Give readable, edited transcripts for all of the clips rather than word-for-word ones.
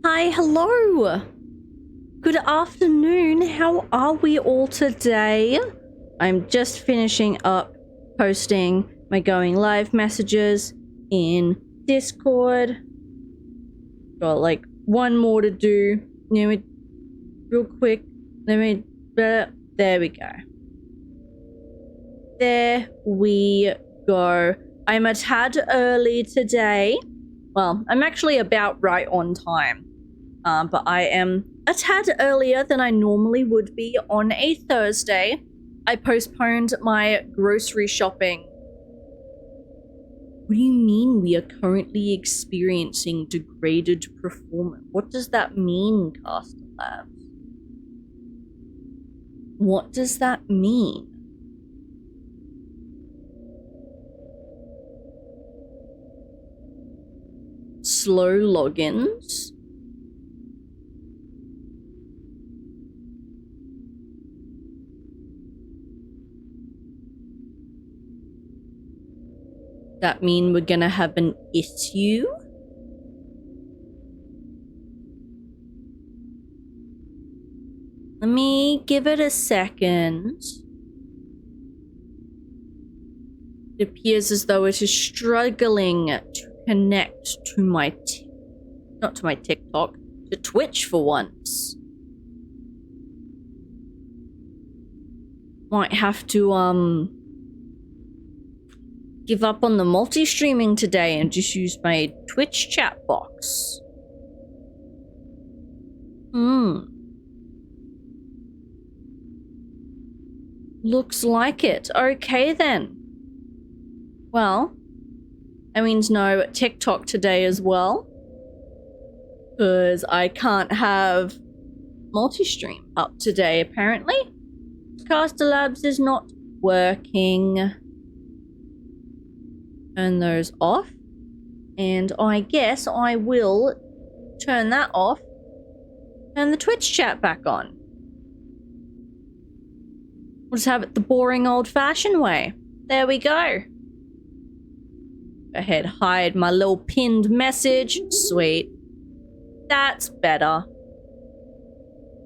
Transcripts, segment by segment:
Hi, hello. Good afternoon. How are we all today? I'm just finishing up posting my going live messages in Discord. Got like one more to do. Real quick. There we go. There we go. I'm a tad early today. Well, I'm actually about right on time. But I am a tad earlier than I normally would be on a Thursday. I postponed my grocery shopping. What do you mean we are currently experiencing degraded performance? What does that mean, Caster Labs? What does that mean? Slow logins? That mean we're gonna have an issue? Let me give it a second. It appears as though it is struggling to connect to my not to my TikTok, to Twitch for once. Might have to give up on the multi-streaming today and just use my Twitch chat box. Looks like it. Okay then. Well, that means no TikTok today as well. Because I can't have multi-stream up today, apparently. Caster Labs is not working. Turn those off. And I guess I will turn that off. Turn the Twitch chat back on. We'll just have it the boring old-fashioned way. There we go. Go ahead, hide my little pinned message. Sweet. That's better.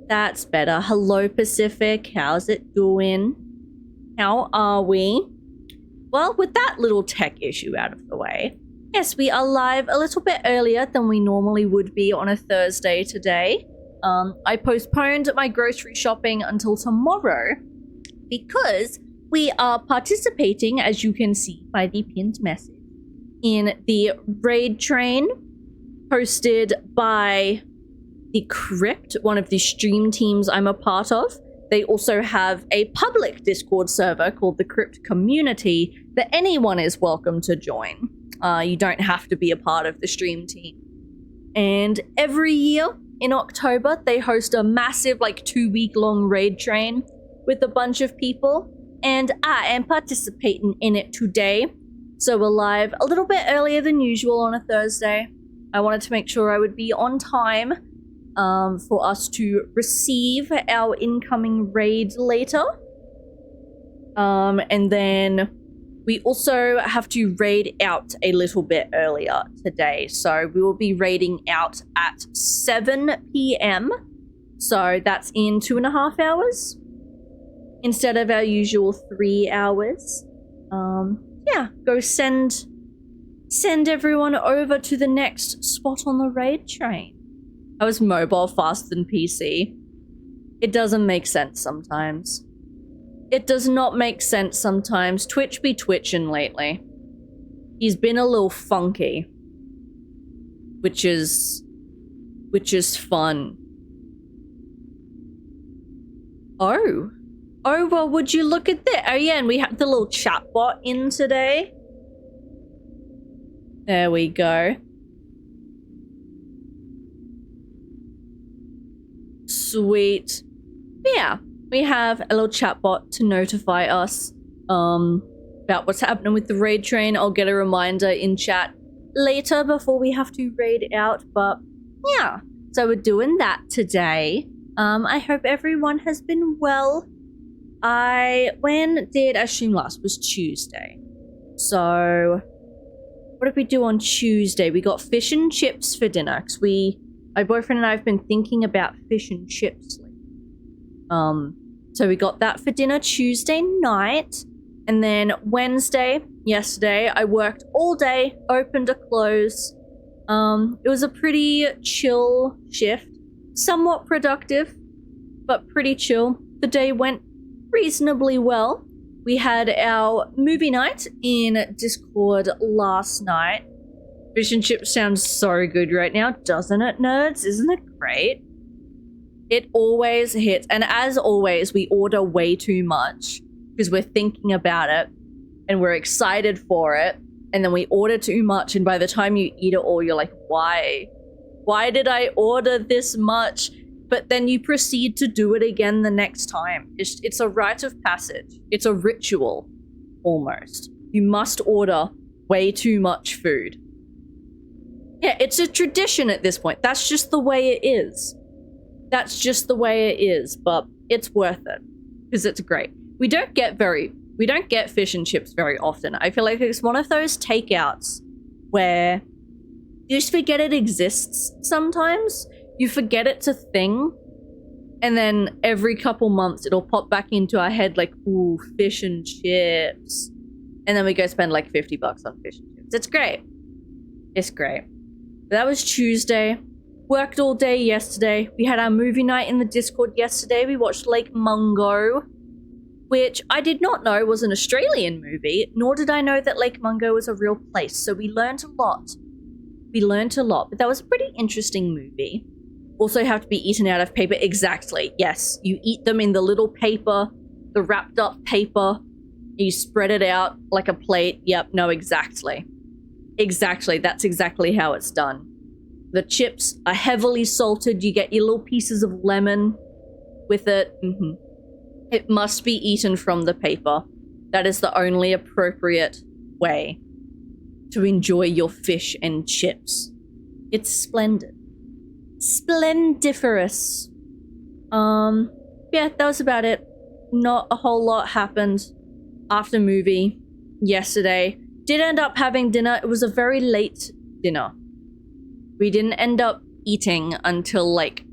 That's better. Hello, Pacific. How's it doing? How are we? Well, with that little tech issue out of the way, yes, we are live a little bit earlier than we normally would be on a Thursday today. I postponed my grocery shopping until tomorrow because we are participating, as you can see by the pinned message, in the raid train hosted by the Crypt, one of the stream teams I'm a part of. They also have a public Discord server called the Crypt Community that anyone is welcome to join. You don't have to be a part of the stream team. And every year in October, they host a massive, 2-week-long raid train with a bunch of people. And I am participating in it today. So we're live a little bit earlier than usual on a Thursday. I wanted to make sure I would be on time for us to receive our incoming raid later. And then we also have to raid out a little bit earlier today. So we will be raiding out at 7 p.m. So that's in 2.5 hours instead of our usual 3 hours. Yeah, go send everyone over to the next spot on the raid train. I was mobile faster than PC. It doesn't make sense sometimes. It does not make sense sometimes. Twitch be twitching lately. He's been a little funky. Which is fun. Oh, well, would you look at that? Oh yeah, and we have the little chatbot in today. There we go. Sweet. Yeah, we have a little chatbot to notify us about what's happening with the raid train. I'll get a reminder in chat later before we have to raid out, but yeah. So we're doing that today. I hope everyone has been well. When did I stream last? It was Tuesday. So what did we do on Tuesday? We got fish and chips for dinner because we My boyfriend and I have been thinking about fish and chips. So we got that for dinner Tuesday night. And then Wednesday, yesterday, I worked all day, open to close. It was a pretty chill shift. Somewhat productive, but pretty chill. The day went reasonably well. We had our movie night in Discord last night. Fish and chips sounds so good right now, doesn't it, nerds? Isn't it great? It always hits. And as always, we order way too much because we're thinking about it and we're excited for it. And then we order too much. And by the time you eat it all, you're like, why? Why did I order this much? But then you proceed to do it again the next time. It's a rite of passage. It's a ritual, almost. You must order way too much food. Yeah, it's a tradition at this point. That's just the way it is. That's just the way it is, but it's worth it because it's great. We don't get fish and chips very often. I feel like it's one of those takeouts where you just forget it exists sometimes. You forget it's a thing, and then every couple months it'll pop back into our head like, ooh, fish and chips. And then we go spend like $50 on fish and chips. It's great. It's great. That was Tuesday. Worked all day yesterday. We had our movie night in the Discord yesterday. We watched Lake Mungo, which I did not know was an Australian movie, nor did I know that Lake Mungo was a real place. So we learned a lot. But that was a pretty interesting movie. Also have to be eaten out of paper. Exactly. Yes. You eat them in the little paper, the wrapped up paper. You spread it out like a plate. Yep. No, exactly. Exactly. That's exactly how it's done. The chips are heavily salted. You get your little pieces of lemon with it. It must be eaten from the paper. That is the only appropriate way to enjoy your fish and chips. It's splendid. Splendiferous. Yeah, that was about it. Not a whole lot happened after movie yesterday. Did end up having dinner. It was a very late dinner. We didn't end up eating until like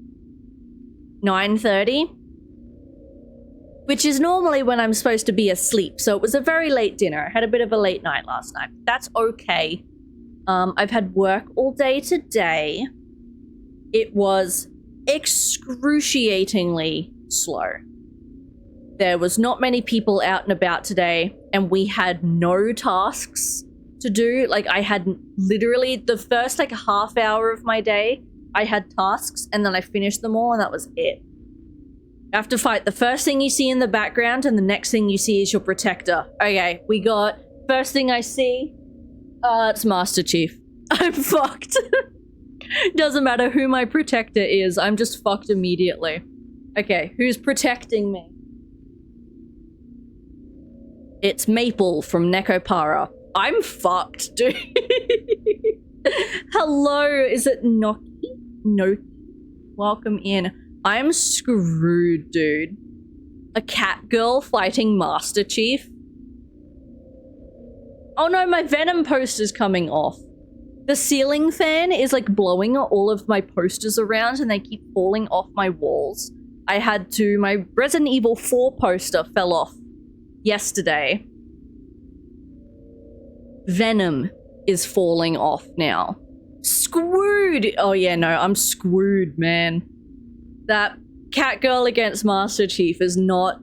9:30, which is normally when I'm supposed to be asleep. So it was a very late dinner. I had a bit of a late night last night. That's okay. I've had work all day today. It was excruciatingly slow. There was not many people out and about today, and we had no tasks to do. Like, I had literally the first like half hour of my day, I had tasks, and then I finished them all, and that was it. You have to fight the first thing you see in the background, and the next thing you see is your protector. Okay, we got first thing I see. It's Master Chief. I'm fucked. Doesn't matter who my protector is, I'm just fucked immediately. Okay, who's protecting me? It's Maple from Nekopara. I'm fucked, dude. Hello, is it Noki? Noki? Welcome in. I'm screwed, dude. A cat girl fighting Master Chief? Oh no, my Venom poster's coming off. The ceiling fan is like blowing all of my posters around and they keep falling off my walls. My Resident Evil 4 poster fell off yesterday. Venom is falling off now. Screwed! Oh yeah, no, I'm screwed, man. That cat girl against Master Chief is not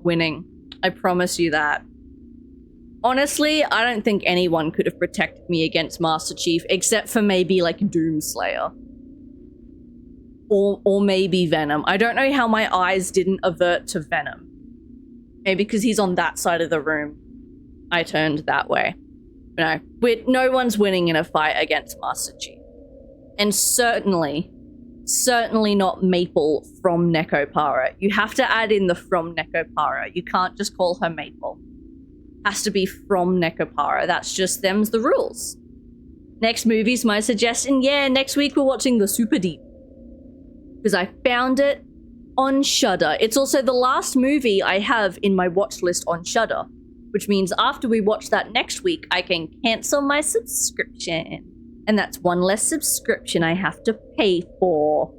winning. I promise you that. Honestly, I don't think anyone could have protected me against Master Chief except for maybe like Doomslayer. Or maybe Venom. I don't know how my eyes didn't avert to Venom. Maybe because he's on that side of the room. I turned that way. No, no one's winning in a fight against Master Chief. And certainly not Maple from Nekopara. You have to add in the from Nekopara. You can't just call her Maple. Has to be from Nekopara. That's just them's the rules. Next movie's my suggestion. Yeah, next week we're watching The Super Deep. Because I found it on Shudder. It's also the last movie I have in my watch list on Shudder. Which means after we watch that next week, I can cancel my subscription. And that's one less subscription I have to pay for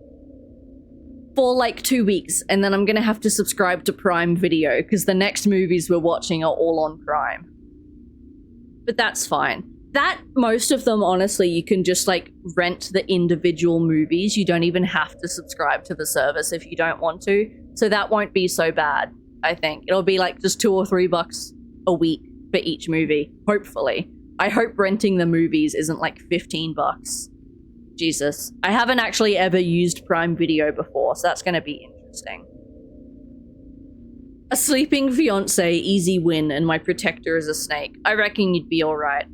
like 2 weeks. And then I'm going to have to subscribe to Prime Video because the next movies we're watching are all on Prime. But that's fine. Most of them, honestly, you can just like rent the individual movies. You don't even have to subscribe to the service if you don't want to. So that won't be so bad, I think. It'll be like just $2 or $3 a week for each movie, hopefully. I hope renting the movies isn't like $15. Jesus. I haven't actually ever used Prime Video before, so that's going to be interesting. A sleeping fiance, easy win, and my protector is a snake. I reckon you'd be alright.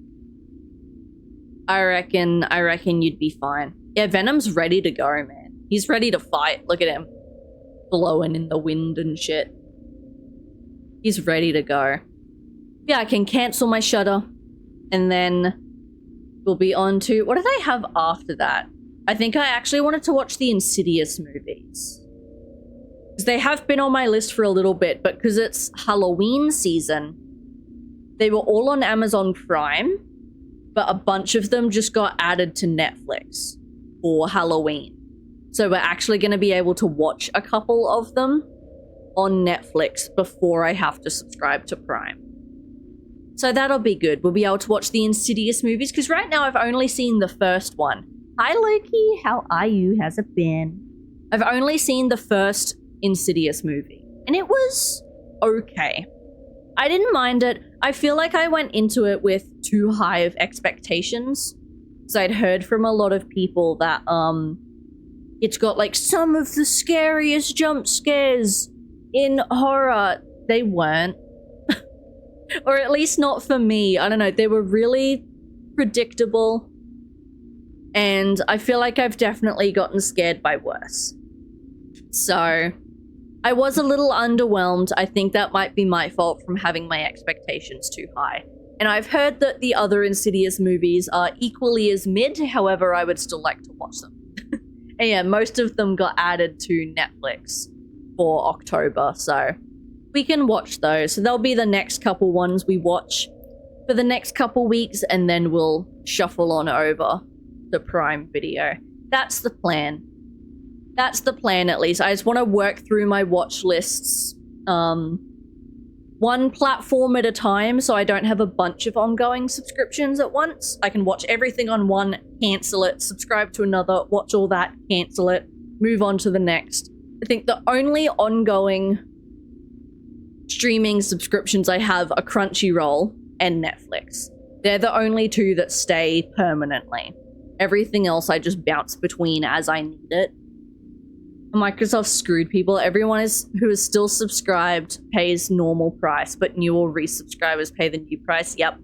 I reckon you'd be fine. Yeah, Venom's ready to go, man. He's ready to fight. Look at him. Blowing in the wind and shit. He's ready to go. Yeah, I can cancel my Shudder. And then we'll be on to... What do they have after that? I think I actually wanted to watch the Insidious movies. Because they have been on my list for a little bit, but because it's Halloween season, they were all on Amazon Prime, but a bunch of them just got added to Netflix for Halloween. So we're actually going to be able to watch a couple of them on Netflix before I have to subscribe to Prime. So that'll be good. We'll be able to watch the Insidious movies, because right now I've only seen the first one. Hi, Loki. How are you? How's it been? I've only seen the first Insidious movie, and it was okay. I didn't mind it. I feel like I went into it with too high of expectations. So I'd heard from a lot of people that it's got like some of the scariest jump scares in horror. They weren't. Or at least not for me. I don't know. They were really predictable. And I feel like I've definitely gotten scared by worse. So I was a little underwhelmed. I think that might be my fault from having my expectations too high. And I've heard that the other Insidious movies are equally as mid, however, I would still like to watch them. And yeah, most of them got added to Netflix for October, so we can watch those. So they'll be the next couple ones we watch for the next couple weeks, and then we'll shuffle on over to Prime Video. That's the plan. That's the plan, at least. I just want to work through my watch lists one platform at a time, so I don't have a bunch of ongoing subscriptions at once. I can watch everything on one, cancel it, subscribe to another, watch all that, cancel it, move on to the next. I think the only ongoing streaming subscriptions I have are Crunchyroll and Netflix. They're the only two that stay permanently. Everything else I just bounce between as I need it. Microsoft screwed people. Everyone who is still subscribed pays normal price, but new or resubscribers pay the new price. Yep.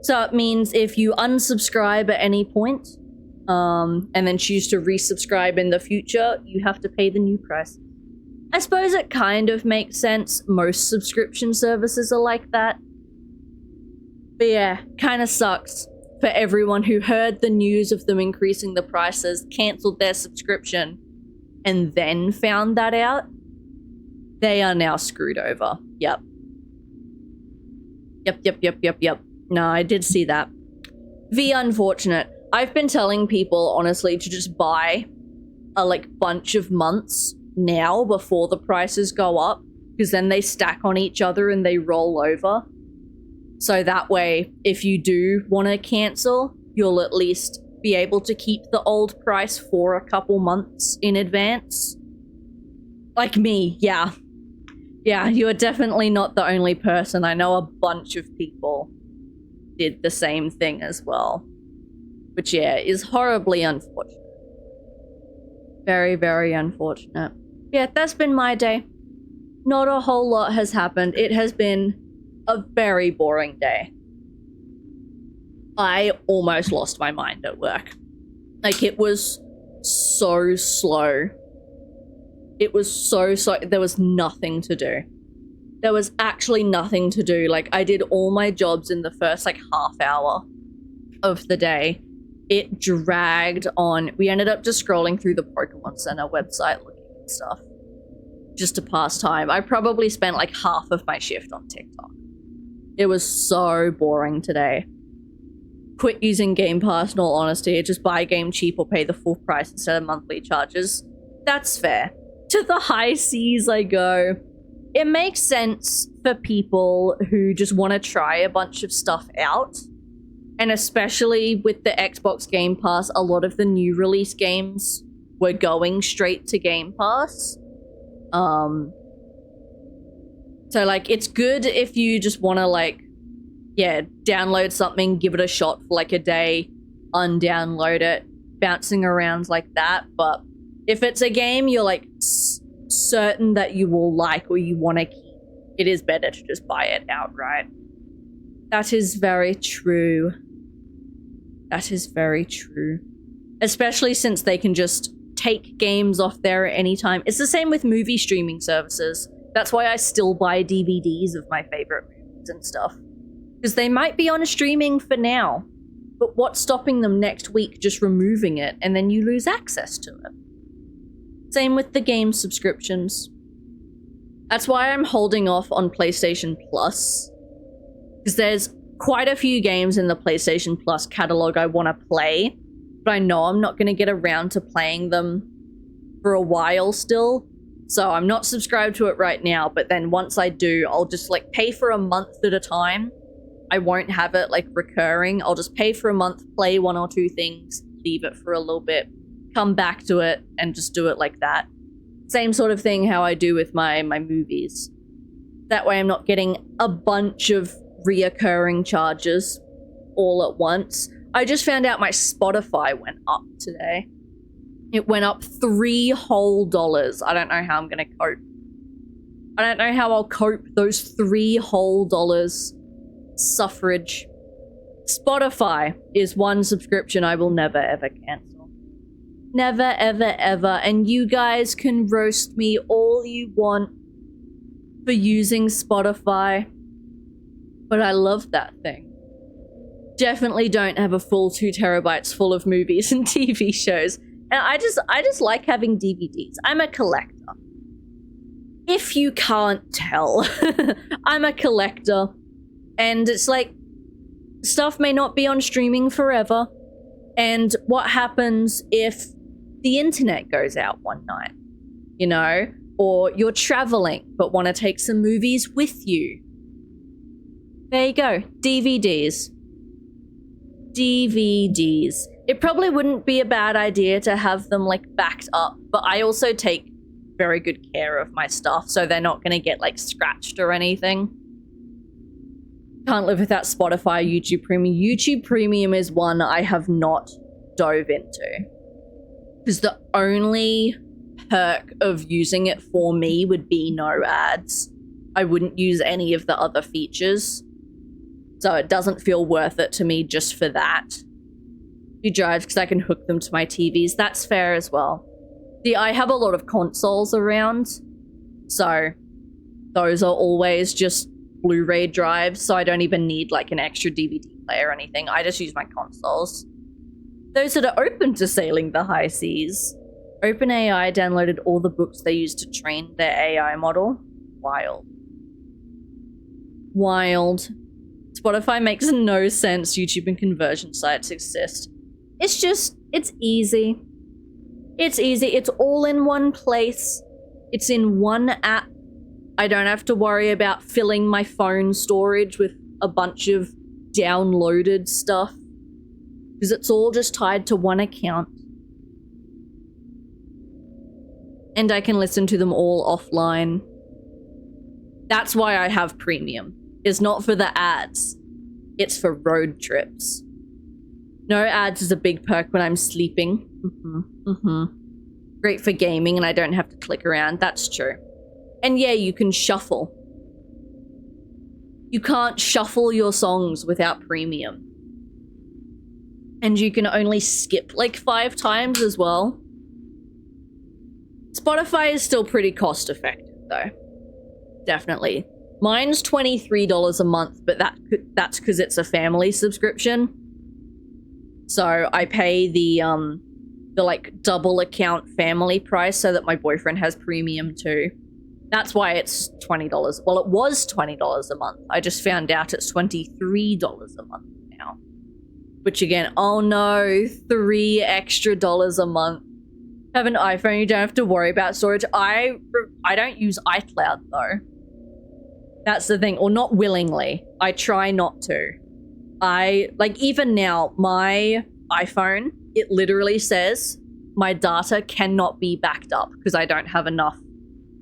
So it means if you unsubscribe at any point, and then choose to resubscribe in the future, you have to pay the new price. I suppose it kind of makes sense. Most subscription services are like that. But yeah, kind of sucks for everyone who heard the news of them increasing the prices, cancelled their subscription, and then found that out. They are now screwed over. Yep. No, I did see that. Unfortunate. I've been telling people, honestly, to just buy a bunch of months now before the prices go up, because then they stack on each other and they roll over. So that way, if you do want to cancel, you'll at least be able to keep the old price for a couple months in advance. Like me, yeah. Yeah, you are definitely not the only person. I know a bunch of people did the same thing as well. Which, yeah, is horribly unfortunate. Very, very unfortunate. Yeah, that's been my day. Not a whole lot has happened. It has been a very boring day. I almost lost my mind at work. It was so slow. It was so slow. There was nothing to do. There was actually nothing to do. I did all my jobs in the first, half hour of the day. It dragged on. We ended up just scrolling through the Pokemon Center website looking at stuff. Just to pass time. I probably spent half of my shift on TikTok. It was so boring today. quit using Game Pass, in all honesty. Just buy a game cheap or pay the full price instead of monthly charges. That's fair. To the high seas I go. It makes sense for people who just want to try a bunch of stuff out. And especially with the Xbox Game Pass, a lot of the new release games were going straight to Game Pass. So, like, it's good if you just want to, like, yeah, download something, give it a shot for, like, a day, undownload it, bouncing around like that. But if it's a game you're, like, certain that you will like or you want to keep, it is better to just buy it outright. That is very true. That is very true. Especially since they can just take games off there at any time. It's the same with movie streaming services. That's why I still buy DVDs of my favorite movies and stuff. Because they might be on streaming for now. But what's stopping them next week just removing it and then you lose access to it? Same with the game subscriptions. That's why I'm holding off on PlayStation Plus. Because there's quite a few games in the PlayStation Plus catalog I want to play, but I know I'm not going to get around to playing them for a while still. So I'm not subscribed to it right now, but then once I do, I'll just like pay for a month at a time. I won't have it like recurring. I'll just pay for a month, play one or two things, leave it for a little bit, come back to it, and just do it like that. Same sort of thing how I do with my movies. That way I'm not getting a bunch of reoccurring charges all at once. I just found out my Spotify went up today. It went up $3 whole. I don't know how I'm gonna cope. I don't know how I'll cope those $3 whole. Suffrage. Spotify is one subscription I will never ever cancel. Never ever ever. And you guys can roast me all you want for using Spotify. But I love that thing. Definitely don't have a full 2 terabytes full of movies and TV shows. And I just like having DVDs. I'm a collector. If you can't tell, I'm a collector. And it's like, stuff may not be on streaming forever. And what happens if the internet goes out one night? You know? Or you're traveling but want to take some movies with you. There you go. DVDs. DVDs. It probably wouldn't be a bad idea to have them like backed up, but I also take very good care of my stuff, so they're not going to get like scratched or anything. Can't live without Spotify, YouTube Premium. YouTube Premium is one I have not dove into. Because the only perk of using it for me would be no ads. I wouldn't use any of the other features. So it doesn't feel worth it to me just for that. Few drives because I can hook them to my TVs. That's fair as well. See, I have a lot of consoles around. So those are always just Blu-ray drives. So I don't even need like an extra DVD player or anything. I just use my consoles. Those that are open to sailing the high seas. OpenAI downloaded all the books they used to train their AI model. Wild. Wild. Spotify makes no sense. YouTube and conversion sites exist. It's just, it's easy. It's easy. It's all in one place. It's in one app. I don't have to worry about filling my phone storage with a bunch of downloaded stuff. Because it's all just tied to one account. And I can listen to them all offline. That's why I have premium. It's not for the ads. It's for road trips. No ads is a big perk when I'm sleeping. Great for gaming and I don't have to click around. That's true. And yeah, you can shuffle. You can't shuffle your songs without premium. And you can only skip like 5 times as well. Spotify is still pretty cost effective though. Definitely. Mine's $23 a month, but that's because it's a family subscription. So I pay the like double account family price so that my boyfriend has premium too. That's why it's $20. Well, it was $20 a month. I just found out it's $23 a month now. Which again, oh no, $3 extra a month. Have an iPhone, you don't have to worry about storage. I don't use iCloud though. That's the thing, or not willingly. I try not to. Like even now, my iPhone, it literally says my data cannot be backed up because I don't have enough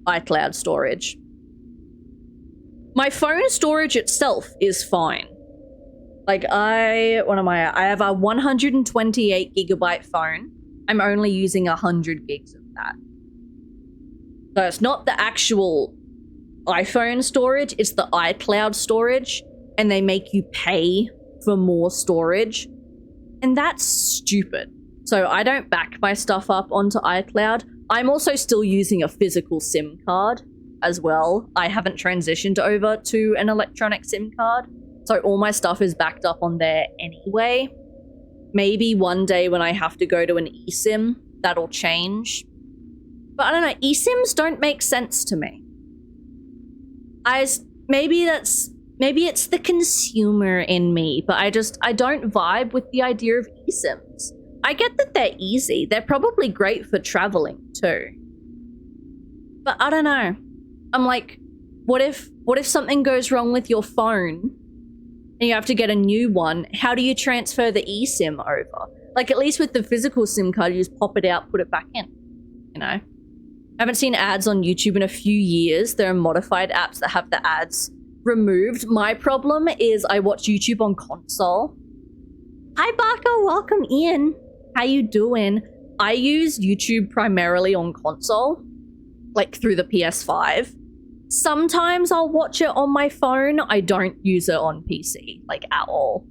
iCloud storage. My phone storage itself is fine. Like I have a 128 gigabyte phone. I'm only using 100 gigs of that. So it's not the actual iPhone storage, it's the iCloud storage, and they make you pay for more storage. And that's stupid. So I don't back my stuff up onto iCloud. I'm also still using a physical SIM card as well. I haven't transitioned over to an electronic SIM card. So all my stuff is backed up on there anyway. Maybe one day when I have to go to an eSIM, that'll change. But I don't know, eSIMs don't make sense to me. Maybe it's the consumer in me, but I don't vibe with the idea of eSIMs. I get that they're easy. They're probably great for traveling too. But I don't know. I'm like, what if something goes wrong with your phone and you have to get a new one? How do you transfer the eSIM over? Like at least with the physical SIM card, you just pop it out, put it back in, you know? I haven't seen ads on YouTube in a few years. There are modified apps that have the ads removed. My problem is I watch YouTube on console. Hi Barker, welcome in. How you doing? I use YouTube primarily on console, like through the PS5. Sometimes I'll watch it on my phone. I don't use it on PC, like at all.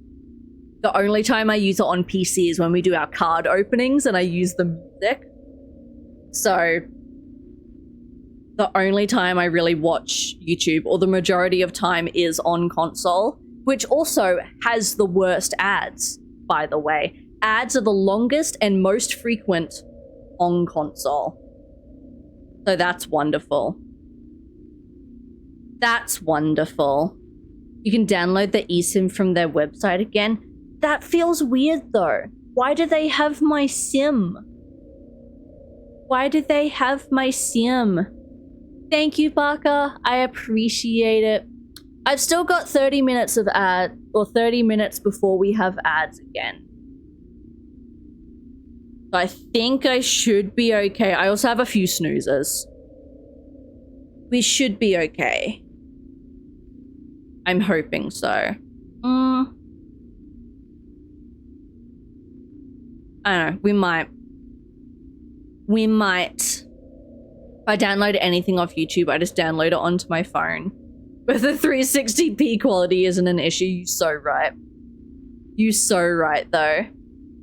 The only time I use it on PC is when we do our card openings and I use the music. So the only time I really watch YouTube, or the majority of time, is on console, which also has the worst ads, by the way. Ads are the longest and most frequent on console. So that's wonderful. That's wonderful. You can download the eSIM from their website again. That feels weird though. Why do they have my SIM? Why do they have my SIM? Thank you, Barker. I appreciate it. I've still got 30 minutes of ad, or 30 minutes before we have ads again. So I think I should be okay. I also have a few snoozers. We should be okay. I'm hoping so. I don't know. We might. If I download anything off YouTube, I just download it onto my phone. But the 360p quality isn't an issue. You're so right. You're so right, though.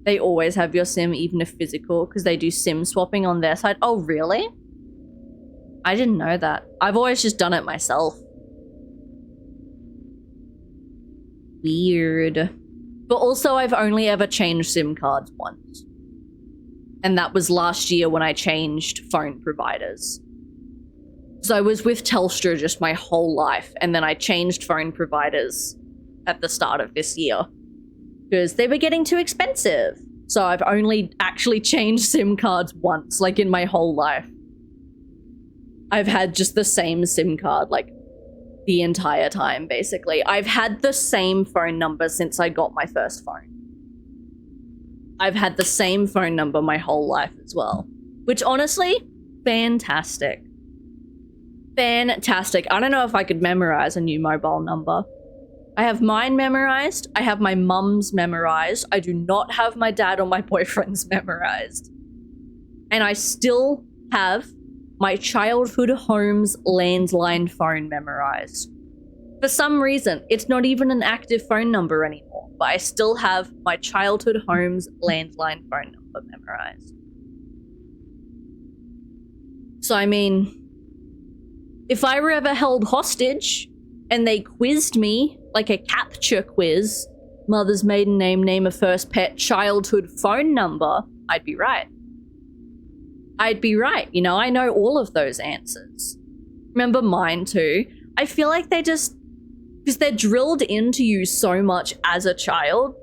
They always have your SIM, even if physical, because they do SIM swapping on their side. Oh, really? I didn't know that. I've always just done it myself. Weird. But also, I've only ever changed SIM cards once. And that was last year when I changed phone providers. So I was with Telstra just my whole life, and then I changed phone providers at the start of this year because they were getting too expensive. So I've only actually changed SIM cards once, like in my whole life. I've had just the same SIM card, like the entire time, basically. I've had the same phone number since I got my first phone. I've had the same phone number my whole life as well, which honestly, fantastic. Fantastic. I don't know if I could memorize a new mobile number. I have mine memorized. I have my mum's memorized. I do not have my dad or my boyfriend's memorized. And I still have my childhood home's landline phone memorized. For some reason, it's not even an active phone number anymore, but I still have my childhood home's landline phone number memorized. So, I mean, if I were ever held hostage and they quizzed me, like a capture quiz, mother's maiden name, name of first pet, childhood phone number, I'd be right. I'd be right. You know, I know all of those answers. Remember mine too. I feel like they just, because they're drilled into you so much as a child.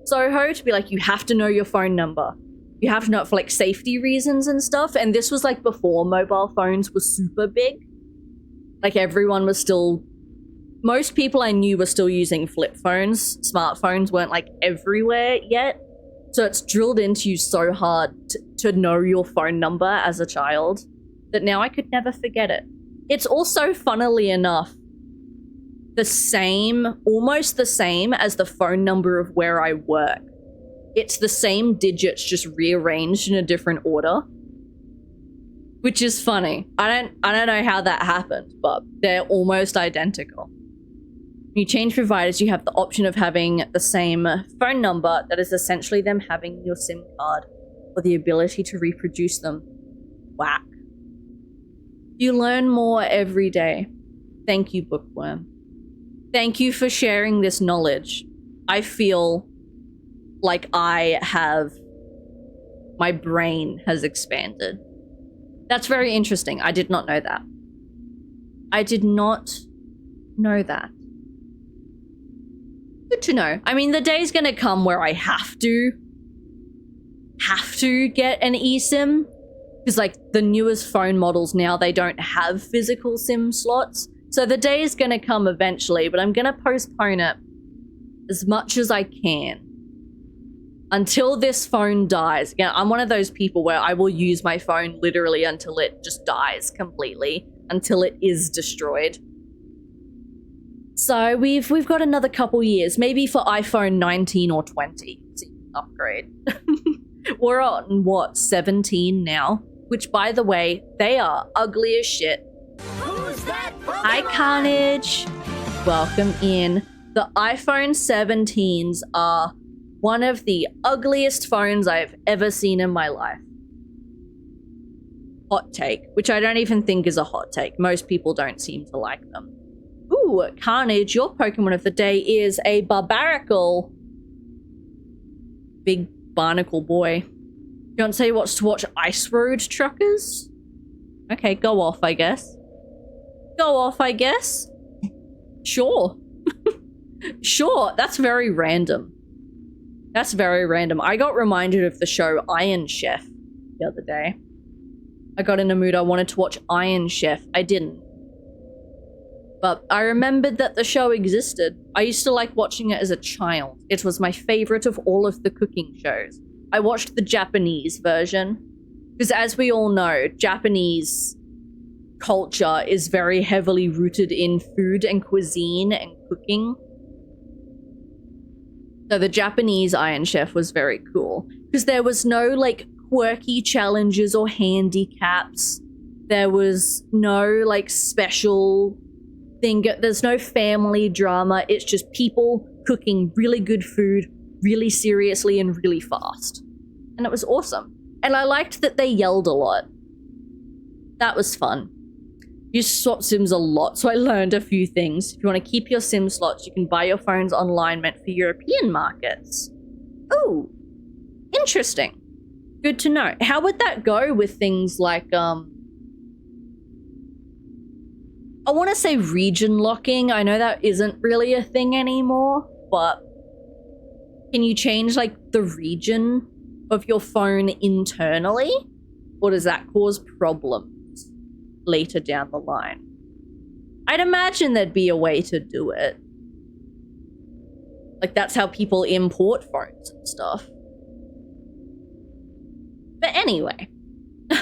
Soho to be like, you have to know your phone number. You have to know it for like safety reasons and stuff. And this was like before mobile phones were super big. Like everyone was still, most people I knew were still using flip phones. Smartphones weren't like everywhere yet. So it's drilled into you so hard to know your phone number as a child that now I could never forget it. It's also, funnily enough, the same, almost the same as the phone number of where I work. It's the same digits, just rearranged in a different order, which is funny. I don't know how that happened, but they're almost identical. When you change providers, you have the option of having the same phone number that is essentially them having your SIM card or the ability to reproduce them. Whack. You learn more every day. Thank you, Bookworm. Thank you for sharing this knowledge. I feel like my brain has expanded. That's very interesting. I did not know that. I did not know that. Good to know. I mean, the day's gonna come where I have to get an eSIM, because like the newest phone models now, they don't have physical SIM slots. So the day is gonna come eventually, but I'm gonna postpone it as much as I can until this phone dies. Again, I'm one of those people where I will use my phone literally until it just dies completely, until it is destroyed. So we've got another couple years, maybe for iPhone 19 or 20 to upgrade. We're on, what, 17 now? Which, by the way, they are ugly as shit. Who's that? Hi, Carnage. Welcome in. The iPhone 17s are one of the ugliest phones I've ever seen in my life. Hot take, which I don't even think is a hot take. Most people don't seem to like them. Ooh, Carnage, your Pokemon of the day is a Barbaracle. Big barnacle boy. Fiance wants to watch Ice Road Truckers? Okay, go off, I guess. Go off, I guess. Sure. Sure, that's very random. That's very random. I got reminded of the show Iron Chef the other day. I got in a mood I wanted to watch Iron Chef. I didn't. But I remembered that the show existed. I used to like watching it as a child. It was my favorite of all of the cooking shows. I watched the Japanese version, because as we all know, Japanese culture is very heavily rooted in food and cuisine and cooking. So the Japanese Iron Chef was very cool, because there was no like quirky challenges or handicaps. There was no like special thing. There's no family drama. It's just people cooking really good food really seriously and really fast. And it was awesome. And I liked that they yelled a lot. That was fun. You swap SIMs a lot, so I learned a few things. If you want to keep your SIM slots, you can buy your phones online meant for European markets. Ooh, interesting. Good to know. How would that go with things like, I want to say region locking. I know that isn't really a thing anymore, but can you change like the region of your phone internally? Or does that cause problems later down the line? I'd imagine there'd be a way to do it. Like that's how people import phones and stuff. But anyway,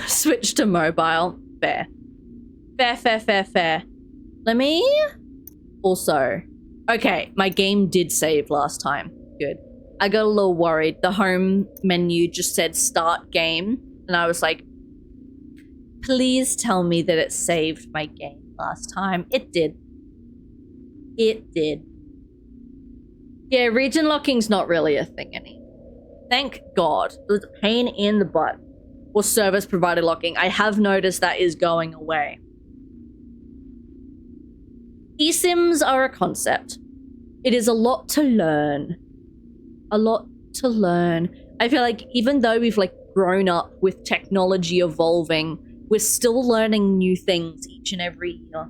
switch to mobile. Fair. Fair. Let me also... Okay, my game did save last time. Good. I got a little worried. The home menu just said start game. And I was like, please tell me that it saved my game last time. It did. It did. Yeah, region locking's not really a thing anymore. Thank God. It was a pain in the butt. Or service provider locking. I have noticed that is going away. eSIMs are a concept. It is a lot to learn. A lot to learn. I feel like even though we've like grown up with technology evolving, we're still learning new things each and every year.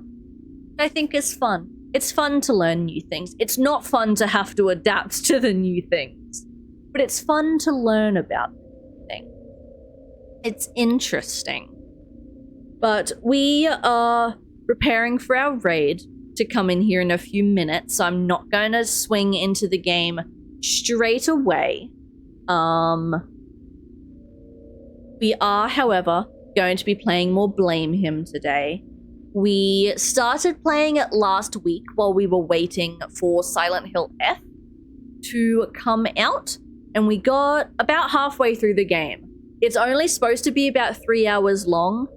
I think is fun. It's fun to learn new things. It's not fun to have to adapt to the new things. but it's fun to learn about things. It's interesting. But we are preparing for our raid to come in here in a few minutes, so I'm not going to swing into the game straight away. We are, however, going to be playing more Blame Him today. We started playing it last week while we were waiting for Silent Hill F to come out, and we got about halfway through the game. It's only supposed to be about 3 hours long,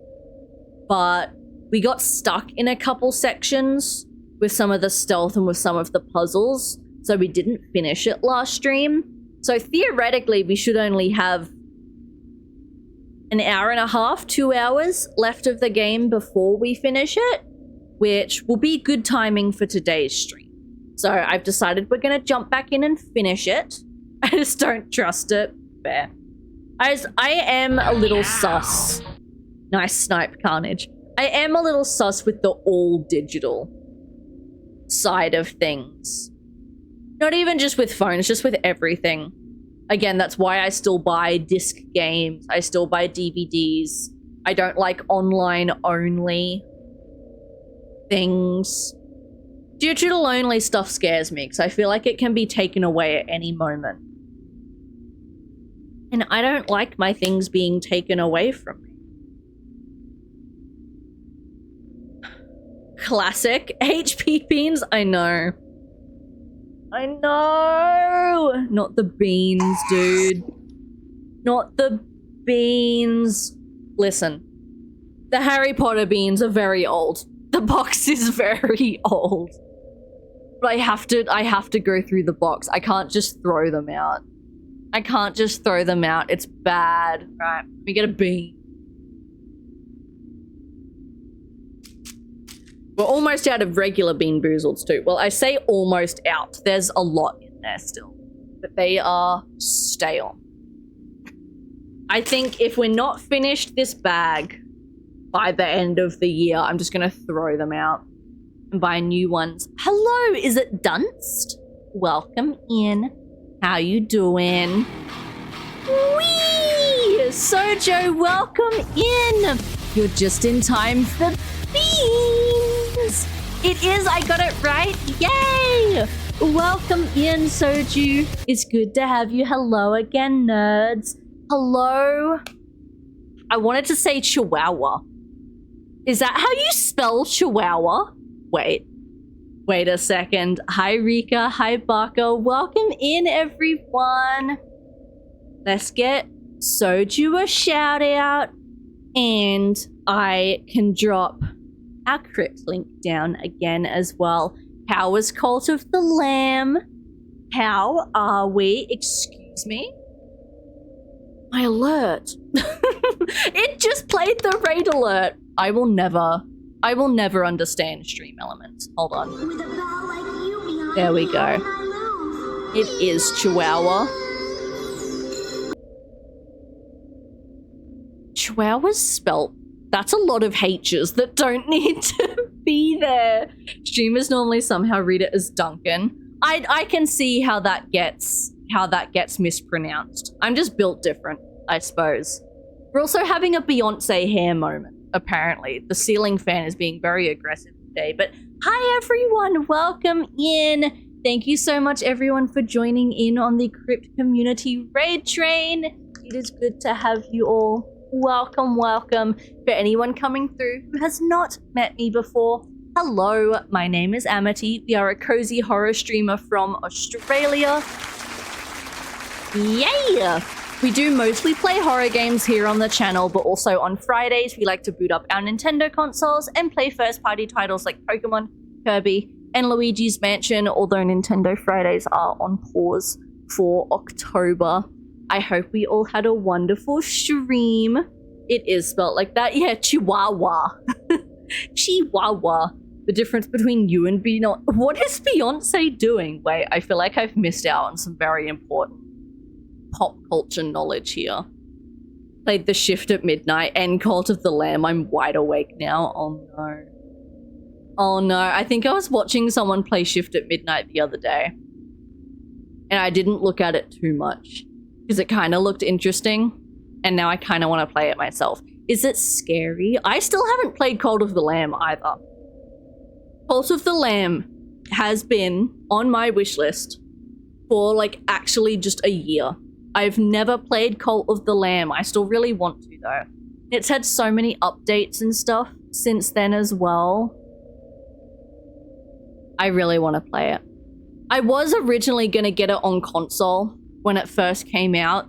but we got stuck in a couple sections with some of the stealth and with some of the puzzles, so we didn't finish it last stream. So theoretically, we should only have an hour and a half, 2 hours left of the game before we finish it, which will be good timing for today's stream. So I've decided we're going to jump back in and finish it. I just don't trust it. Fair. I am a little sus. Nice snipe, Carnage. I am a little sus with the all digital side of things. Not even just with phones, just with everything. Again, that's why I still buy disc games. I still buy DVDs. I don't like online only things. Digital only stuff scares me because I feel like it can be taken away at any moment. And I don't like my things being taken away from me. Classic HP beans, I know. I know! Not the beans, dude. Not the beans. Listen, the Harry Potter beans are very old. The box is very old. But I have to go through the box. I can't just throw them out. I can't just throw them out. It's bad. Right, let me get a bean. We're almost out of regular Bean Boozleds too. Well, I say almost out. There's a lot in there still. But they are stale. I think if we're not finished this bag by the end of the year, I'm just going to throw them out and buy new ones. Hello, is it Dunst? Welcome in. How you doing? Whee! Sojo, welcome in. You're just in time for beans. It is, I got it right. Yay! Welcome in, Soju. It's good to have you. Hello again, nerds. Hello. I wanted to say Chihuahua. Is that how you spell Chihuahua? Wait a second. Hi, Rika. Hi, Baka. Welcome in, everyone. Let's get Soju a shout out, and I can drop our crypt link down again as well. How was Cult of the Lamb? How are we? Excuse me? My alert. It just played the raid alert. I will never understand stream elements. Hold on. There we go. It is Chihuahua. Chihuahua's spelt. That's a lot of H's that don't need to be there. Streamers normally somehow read it as Duncan. I can see how that gets mispronounced. I'm just built different, I suppose. We're also having a Beyonce hair moment, apparently. The ceiling fan is being very aggressive today. But hi, everyone. Welcome in. Thank you so much, everyone, for joining in on the Crypt Community Raid Train. It is good to have you all. Welcome, welcome. For anyone coming through who has not met me before, hello, my name is Amity. We are a cozy horror streamer from Australia. Yeah! We do mostly play horror games here on the channel, but also on Fridays we like to boot up our Nintendo consoles and play first-party titles like Pokemon, Kirby, and Luigi's Mansion, although Nintendo Fridays are on pause for October. I hope we all had a wonderful stream. It is spelled like that. Yeah, Chihuahua. Chihuahua. The difference between you and Beyonce. What is Beyonce doing? Wait, I feel like I've missed out on some very important pop culture knowledge here. Played The Shift at midnight and Cult of the Lamb. I'm wide awake now. Oh no. Oh no. I think I was watching someone play Shift at midnight the other day. and I didn't look at it too much because it kind of looked interesting, and now I kind of want to play it myself. Is it scary? I still haven't played Cult of the Lamb either. Cult of the Lamb has been on my wish list for like actually just a year. I've never played Cult of the Lamb. I still really want to though. It's had so many updates and stuff since then as well. I really want to play it. I was originally going to get it on console when it first came out.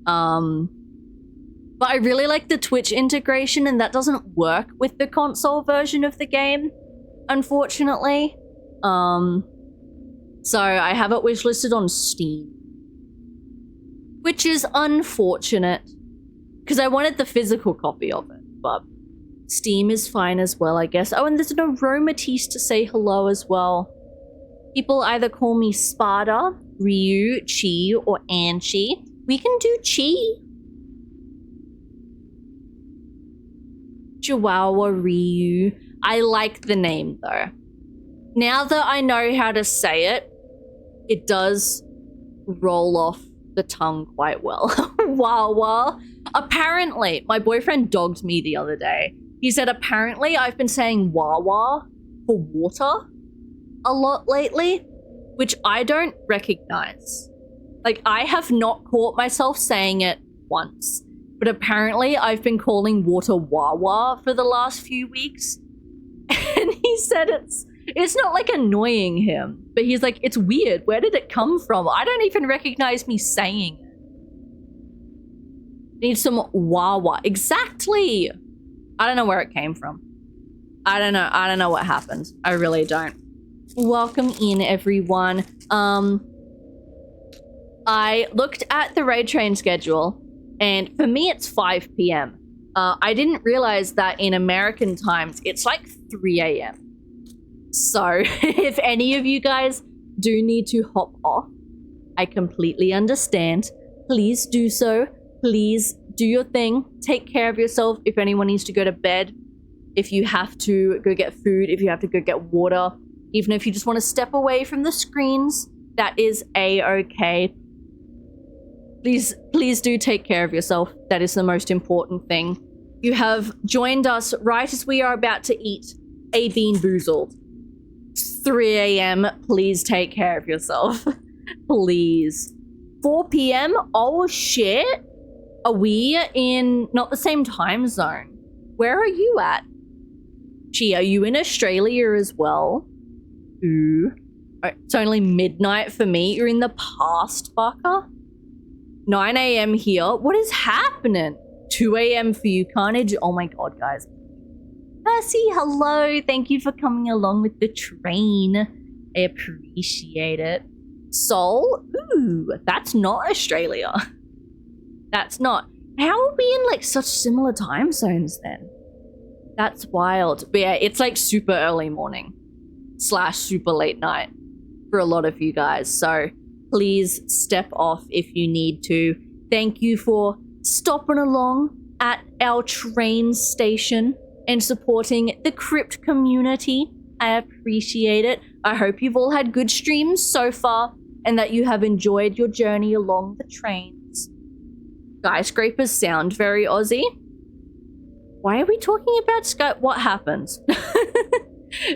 But I really like the Twitch integration, and that doesn't work with the console version of the game, unfortunately. So I have it wishlisted on Steam, which is unfortunate because I wanted the physical copy of it, but Steam is fine as well, I guess. Oh, and there's an Aromatisse to say hello as well. People either call me Sparta, Ryu, Chi, or Anchi. We can do Chi. Chihuahua Ryu. I like the name though. Now that I know how to say it, it does roll off the tongue quite well. Wawa. Apparently, my boyfriend dogged me the other day. He said apparently I've been saying Wawa for water a lot lately, which I don't recognize. Like, I have not caught myself saying it once, but apparently I've been calling water Wawa for the last few weeks. And he said it's not like annoying him, but he's like, it's weird. Where did it come from? I don't even recognize me saying it. Need some Wawa. Exactly. I don't know where it came from. I don't know what happened. I really don't. Welcome in, everyone. I looked at the raid train schedule, and for me it's 5 p.m. I didn't realize that in American times it's like 3 a.m. So if any of you guys do need to hop off, I completely understand. Please do so. Please do your thing. Take care of yourself. If anyone needs to go to bed, if you have to go get food, if you have to go get water, even if you just want to step away from the screens, that is a-okay. Please do take care of yourself. That is the most important thing. You have joined us right as we are about to eat a Bean Boozled. It's 3 a.m. Please take care of yourself. Please. 4 p.m.? Oh, shit. Are we in not the same time zone? Where are you at? Gee, are you in Australia as well? Ooh. It's only midnight for me. You're in the past, Bucker? 9 a.m. here. What is happening? 2 a.m. for you, Carnage. Oh my god, guys. Percy, hello. Thank you for coming along with the train. I appreciate it. Seoul? Ooh, that's not Australia. That's not. How are we in like such similar time zones then? That's wild. But yeah, it's like super early morning / super late night for a lot of you guys. So please step off if you need to. Thank you for stopping along at our train station and supporting the crypt community. I appreciate it. I hope you've all had good streams so far and that you have enjoyed your journey along the trains. Skyscrapers sound very Aussie. Why are we talking about Sky? What happens?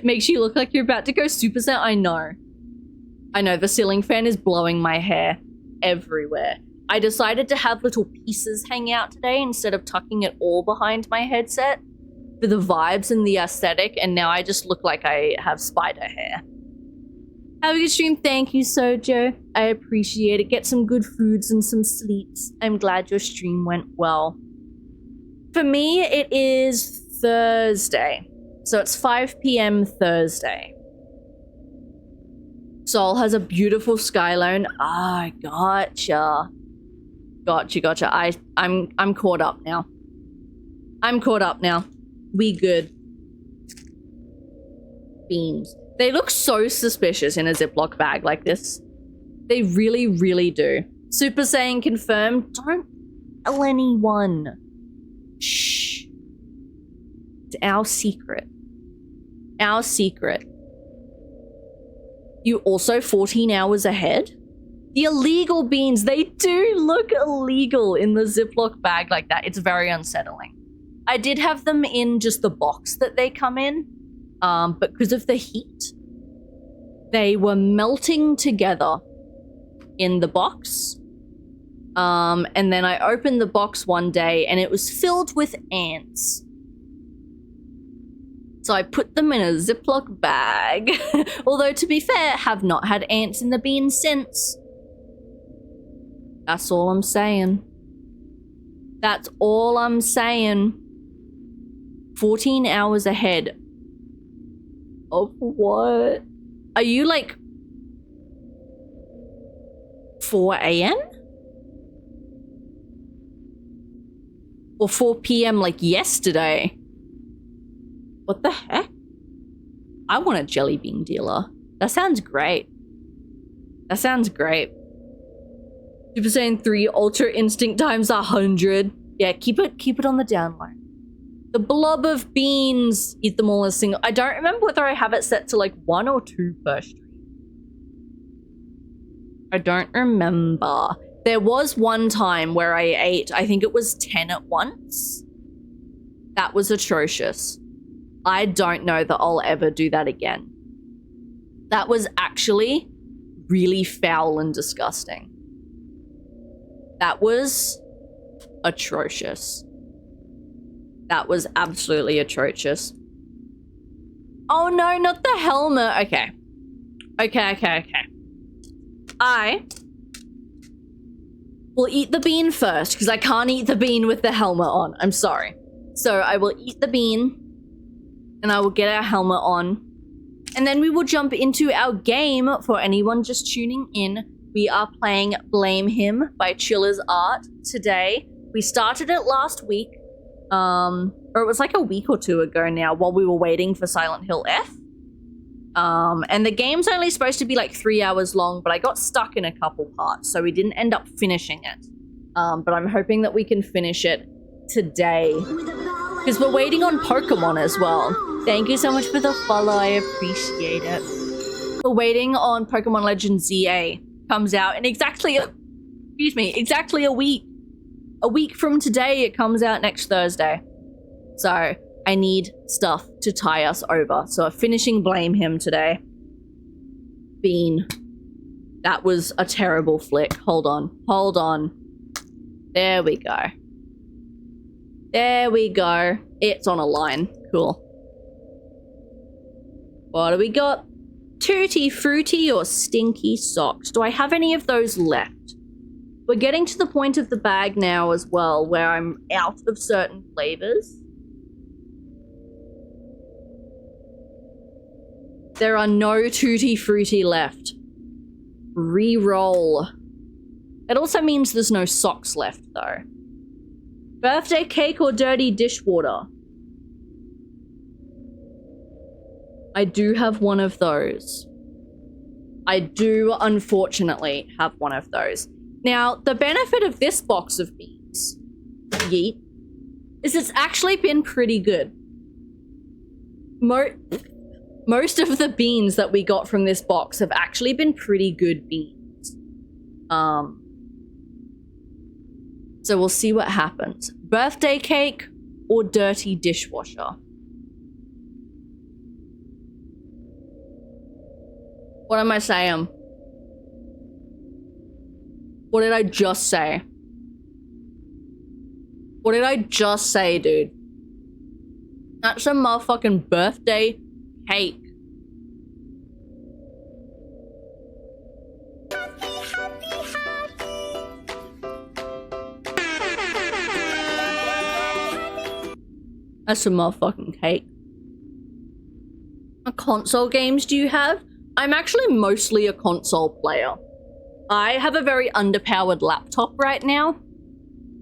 Makes you look like you're about to go Super Saiyan. I know, the ceiling fan is blowing my hair everywhere. I decided to have little pieces hang out today instead of tucking it all behind my headset for the vibes and the aesthetic, and now I just look like I have spider hair. Have a good stream. Thank you, Sojo. I appreciate it. Get some good foods and some sleeps. I'm glad your stream went well. For me, it is Thursday. So it's 5 p.m. Thursday. Seoul has a beautiful skyline. Ah, gotcha. Gotcha. I'm caught up now. We good. Beans. They look so suspicious in a Ziploc bag like this. They really, really do. Super Saiyan confirmed. Don't tell anyone. Shh. It's our secret. Our secret. You also 14 hours ahead? The illegal beans, they do look illegal in the Ziploc bag like that. It's very unsettling. I did have them in just the box that they come in, but because of the heat, they were melting together in the box. And then I opened the box one day and it was filled with ants. So I put them in a Ziploc bag. Although, to be fair, have not had ants in the beans since. That's all I'm saying. That's all I'm saying. 14 hours ahead of what? Are you like 4 a.m.? Or 4 p.m. like yesterday? What the heck? I want a jelly bean dealer. That sounds great. That sounds great. Super Saiyan 3 Ultra Instinct times 100. Yeah, keep it on the down low. The blob of beans, eat them all as single. I don't remember whether I have it set to like 1 or 2 per stream. I don't remember. There was one time where I ate, I think it was 10 at once. That was atrocious. I don't know that I'll ever do that again. That was actually really foul and disgusting. That was atrocious. That was absolutely atrocious. Oh no, not the helmet. Okay. Okay. I will eat the bean first because I can't eat the bean with the helmet on. I'm sorry. So I will eat the bean and I will get our helmet on. And then we will jump into our game. For anyone just tuning in, we are playing Blame Him by Chiller's Art today. We started it last week. Or it was like a week or two ago now while we were waiting for Silent Hill F. And the game's only supposed to be like 3 hours long, but I got stuck in a couple parts, so we didn't end up finishing it. But I'm hoping that we can finish it today. Because we're waiting on Pokemon as well. Thank you so much for the follow, I appreciate it. We're waiting on Pokemon Legends ZA. Comes out in exactly a week. A week from today, it comes out next Thursday. So I need stuff to tie us over. So I'm finishing Blame Him today. Bean. That was a terrible flick. Hold on. There we go. There we go. It's on a line. Cool. What do we got? Tutti Frutti or Stinky Socks? Do I have any of those left? We're getting to the point of the bag now as well where I'm out of certain flavors. There are no Tutti Frutti left. Re-roll. It also means there's no socks left though. Birthday cake or dirty dishwater? I do have one of those. I do, unfortunately, have one of those. Now, the benefit of this box of beans, yeet, is it's actually been pretty good. Most of the beans that we got from this box have actually been pretty good beans. So we'll see what happens. Birthday cake or dirty dishwasher? What am I saying? What did I just say? What did I just say, dude? That's a motherfucking birthday cake. That's a motherfucking cake. What console games do you have? I'm actually mostly a console player. I have a very underpowered laptop right now,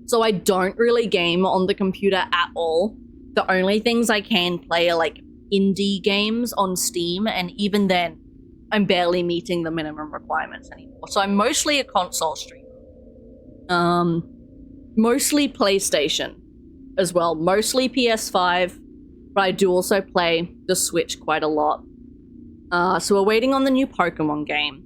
so I don't really game on the computer at all. The only things I can play are like indie games on Steam, and even then, I'm barely meeting the minimum requirements anymore. So I'm mostly a console streamer. Mostly PlayStation as well. Mostly PS5, but I do also play the Switch quite a lot. So we're waiting on the new Pokemon game.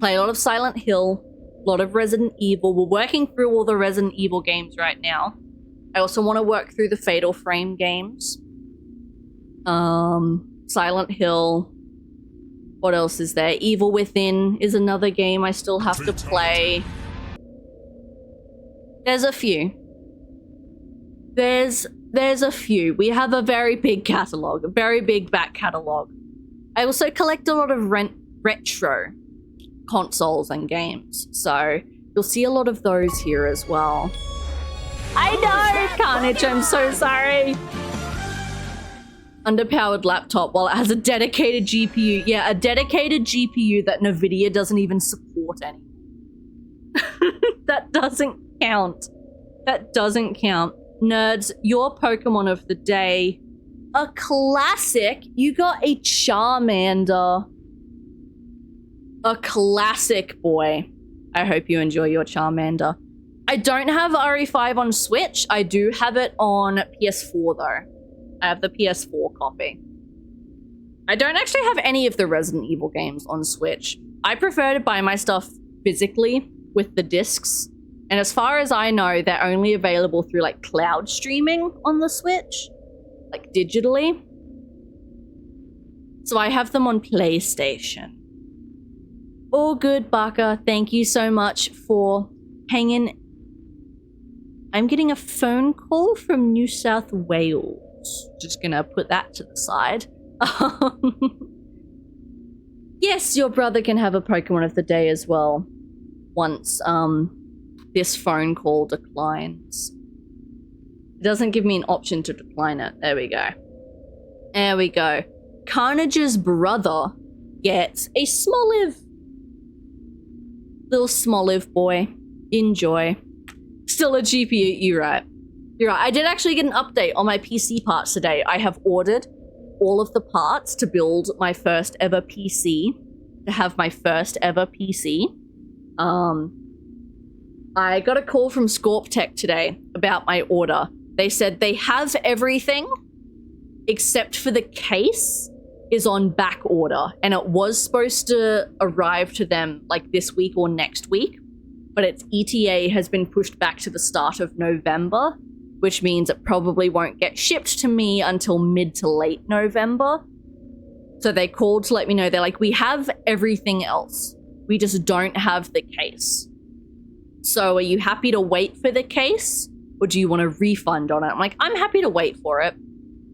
Play a lot of Silent Hill. A lot of Resident Evil. We're working through all the Resident Evil games right now. I also want to work through the Fatal Frame games. Silent Hill. What else is there? Evil Within is another game I still have to play. There's a few. There's a few. We have a very big catalog, a very big back catalog. I also collect a lot of retro consoles and games, so you'll see a lot of those here as well. I know, Carnage, I'm so sorry. Underpowered laptop while it has a dedicated GPU. Yeah, a dedicated GPU that NVIDIA doesn't even support anymore. That doesn't count. That doesn't count. Nerds, your Pokemon of the day. A classic. You got a Charmander. A classic, boy. I hope you enjoy your Charmander. I don't have RE5 on Switch. I do have it on PS4 though. I have the PS4 copy. I don't actually have any of the Resident Evil games on Switch. I prefer to buy my stuff physically with the discs. And as far as I know, they're only available through like cloud streaming on the Switch, like digitally. So I have them on PlayStation. All good, Baka. Thank you so much for hanging. I'm getting a phone call from New South Wales. Just gonna put that to the side. Yes, your brother can have a Pokemon of the day as well. Once this phone call declines. It doesn't give me an option to decline it. There we go. There we go. Carnage's brother gets a Smoliv. Little Smoliv boy. Enjoy. Still a GPU, you're right. You're right. I did actually get an update on my PC parts today. I have ordered all of the parts to build my first ever PC. To have my first ever PC. I got a call from ScorpTech today about my order. They said they have everything except for the case is on back order, and it was supposed to arrive to them like this week or next week, but its ETA has been pushed back to the start of November, which means it probably won't get shipped to me until mid to late November. So they called to let me know. They're like, we have everything else. We just don't have the case. So are you happy to wait for the case, or do you want a refund on it? I'm like, I'm happy to wait for it.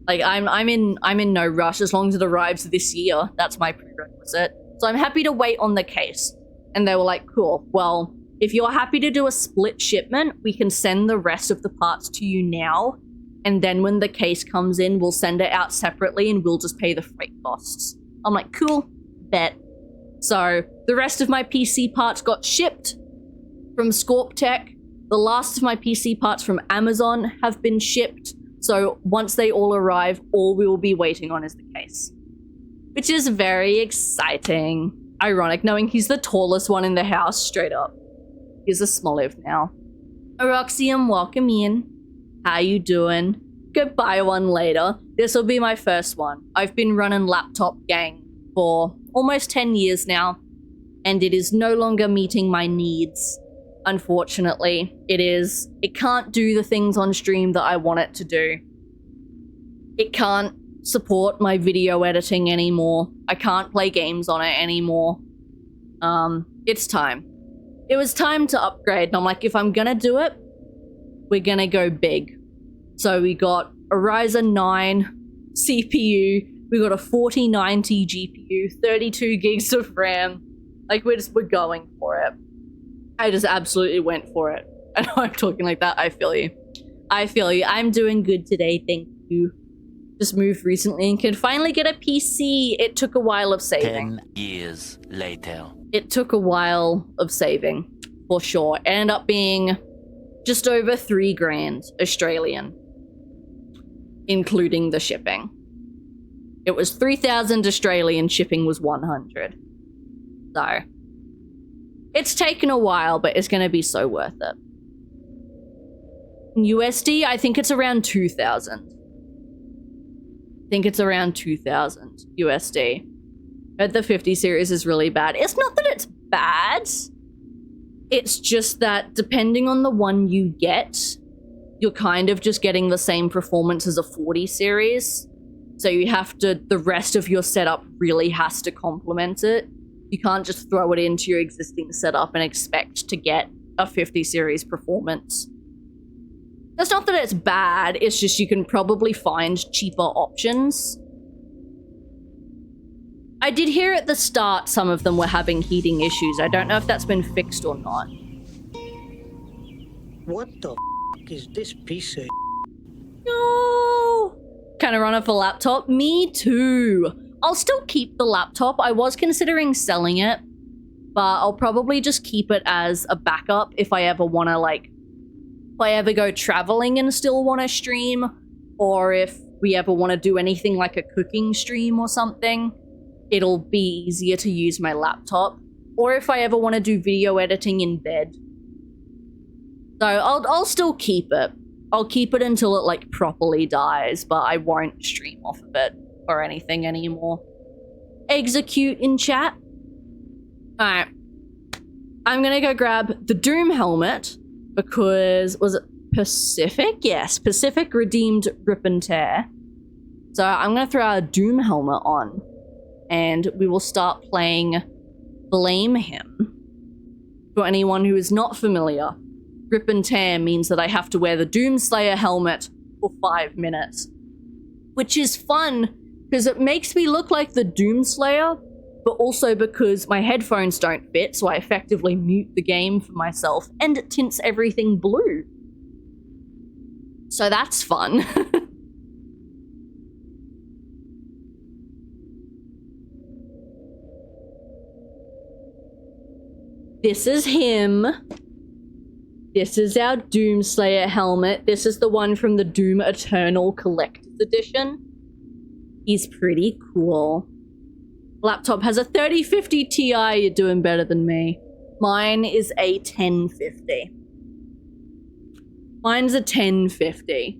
Like I'm in no rush as long as it arrives this year. That's my prerequisite. So I'm happy to wait on the case. And they were like, cool. Well, if you're happy to do a split shipment, we can send the rest of the parts to you now. And then when the case comes in, we'll send it out separately and we'll just pay the freight costs. I'm like, cool, bet. So the rest of my PC parts got shipped from ScorpTech. The last of my PC parts from Amazon have been shipped. So once they all arrive, all we will be waiting on is the case. Which is very exciting. Ironic, knowing he's the tallest one in the house, straight up. He's a Smoliv now. Oroxium, welcome in. How you doing? Go buy one later. This will be my first one. I've been running Laptop Gang for almost 10 years now, and it is no longer meeting my needs. Unfortunately, it can't do the things on stream that I want it to do. It can't support my video editing anymore. I can't play games on it anymore. It's time. It was time to upgrade, and I'm like, if I'm gonna do it, we're gonna go big. So we got a Ryzen 9 CPU, we got a 4090 GPU, 32 gigs of RAM. Like, we're going for it. I just absolutely went for it. I know I'm talking like that. I feel you. I feel you. I'm doing good today. Thank you. Just moved recently and can finally get a PC. It took a while of saving. 10 years later. It took a while of saving, for sure. It ended up being just over 3 grand Australian, including the shipping. It was 3,000 Australian, shipping was 100. So it's taken a while, but it's going to be so worth it. In USD, I think it's around 2,000. I think it's around 2,000 USD. But the 50 series is really bad. It's not that it's bad. It's just that depending on the one you get, you're kind of just getting the same performance as a 40 series. So you have to, the rest of your setup really has to complement it. You can't just throw it into your existing setup and expect to get a 50 series performance. That's not that it's bad, it's just you can probably find cheaper options. I did hear at the start some of them were having heating issues. I don't know if that's been fixed or not. What the f is this piece of No! Kind of run off a laptop? Me too. I'll still keep the laptop. I was considering selling it, but I'll probably just keep it as a backup if I ever want to, like, if I ever go traveling and still want to stream, or if we ever want to do anything like a cooking stream or something, it'll be easier to use my laptop. Or if I ever want to do video editing in bed. So I'll still keep it. I'll keep it until it, like, properly dies, but I won't stream off of it or anything anymore. Execute in chat. Alright. I'm gonna go grab the Doom helmet because, was it Pacific? Yes, Pacific redeemed Rip and Tear. So I'm gonna throw our Doom helmet on and we will start playing Blame Him. For anyone who is not familiar, Rip and Tear means that I have to wear the Doomslayer helmet for 5 minutes. Which is fun, because it makes me look like the Doomslayer, but also because my headphones don't fit, so I effectively mute the game for myself, and it tints everything blue. So that's fun. This is him. This is our Doomslayer helmet. This is the one from the Doom Eternal Collector's Edition. He's pretty cool. Laptop has a 3050 Ti. You're doing better than me. Mine is a 1050. Mine's a 1050.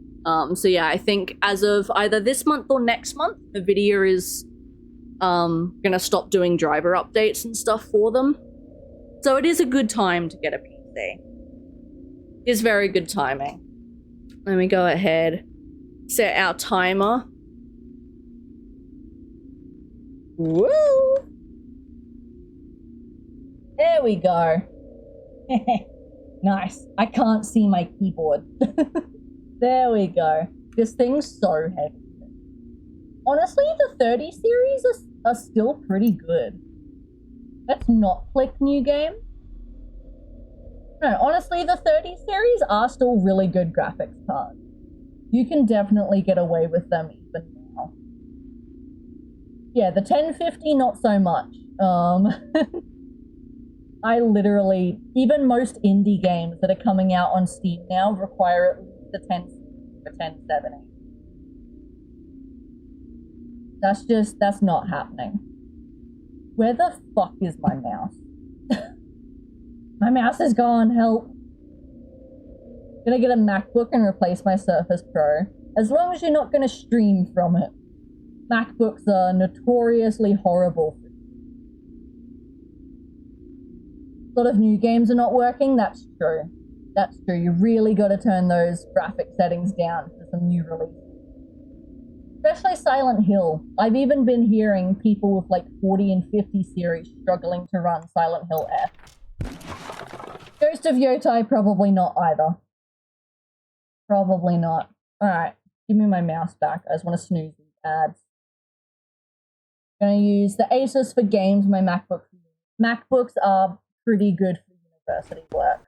So yeah, I think as of either this month or next month, Nvidia is gonna stop doing driver updates and stuff for them. So it is a good time to get a PC. It is very good timing. Let me go ahead, set our timer. Woo! There we go. Nice. I can't see my keyboard. There we go. This thing's so heavy. Honestly, the 30 series are still pretty good. Let's not click new game. No, honestly, the 30 series are still really good graphics cards. You can definitely get away with them even now. Yeah, the 1050, not so much. I literally, even most indie games that are coming out on Steam now require at least a 1070. That's not happening. Where the fuck is my mouse? My mouse is gone, help. Gonna get a MacBook and replace my Surface Pro. As long as you're not gonna stream from it. MacBooks are notoriously horrible. A lot of new games are not working, that's true. That's true, you really gotta turn those graphic settings down for some new releases. Especially Silent Hill. I've even been hearing people with like 40 and 50 series struggling to run Silent Hill F. Ghost of Yotai, probably not either. Probably not. Alright, give me my mouse back. I just want to snooze these ads. I'm going to use the Asus for games, my MacBook. MacBooks are pretty good for university work.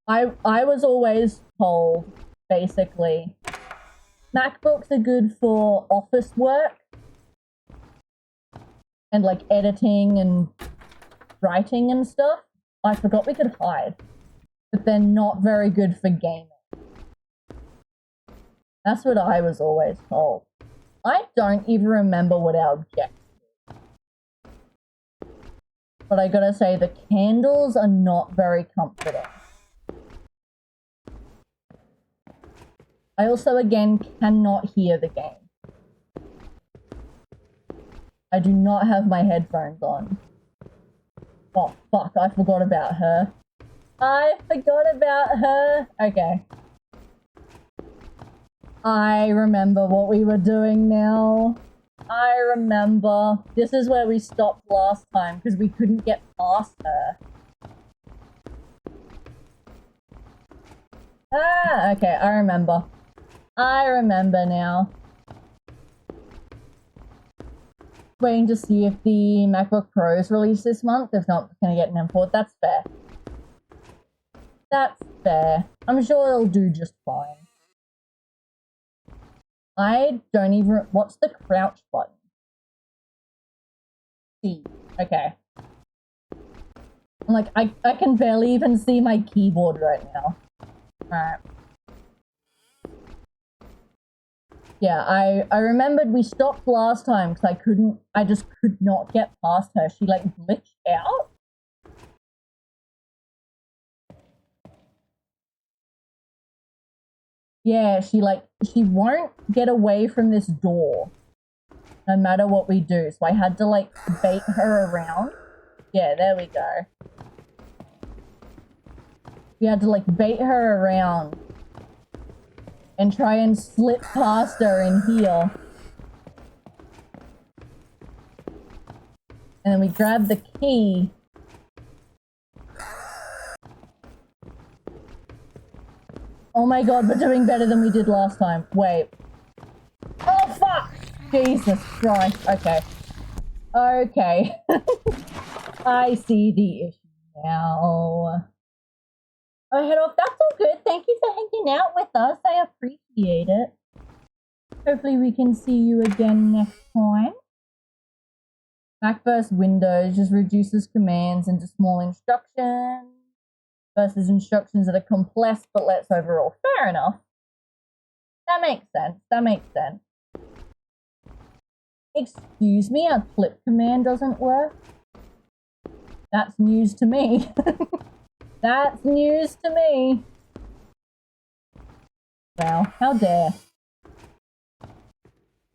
I was always told, basically, MacBooks are good for office work and like editing and writing and stuff. I forgot we could hide, but they're not very good for gaming. That's what I was always told. I don't even remember what our objective is. But I gotta say, the candles are not very comforting. I also, again, cannot hear the game. I do not have my headphones on. Oh, fuck, I forgot about her. I forgot about her. Okay. I remember what we were doing now. I remember. This is where we stopped last time because we couldn't get past her. Ah, okay, I remember. I remember now. Waiting to see if the MacBook Pro is released this month. If not, it's going to get an import. That's fair. That's fair. I'm sure it'll do just fine. I don't even... What's the crouch button? C. Okay. I'm like, I can barely even see my keyboard right now. Alright. Yeah, I remembered we stopped last time because I just could not get past her. She like glitched out. Yeah, she won't get away from this door no matter what we do. So I had to like bait her around. Yeah, there we go. We had to like bait her around and try and slip past her in here. And then we grabbed the key. Oh my god, we're doing better than we did last time. Wait. Oh fuck! Jesus Christ. Okay. Okay. I see the issue now. I head off. That's all good. Thank you for hanging out with us. I appreciate it. Hopefully we can see you again next time. Mac versus Windows just reduces commands into small instructions versus instructions that are complex but less overall. Fair enough. That makes sense. That makes sense. Excuse me, our flip command doesn't work? That's news to me. That's news to me. Wow, how dare.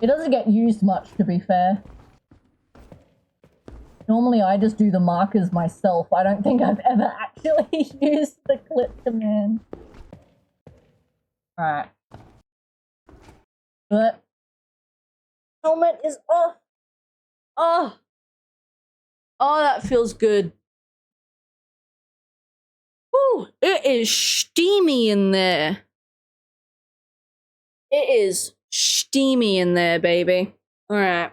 It doesn't get used much, to be fair. Normally I just do the markers myself. I don't think I've ever actually used the clip command. Alright. But helmet is off. Oh. Oh, that feels good. Woo, it is steamy in there. It is steamy in there, baby. Alright.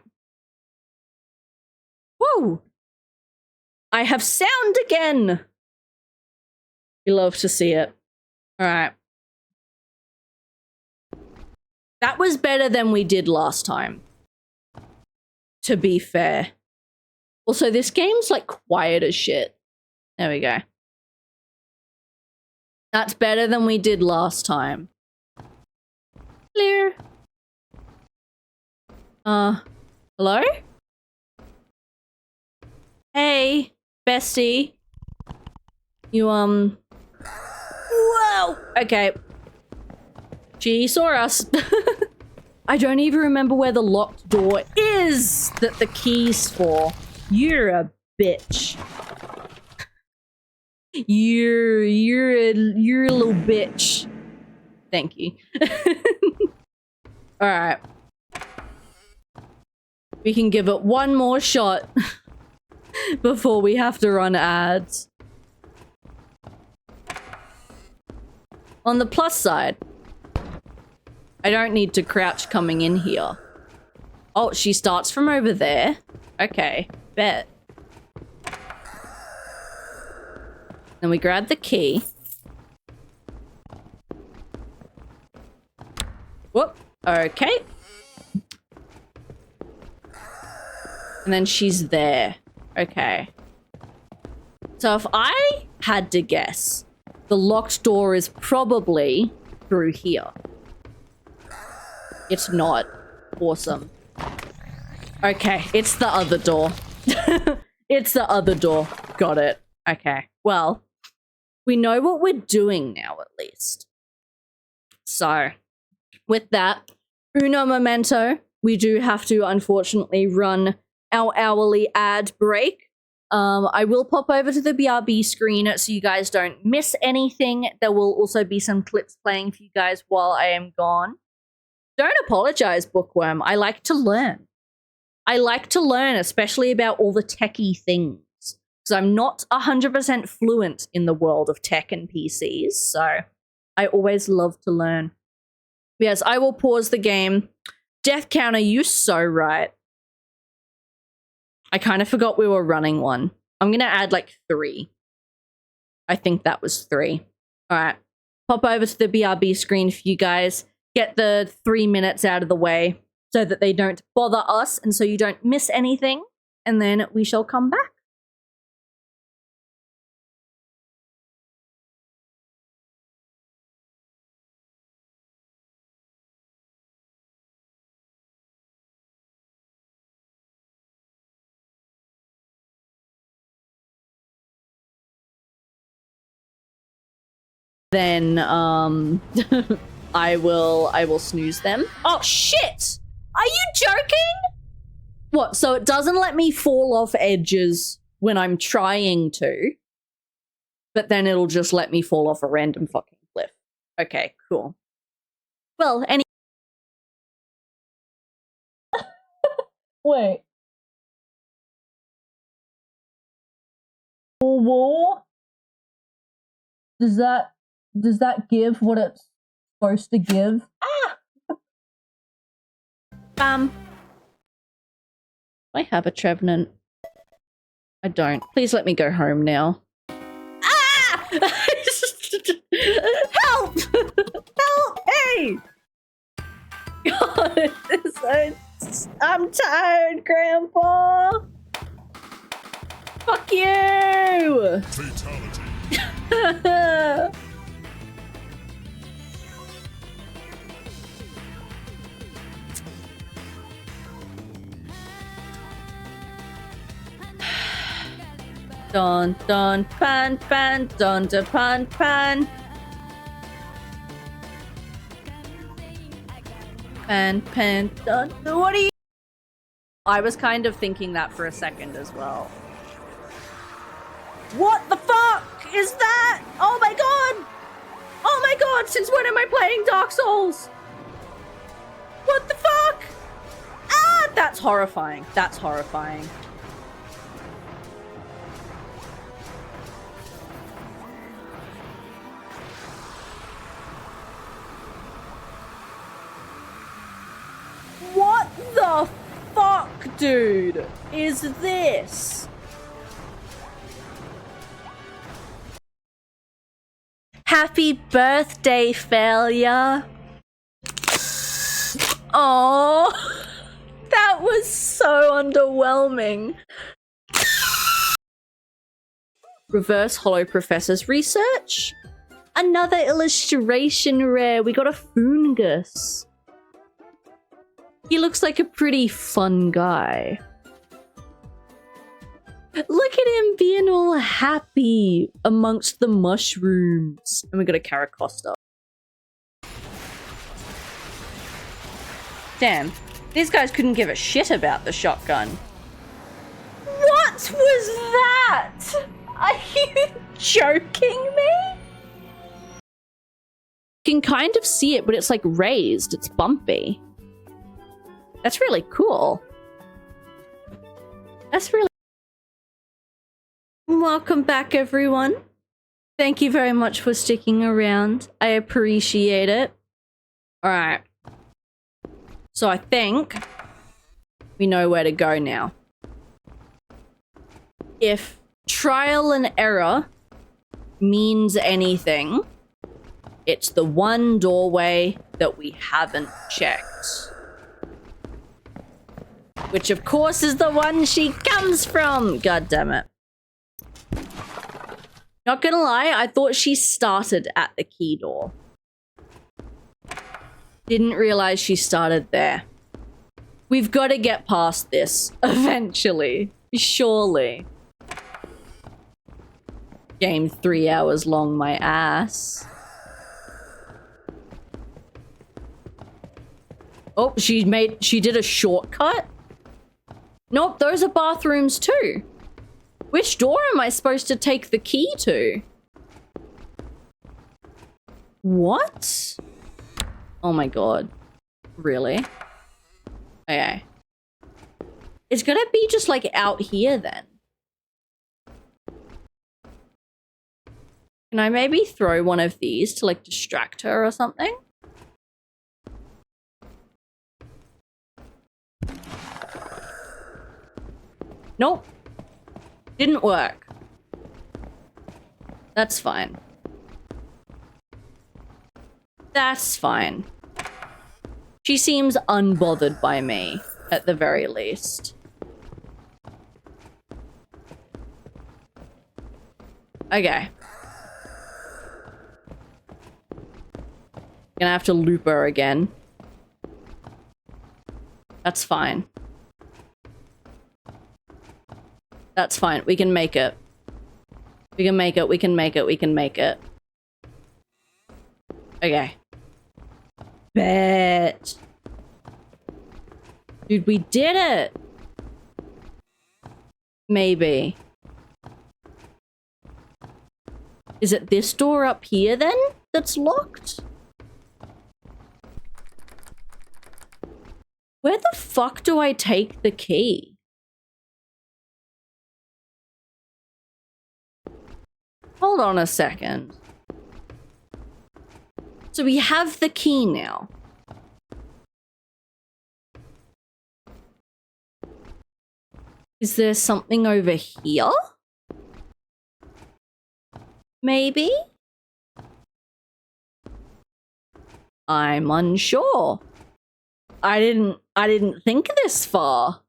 Woo! I have sound again! You love to see it. Alright. That was better than we did last time. To be fair. Also, this game's like quiet as shit. There we go. That's better than we did last time. Clear. Hello? Hey, bestie. You, Whoa! Okay. She saw us. I don't even remember where the locked door is that the key's for. You're a bitch. You're a little bitch. Thank you. Alright. We can give it one more shot before we have to run ads. On the plus side, I don't need to crouch coming in here. Oh, she starts from over there. Okay, bet. Then we grab the key. Whoop. Okay. And then she's there. Okay. So if I had to guess, the locked door is probably through here. It's not. Awesome. Okay, it's the other door. It's the other door. Got it. Okay. Well, we know what we're doing now, at least. So, with that, uno momento, we do have to, unfortunately, run our hourly ad break. I will pop over to the BRB screen so you guys don't miss anything. There will also be some clips playing for you guys while I am gone. Don't apologize, Bookworm. I like to learn. I like to learn, especially about all the techie things. Because I'm not 100% fluent in the world of tech and PCs, so I always love to learn. Yes, I will pause the game. Death counter, you so right. I kind of forgot we were running one. I'm going to add like 3. I think that was 3. All right. Pop over to the BRB screen for you guys. Get the 3 minutes out of the way so that they don't bother us and so you don't miss anything. And then we shall come back. Then I will snooze them. Oh shit! Are you joking? What? So it doesn't let me fall off edges when I'm trying to, but then it'll just let me fall off a random fucking cliff. Okay, cool. Well, wait. Whoa. Does that give what it's supposed to give? Ah! I have a Trevenant. I don't. Please let me go home now. Ah! Help! Help! Hey! God, I'm tired, Grandpa! Fuck you! Fatality. Dun dun pan pan dun dun pan pan pan pan dun. What are you? I was kind of thinking that for a second as well. What the fuck is that? Oh my god! Oh my god! Since when am I playing Dark Souls? What the fuck? Ah! That's horrifying. That's horrifying. What the fuck, dude, is this? Happy birthday, failure. Oh, that was so underwhelming. Reverse Hollow Professor's research. Another illustration rare. We got a Fungus. He looks like a pretty fun guy. Look at him being all happy amongst the mushrooms. And we got a Caracosta. Damn, these guys couldn't give a shit about the shotgun. What was that? Are you joking me? You can kind of see it, but it's like raised. It's bumpy. That's really cool. That's really... Welcome back, everyone. Thank you very much for sticking around. I appreciate it. Alright. So I think we know where to go now. If trial and error means anything, it's the one doorway that we haven't checked. Which, of course, is the one she comes from! God damn it. Not gonna lie, I thought she started at the key door. Didn't realize she started there. We've got to get past this, eventually. Surely. Game 3 hours long, my ass. Oh, she did a shortcut? Nope, those are bathrooms too. Which door am I supposed to take the key to? What? Oh my god. Really? Okay. It's gonna be just like out here then. Can I maybe throw one of these to like distract her or something? Nope. Didn't work. That's fine. That's fine. She seems unbothered by me, at the very least. Okay. Gonna have to loop her again. That's fine. That's fine. We can make it. We can make it. We can make it. We can make it. Okay. Bet. Dude, we did it. Maybe. Is it this door up here then that's locked? Where the fuck do I take the key? Hold on a second. So we have the key now. Is there something over here? Maybe? I'm unsure. I didn't think this far.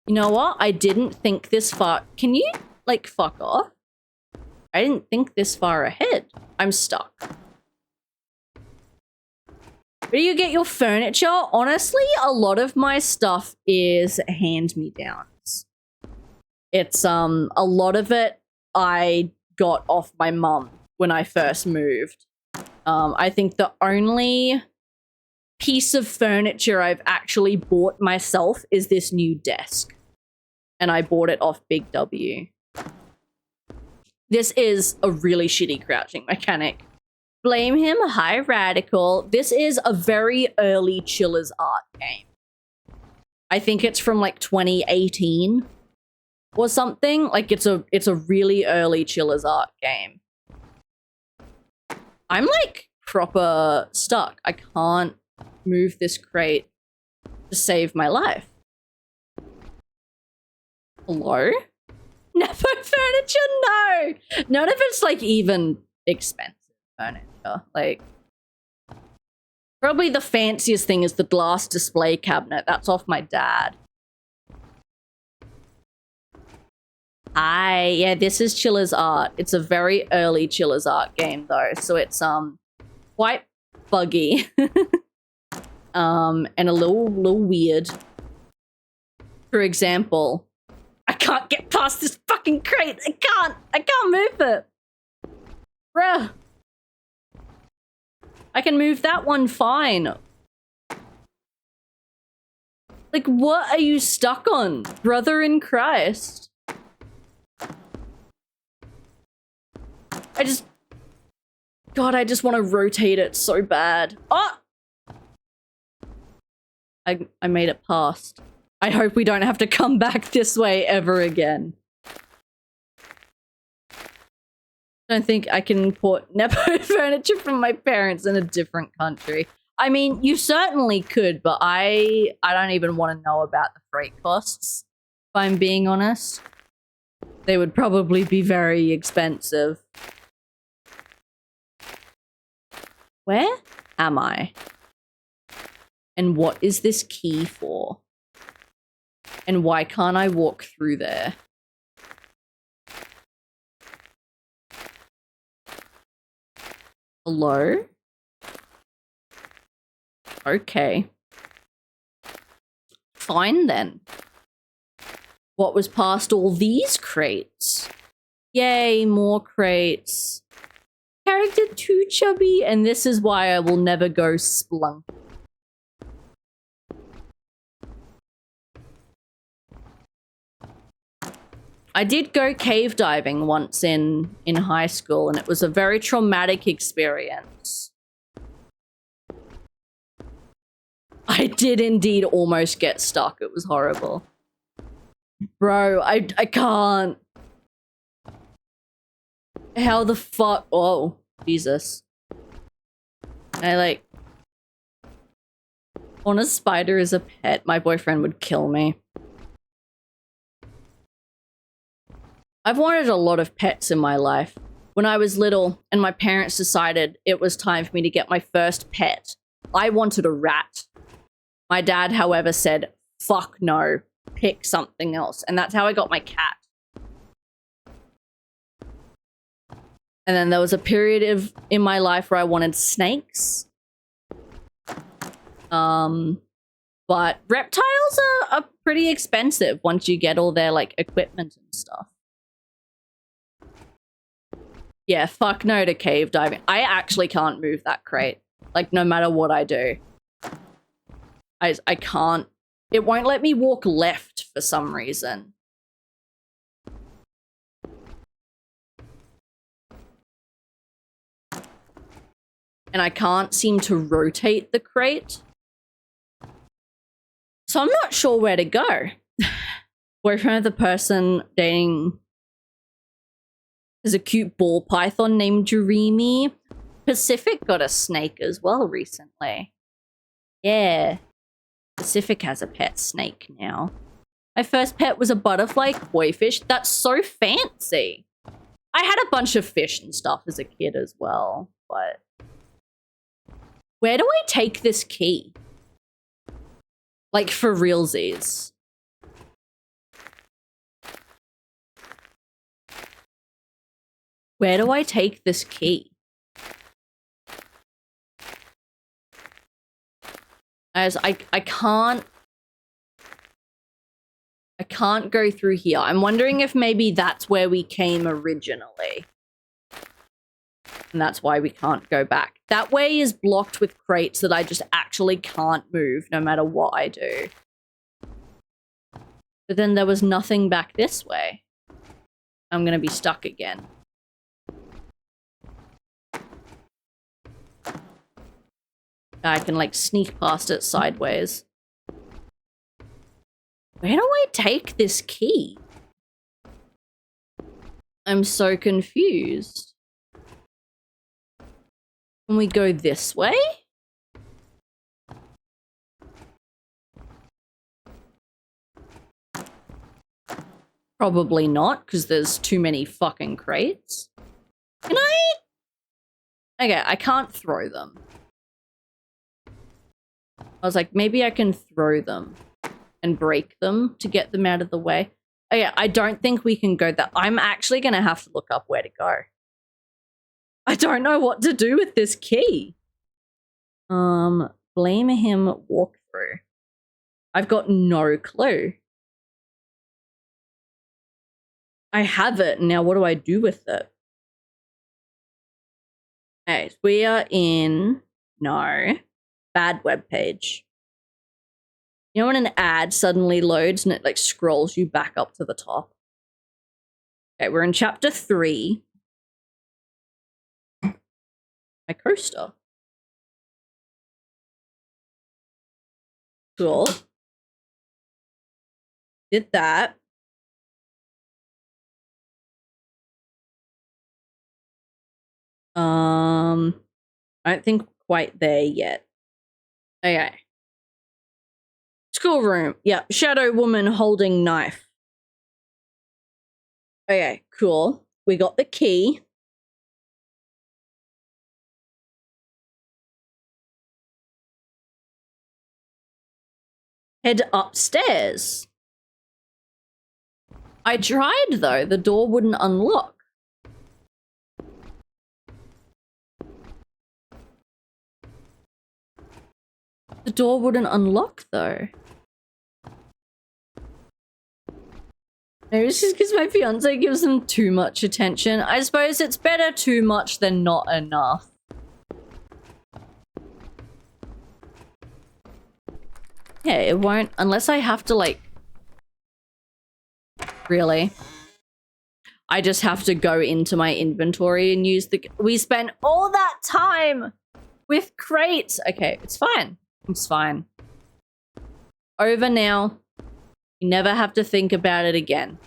You know what? I didn't think this far. Can you, like, fuck off? I didn't think this far ahead. I'm stuck. Where do you get your furniture? Honestly, a lot of my stuff is hand-me-downs. It's, a lot of it I got off my mum when I first moved. I think the only piece of furniture I've actually bought myself is this new desk. And I bought it off Big W. This is a really shitty crouching mechanic. Blame him, High Radical. This is a very early Chiller's Art game. I think it's from like 2018 or something. Like it's a really early Chiller's Art game. I'm like proper stuck. I can't move this crate to save my life. Hello? Nepo furniture? No! None of it's like even expensive furniture. Like, probably the fanciest thing is the glass display cabinet. That's off my dad. Hi, yeah, this is Chiller's Art. It's a very early Chiller's Art game though, so it's quite buggy. And a little weird. For example, I can't get past this fucking crate. I can't move it. Bruh. I can move that one fine. Like, what are you stuck on, brother in Christ? God, I just want to rotate it so bad. Oh! I made it past. I hope we don't have to come back this way ever again. I don't think I can import Nepo furniture from my parents in a different country. I mean, you certainly could, but I don't even want to know about the freight costs, if I'm being honest. They would probably be very expensive. Where am I? And what is this key for? And why can't I walk through there? Hello? Okay. Fine then. What was past all these crates? Yay, more crates. Character too chubby, and this is why I will never go Splunk. I did go cave diving once in high school, and it was a very traumatic experience. I did indeed almost get stuck. It was horrible. Bro, I can't. How the fuck? Oh, Jesus. I want a spider as a pet. My boyfriend would kill me. I've wanted a lot of pets in my life. When I was little and my parents decided it was time for me to get my first pet, I wanted a rat. My dad, however, said, fuck no, pick something else. And that's how I got my cat. And then there was a period in my life where I wanted snakes. But reptiles are pretty expensive once you get all their, like, equipment and stuff. Yeah, fuck no to cave diving. I actually can't move that crate. Like, no matter what I do. I can't. It won't let me walk left for some reason. And I can't seem to rotate the crate. So I'm not sure where to go. Boyfriend of the person dating is a cute ball python named Jeremy. Pacific got a snake as well recently. Yeah. Pacific has a pet snake now. My first pet was a butterfly koi fish. That's so fancy. I had a bunch of fish and stuff as a kid as well, but... Where do I take this key? Like, for realsies. Where do I take this key? As I can't go through here. I'm wondering if maybe that's where we came originally. And that's why we can't go back. That way is blocked with crates that I just actually can't move no matter what I do. But then there was nothing back this way. I'm gonna be stuck again. I can, like, sneak past it sideways. Where do I take this key? I'm so confused. Can we go this way? Probably not, because there's too many fucking crates. Can I? Okay, I can't throw them. I was like, maybe I can throw them and break them to get them out of the way. Oh yeah, I don't think we can go that. I'm actually going to have to look up where to go. I don't know what to do with this key. Blame him walkthrough. I've got no clue. I have it. Now what do I do with it? Okay, so we are in... No. Bad web page. You know when an ad suddenly loads and it, like, scrolls you back up to the top? Okay, we're in chapter 3. My coaster. Cool. Did that. I don't think quite there yet. Okay. Schoolroom. Yep. Shadow woman holding knife. Okay, cool. We got the key. Head upstairs. I tried, though. The door wouldn't unlock. The door wouldn't unlock, though. Maybe it's just because my fiance gives them too much attention. I suppose it's better too much than not enough. Yeah, it won't, unless I have to, like... Really? I just have to go into my inventory and use the... We spent all that time with crates. Okay, it's fine. It's fine. Over now. You never have to think about it again.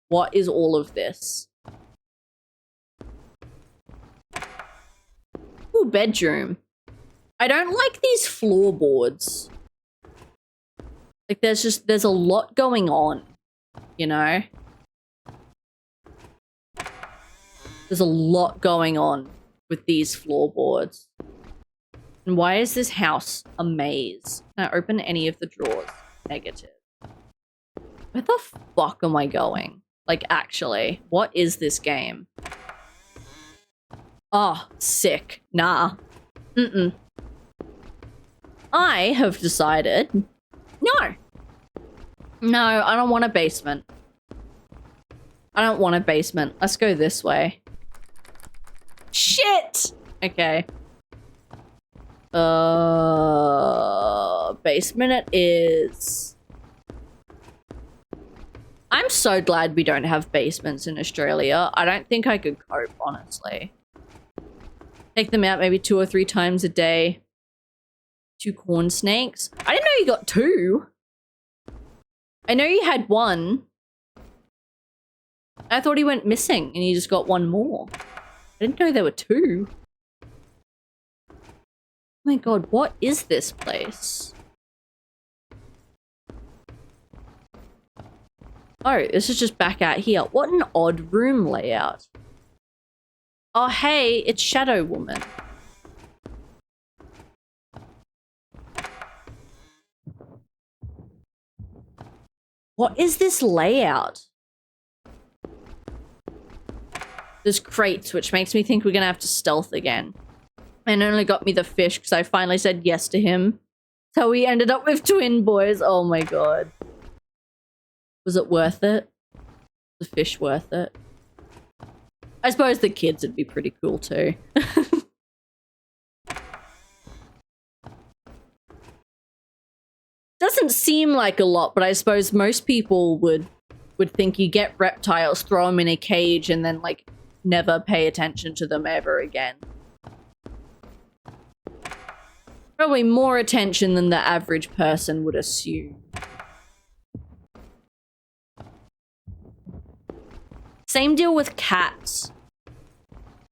What is all of this? Ooh, bedroom. I don't like these floorboards. Like, there's a lot going on, you know? There's a lot going on with these floorboards. And why is this house a maze? Can I open any of the drawers? Negative. Where the fuck am I going? Like, actually, what is this game? Oh, sick. Nah. Mm-mm. I have decided... No. No, I don't want a basement. I don't want a basement. Let's go this way. Shit! Okay. Basement it is. I'm so glad we don't have basements in Australia. I don't think I could cope, honestly. Take them out maybe 2 or 3 times a day. 2 corn snakes. I didn't know you got 2. I know you had 1. I thought he went missing and you just got 1 more. I didn't know there were 2. Oh my god, what is this place? Oh, this is just back out here. What an odd room layout. Oh, hey, it's Shadow Woman. What is this layout? There's crates, which makes me think we're gonna have to stealth again. And only got me the fish because I finally said yes to him. So we ended up with twin boys. Oh my god. Was it worth it? Was the fish worth it? I suppose the kids would be pretty cool too. Doesn't seem like a lot, but I suppose most people would think you get reptiles, throw them in a cage, and then like never pay attention to them ever again. Probably more attention than the average person would assume. Same deal with cats.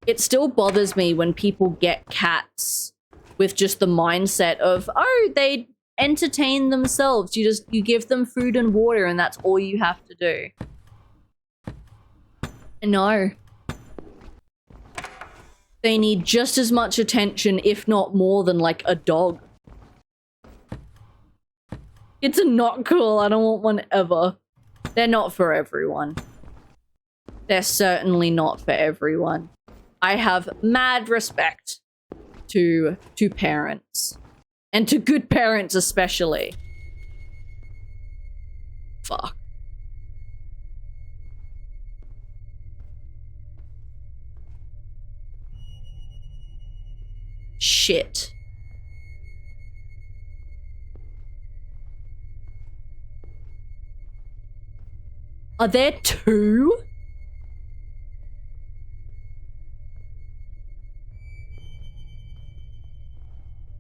It still bothers me when people get cats with just the mindset of, oh, they entertain themselves. You give them food and water and that's all you have to do. No. They need just as much attention, if not more, than like a dog. It's not cool. I don't want one ever. They're not for everyone. They're certainly not for everyone. I have mad respect to parents. And to good parents especially. Fuck. Shit. Are there 2?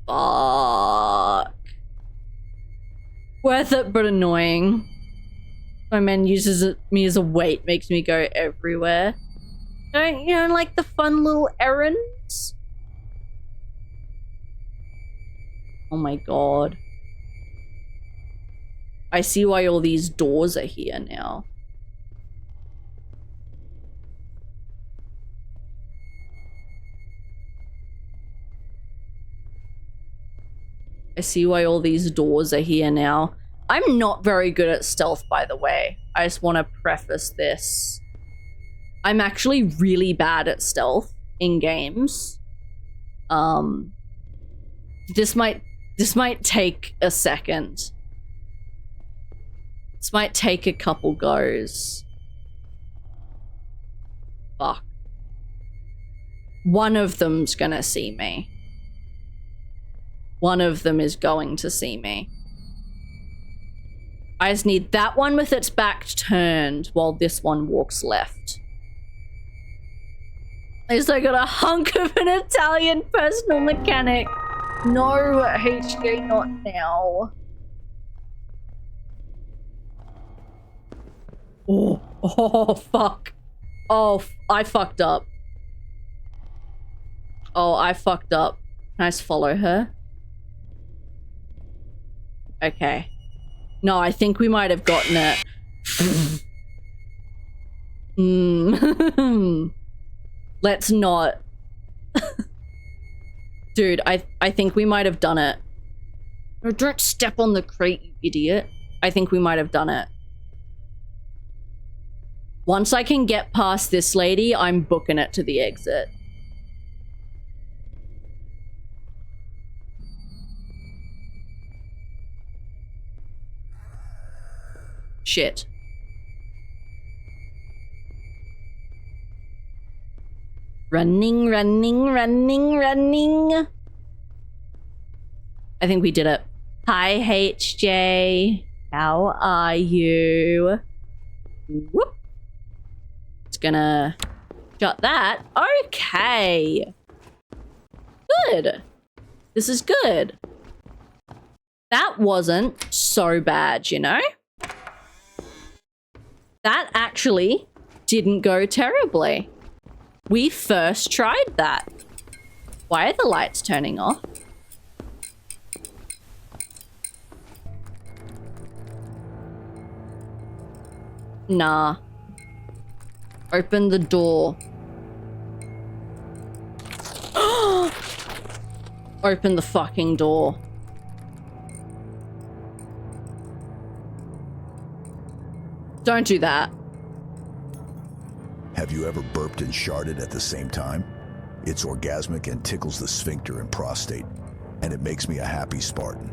Fuck. Worth it, but annoying. My man uses me as a weight, makes me go everywhere. Don't you know, like the fun little errands? Oh my god. I see why all these doors are here now. I see why all these doors are here now. I'm not very good at stealth, by the way. I just want to preface this. I'm actually really bad at stealth in games. This might take a second. This might take a couple goes. Fuck. One of them's gonna see me. One of them is going to see me. I just need that one with its back turned while this one walks left. At least I got a hunk of an Italian personal mechanic. No, HJ, not now. Oh, fuck. Oh, I fucked up. Oh, I fucked up. Can I just follow her? Okay. No, I think we might have gotten it. Let's not. Dude, I think we might have done it. No, don't step on the crate, you idiot. I think we might have done it. Once I can get past this lady, I'm booking it to the exit. Shit. Running, running, running, running. I think we did it. Hi, HJ. How are you? Whoop. It's gonna shut that. Okay. Good. This is good. That wasn't so bad, you know? That actually didn't go terribly. We first tried that. Why are the lights turning off? Nah. Open the door. Open the fucking door. Don't do that. Have you ever burped and sharted at the same time? It's orgasmic and tickles the sphincter and prostate, and it makes me a happy Spartan.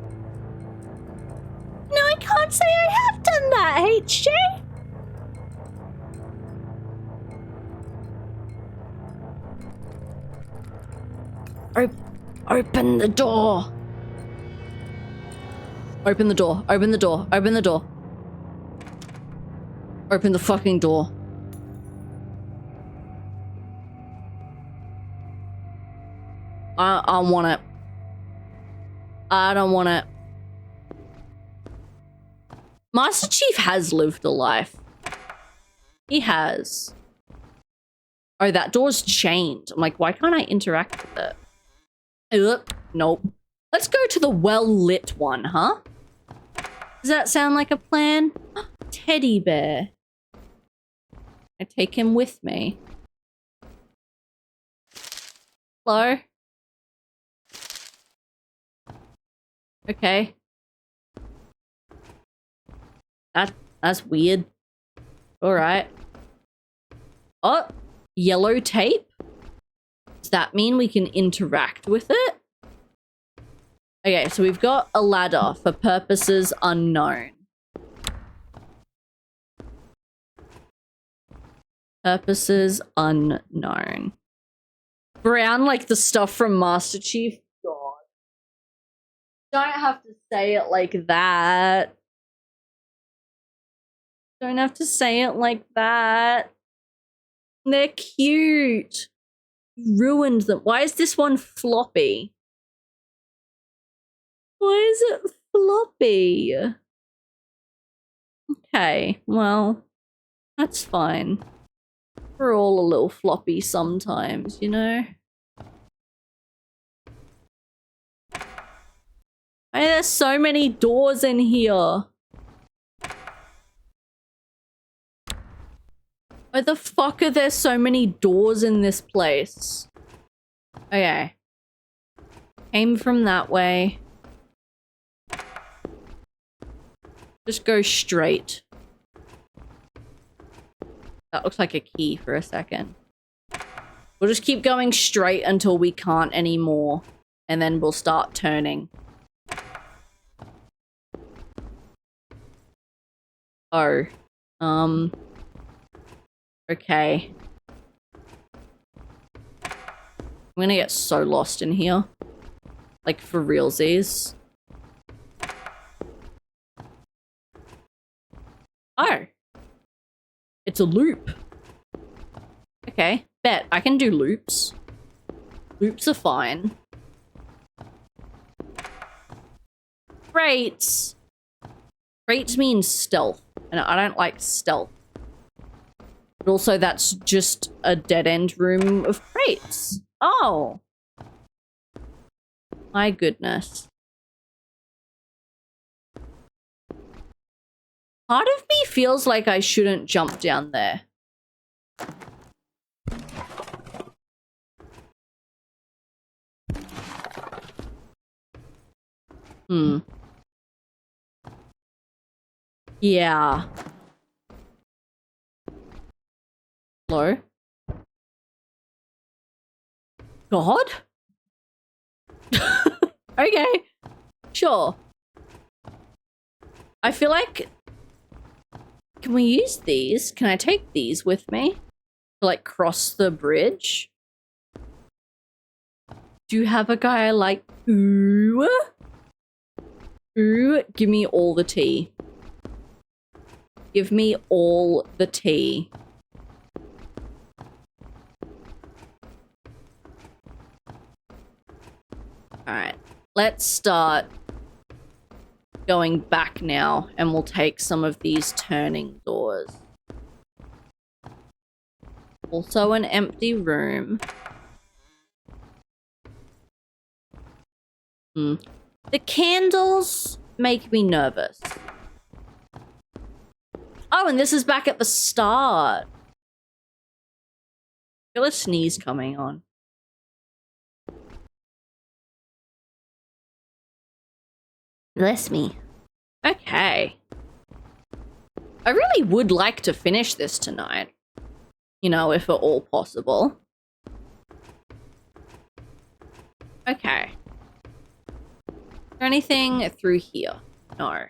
No, I can't say I have done that, HJ. Open the door. Open the door. Open the door. Open the door. Open the fucking door. I want it. I don't want it. Master Chief has lived a life. He has. Oh, that door's chained. I'm like, why can't I interact with it? Nope. Let's go to the well-lit one, huh? Does that sound like a plan? Teddy bear. I take him with me. Hello? Okay. That's weird. Alright. Oh, yellow tape? Does that mean we can interact with it? Okay, so we've got a ladder for purposes unknown. Purposes unknown. Brown like the stuff from Master Chief? God. Don't have to say it like that. Don't have to say it like that. They're cute. You ruined them. Why is this one floppy? Why is it floppy? Okay, well, that's fine. We're all a little floppy sometimes, you know? Why there's so many doors in here? Why the fuck are there so many doors in this place? Okay. Aim from that way. Just go straight. That looks like a key for a second. We'll just keep going straight until we can't anymore. And then we'll start turning. Oh. Okay. I'm gonna get so lost in here. Like, for realsies. Oh. It's a loop. Okay. bet I can do loops. Loops are fine. Crates. Crates means stealth, and I don't like stealth. But also, that's just a dead-end room of crates. Oh. My goodness. Part of me feels like I shouldn't jump down there. Yeah. Hello? God? Okay. Sure. I feel like... Can we use these? Can I take these with me? To, like, cross the bridge? Do you have a guy like... Ooh? Ooh, give me all the tea. Give me all the tea. Alright, let's start going back now, and we'll take some of these turning doors. Also an empty room. The candles make me nervous. Oh, and this is back at the start. I feel a sneeze coming on. Bless me. Okay. I really would like to finish this tonight. You know, if at all possible. Okay. Is there anything through here? No.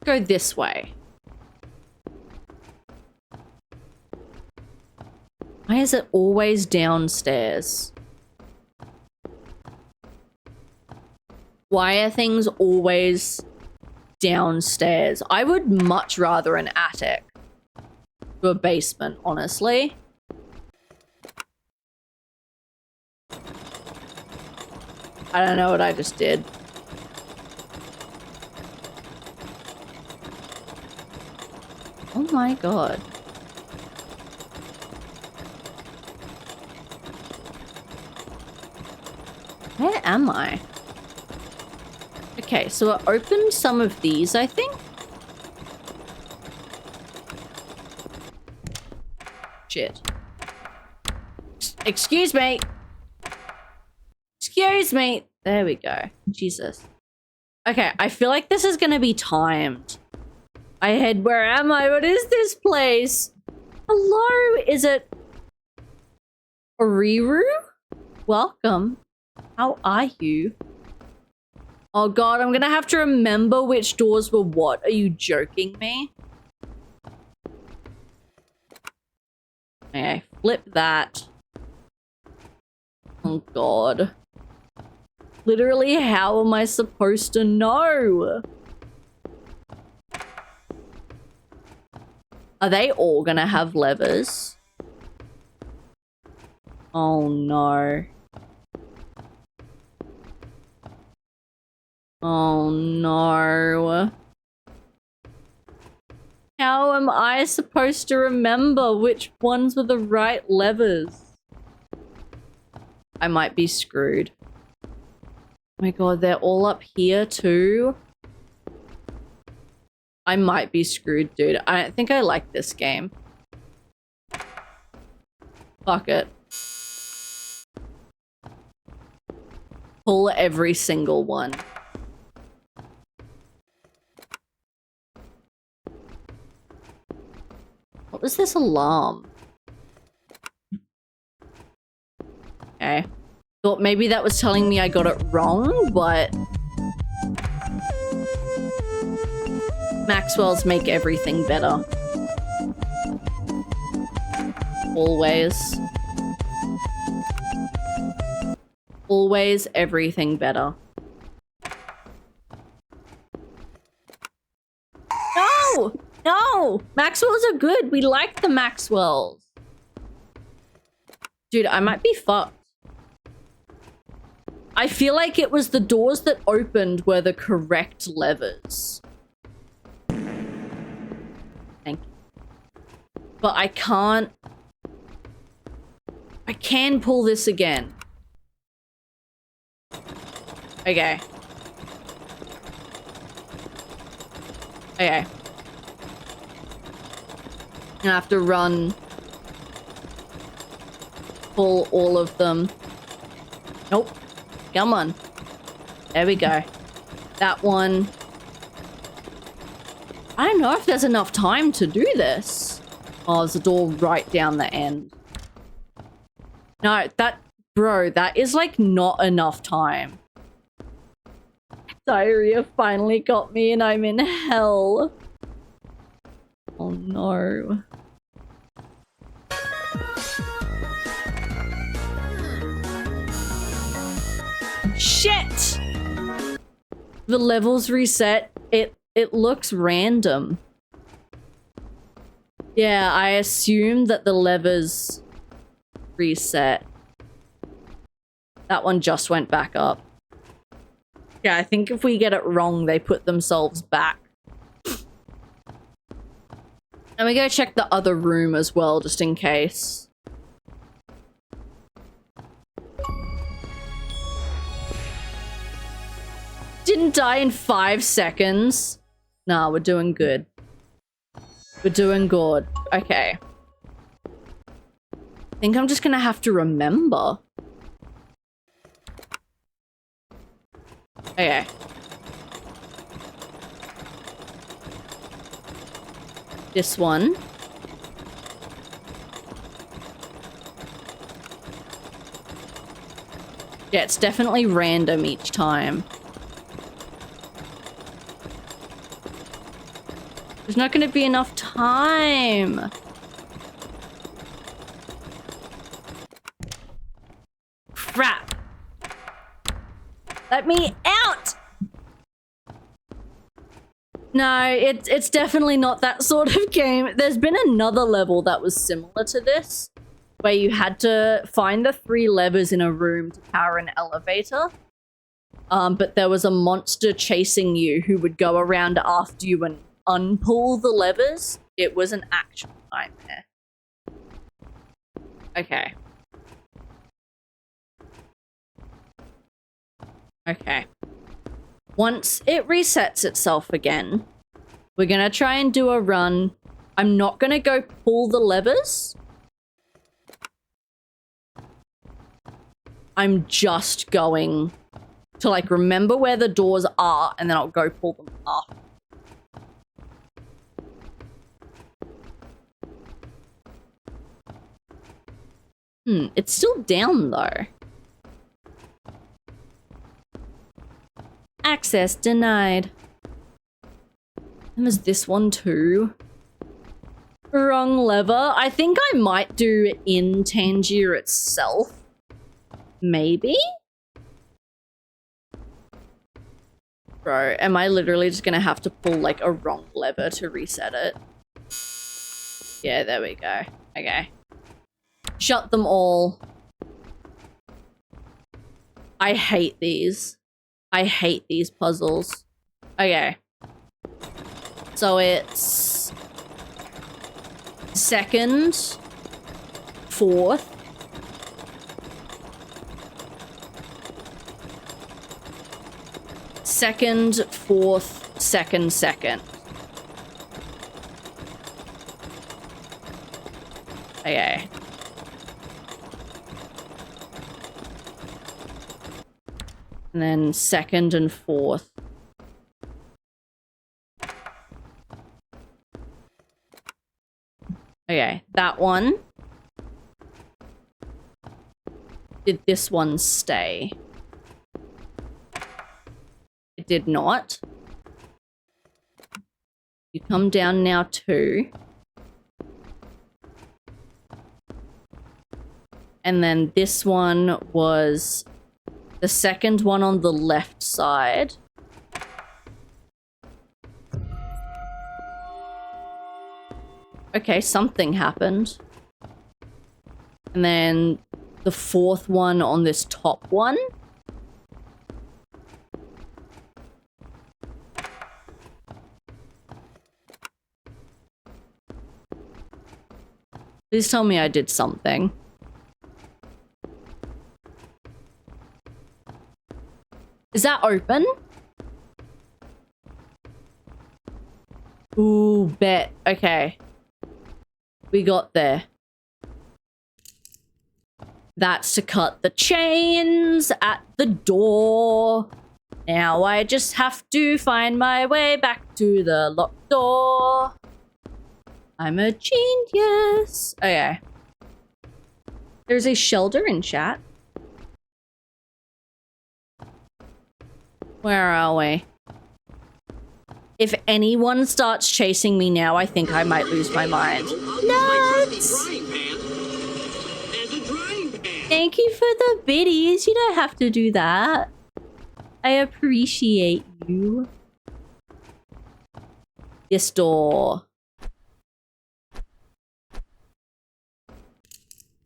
Go this way. Why is it always downstairs? Why are things always downstairs? I would much rather an attic to a basement, honestly. I don't know what I just did. Oh my god. Where am I? Okay, so I opened some of these, I think. Shit. Excuse me. Excuse me. There we go. Jesus. Okay, I feel like this is gonna be timed. I had, where am I? What is this place? Hello? Is it Oriru? Welcome. How are you? Oh god, I'm gonna have to remember which doors were what. Are you joking me? Okay, flip that. Oh god. Literally, how am I supposed to know? Are they all gonna have levers? Oh no. Oh no. How am I supposed to remember which ones were the right levers? I might be screwed. Oh my god, they're all up here too? I might be screwed, dude. I don't think I like this game. Fuck it. Pull every single one. What was this alarm? Okay. Thought maybe that was telling me I got it wrong, but... Maxwell's make everything better. Always. Always everything better. No! No! No! Maxwells are good. We like the Maxwells. Dude, I might be fucked. I feel like it was the doors that opened were the correct levers. Thank you. But I can't... I can pull this again. Okay. Okay. I have to run. Pull all of them. Nope. Come on. There we go. That one. I don't know if there's enough time to do this. Oh, there's a door right down the end. No, that... Bro, that is like not enough time. Diarrhea finally got me and I'm in hell. Oh no. Shit! The levels reset. It looks random. Yeah, I assume that the levers reset. That one just went back up. Yeah, I think if we get it wrong, they put themselves back. And we go check the other room as well, just in case. Didn't die in 5 seconds. Nah, we're doing good. We're doing good. Okay. I think I'm just gonna have to remember. Okay. This one. Yeah, it's definitely random each time. There's not going to be enough time. Crap. Let me out. No, it's definitely not that sort of game. There's been another level that was similar to this, where you had to find the 3 levers in a room to power an elevator. But there was a monster chasing you who would go around after you and unpull the levers. It was an actual nightmare. Okay. Okay. Once it resets itself again, we're gonna try and do a run. I'm not gonna go pull the levers. I'm just going to like remember where the doors are and then I'll go pull them after. It's still down though. Access denied. And there's this one too. Wrong lever. I think I might do in Tangier itself. Maybe? Bro, am I literally just gonna have to pull like a wrong lever to reset it? Yeah, there we go. Okay. Shut them all. I hate these. I hate these puzzles. Okay. So it's... second, fourth, second, fourth, second, second. Okay. And then second and fourth. Okay, that one. Did this one stay? It did not. You come down now too. And then this one was the second one on the left side. Okay, something happened. And then the fourth one on this top one. Please tell me I did something. Is that open? Ooh, bet. Okay. We got there. That's to cut the chains at the door. Now I just have to find my way back to the locked door. I'm a genius. Okay. There's a shelter in chat. Where are we? If anyone starts chasing me now, I think I might lose my mind. Nuts! Thank you for the biddies. You don't have to do that. I appreciate you. This door.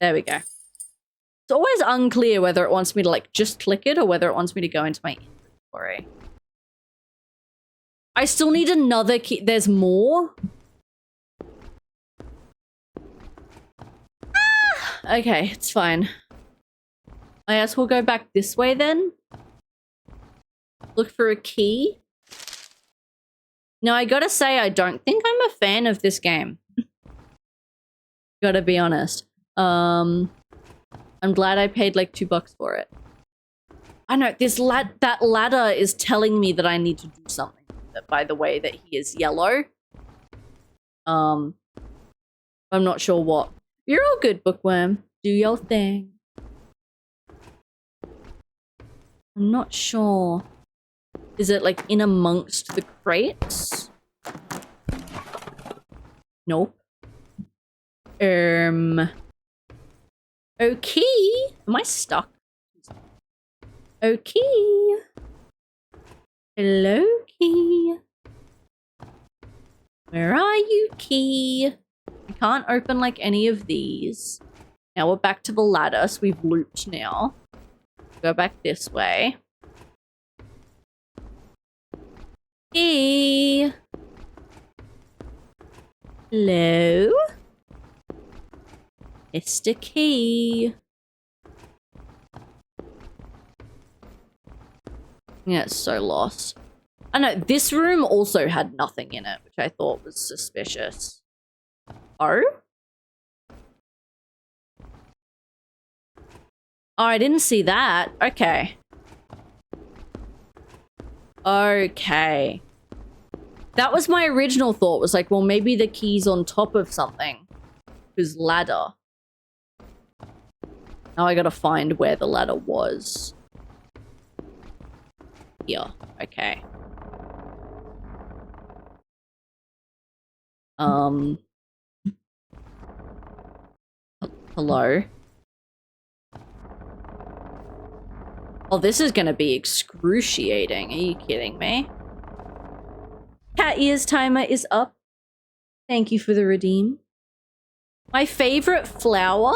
There we go. It's always unclear whether it wants me to like just click it or whether it wants me to go into my inventory. I still need another key. There's more? Ah! Okay, it's fine. I guess we'll go back this way then. Look for a key. Now, I gotta say, I don't think I'm a fan of this game. Gotta be honest. I'm glad I paid like $2 for it. I know, that ladder is telling me that I need to do something with it by the way that he is yellow. I'm not sure what. You're all good, Bookworm. Do your thing. I'm not sure. Is it like in amongst the crates? Nope. Okay. Am I stuck? Okay. Hello, Key. Where are you, Key? I can't open like any of these. Now we're back to the ladder, so we've looped now. Go back this way. Key. Hello? Mr. Key. Yeah, it's so lost. I know, this room also had nothing in it, which I thought was suspicious. Oh? Oh, I didn't see that. Okay. Okay. That was my original thought, was like, well, maybe the key's on top of something. Whose ladder. Now I gotta find where the ladder was. Here. Okay. Hello? Oh, this is gonna be excruciating. Are you kidding me? Cat ears timer is up. Thank you for the redeem. My favorite flower?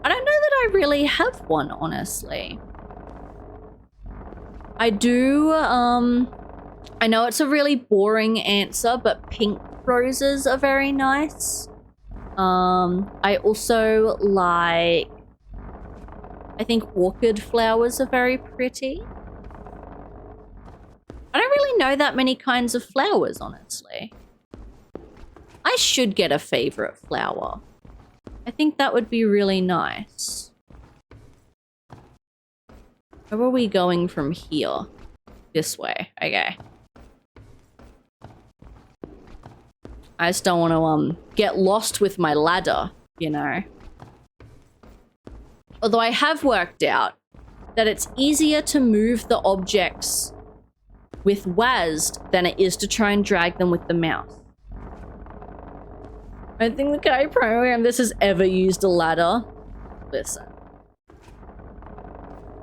I don't know that I really have one, honestly. I do, I know it's a really boring answer, but pink roses are very nice. I also like, I think orchid flowers are very pretty. I don't really know that many kinds of flowers, honestly. I should get a favorite flower. I think that would be really nice. Where are we going from here? This way. Okay. I just don't want to get lost with my ladder, you know. Although I have worked out that it's easier to move the objects with WASD than it is to try and drag them with the mouse. I don't think the guy program this has ever used a ladder. Listen.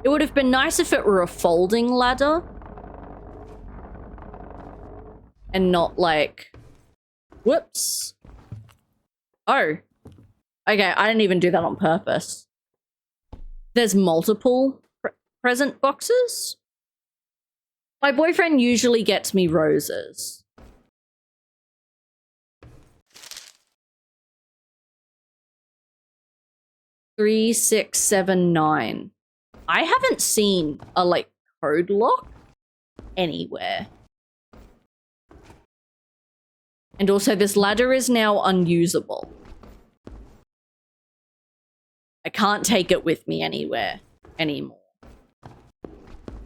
It would have been nice if it were a folding ladder. And not like... Whoops. Oh. Okay, I didn't even do that on purpose. There's multiple present boxes? My boyfriend usually gets me roses. Three, 6, 7, 9. I haven't seen a, like, code lock anywhere. And also, this ladder is now unusable. I can't take it with me anywhere anymore.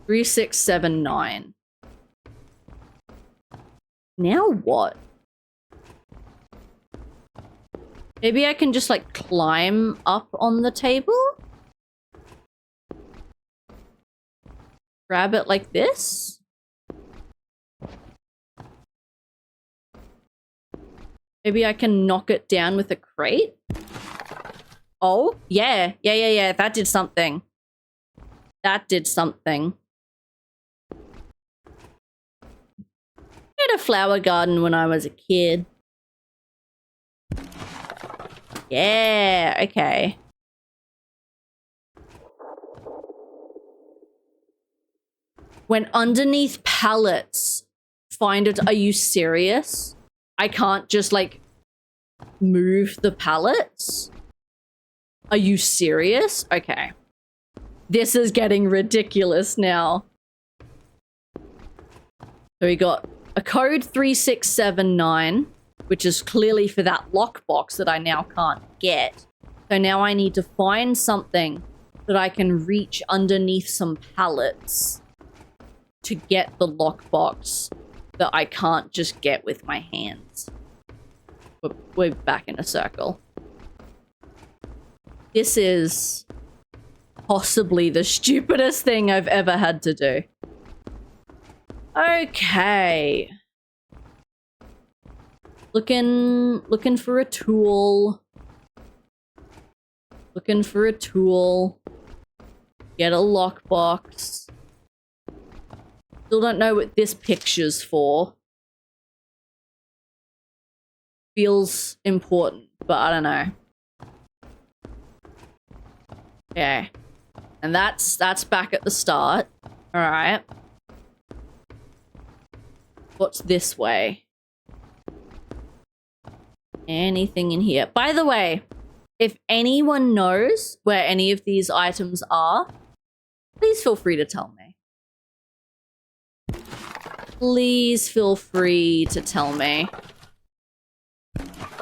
3, 6, 7, 9. Now what? Maybe I can just, like, climb up on the table? Grab it like this? Maybe I can knock it down with a crate? Oh, yeah. Yeah. That did something. That did something. I had a flower garden when I was a kid. Yeah, okay. When underneath pallets, find it. Are you serious? I can't just, like, move the pallets? Are you serious? Okay. This is getting ridiculous now. So we got a code 3679, which is clearly for that lockbox that I now can't get. So now I need to find something that I can reach underneath some pallets to get the lockbox that I can't just get with my hands. We're back in a circle. This is possibly the stupidest thing I've ever had to do. Okay. Looking for a tool. Looking for a tool. Get a lockbox. Still don't know what this picture's for. Feels important, but I don't know. Okay. And that's back at the start. Alright. What's this way? Anything in here? By the way, if anyone knows where any of these items are, please feel free to tell me. Please feel free to tell me.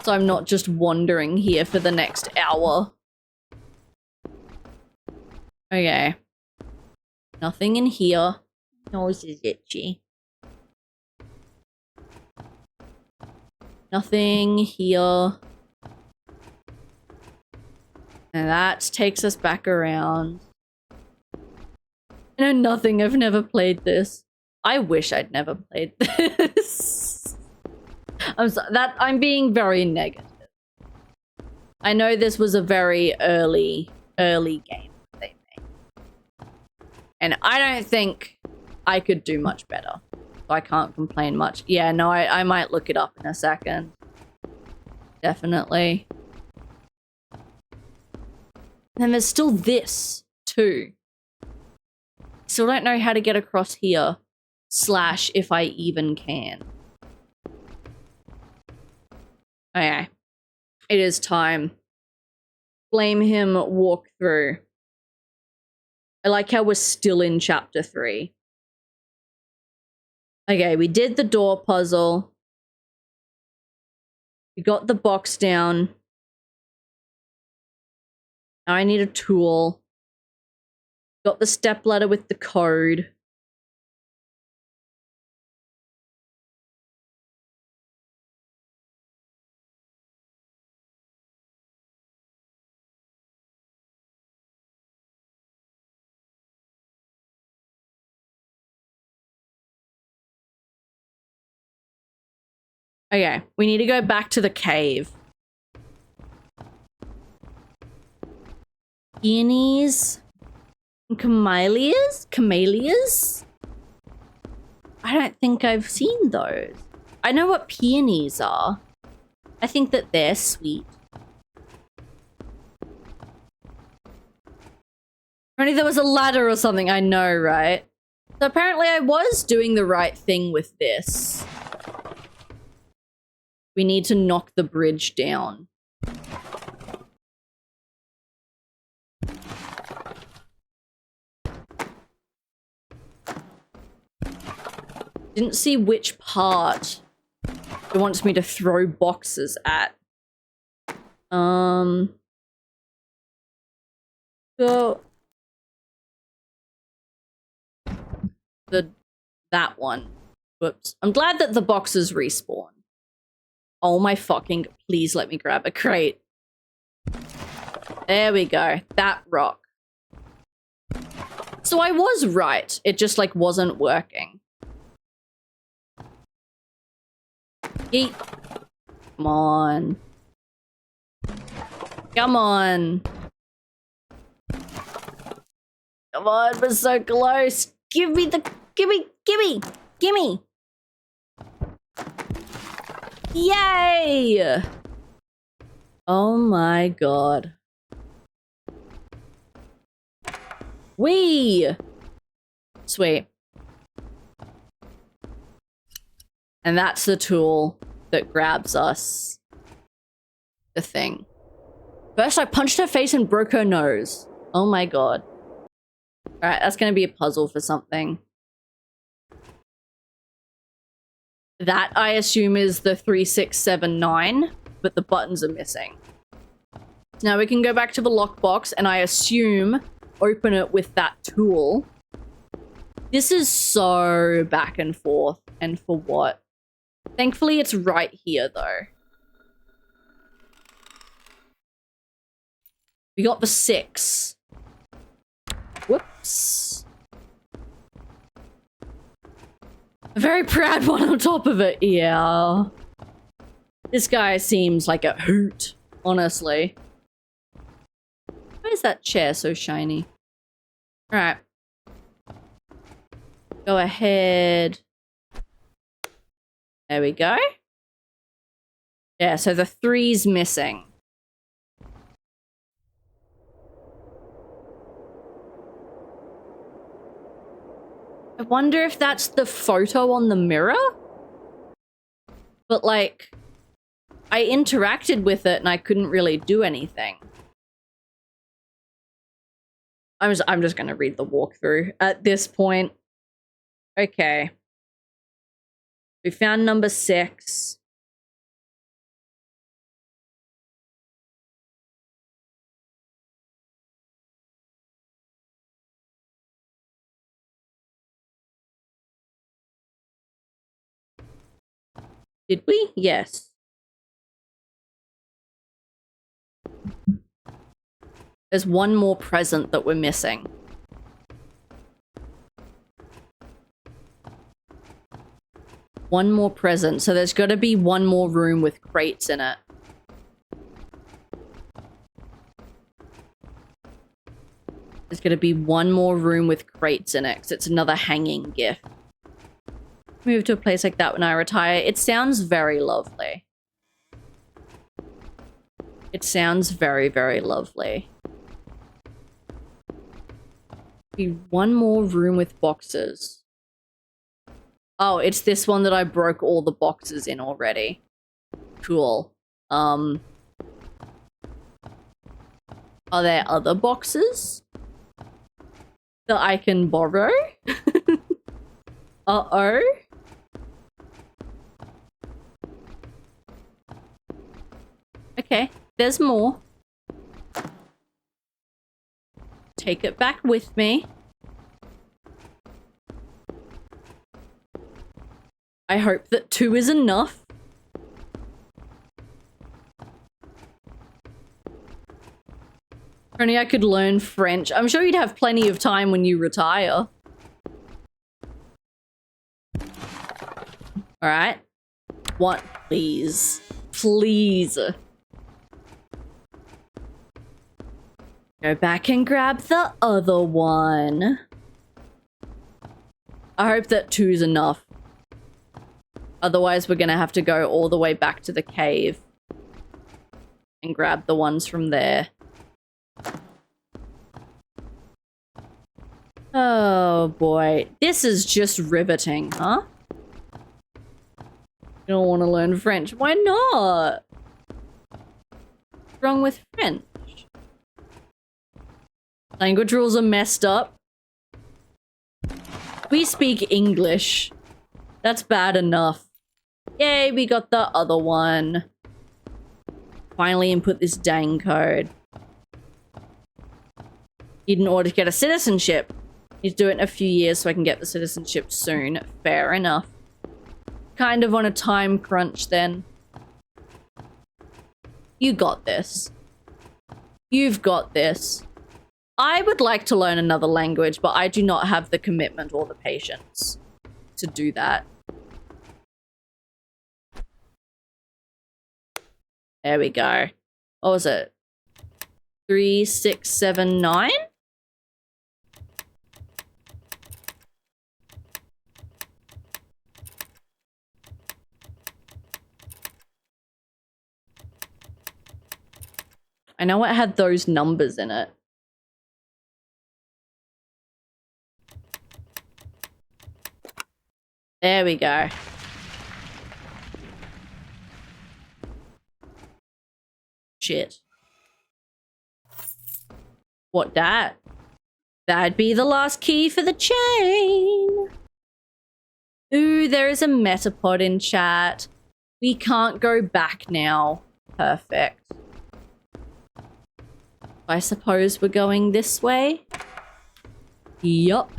So I'm not just wandering here for the next hour. Okay. Nothing in here. Nose is itchy. Nothing here. And that takes us back around. I know nothing. I've never played this. I wish I'd never played this. I'm being very negative. I know this was a very early game they made. And I don't think I could do much better. So I can't complain much. Yeah, no, I might look it up in a second. Definitely. And there's still this, too. Still don't know how to get across here. / if I even can. Okay. It is time. Blame him, walk through. I like how we're still in chapter 3. Okay, we did the door puzzle. We got the box down. Now I need a tool. Got the stepladder with the code. Okay, we need to go back to the cave. Peonies? Camellias? Camellias? I don't think I've seen those. I know what peonies are. I think that they're sweet. Only there was a ladder or something, I know, right? So apparently I was doing the right thing with this. We need to knock the bridge down. Didn't see which part it wants me to throw boxes at. So that one. Whoops. I'm glad that the boxes respawn. Oh my fucking, please let me grab a crate. There we go. That rock. So I was right. It just like wasn't working. Yeet. Come on. Come on. Come on, we're so close. Give me the, gimme. Yay! Oh my god. Whee! Sweet. And that's the tool that grabs us. The thing. First I punched her face and broke her nose. Oh my god. Alright, that's gonna be a puzzle for something. That, I assume, is the 3679, but the buttons are missing. Now we can go back to the lockbox and I assume open it with that tool. This is so back and forth, and for what? Thankfully it's right here though. We got the 6. Whoops. A very proud one on top of it, yeah. This guy seems like a hoot, honestly. Why is that chair so shiny? Alright. Go ahead. There we go. Yeah, so the 3's missing. I wonder if that's the photo on the mirror? But like, I interacted with it and I couldn't really do anything. I'm just gonna read the walkthrough at this point. Okay. We found number 6. Did we? Yes. There's one more present that we're missing. One more present, so there's got to be one more room with crates in it. There's going to be one more room with crates in it, because it's another hanging gift. Move to a place like that when I retire. It sounds very lovely. It sounds very, very lovely. Be one more room with boxes. Oh, it's this one that I broke all the boxes in already. Cool. Are there other boxes that I can borrow? Uh-oh. Okay, there's more. Take it back with me. I hope that 2 is enough. If only I could learn French. I'm sure you'd have plenty of time when you retire. Alright. What? Please. Please. Go back and grab the other one. I hope that 2's enough. Otherwise, we're gonna have to go all the way back to the cave and grab the ones from there. Oh boy, this is just riveting, huh? You don't want to learn French. Why not? What's wrong with French? Language rules are messed up. We speak English. That's bad enough. Yay, we got the other one. Finally input this dang code. In order to get a citizenship. Need to do it in a few years so I can get the citizenship soon. Fair enough. Kind of on a time crunch then. You got this. You've got this. I would like to learn another language, but I do not have the commitment or the patience to do that. There we go. What was it? 3, 6, 7, 9? I know it had those numbers in it. There we go. Shit. What that? That'd be the last key for the chain. Ooh, there is a metapod in chat. We can't go back now. Perfect. I suppose we're going this way? Yup.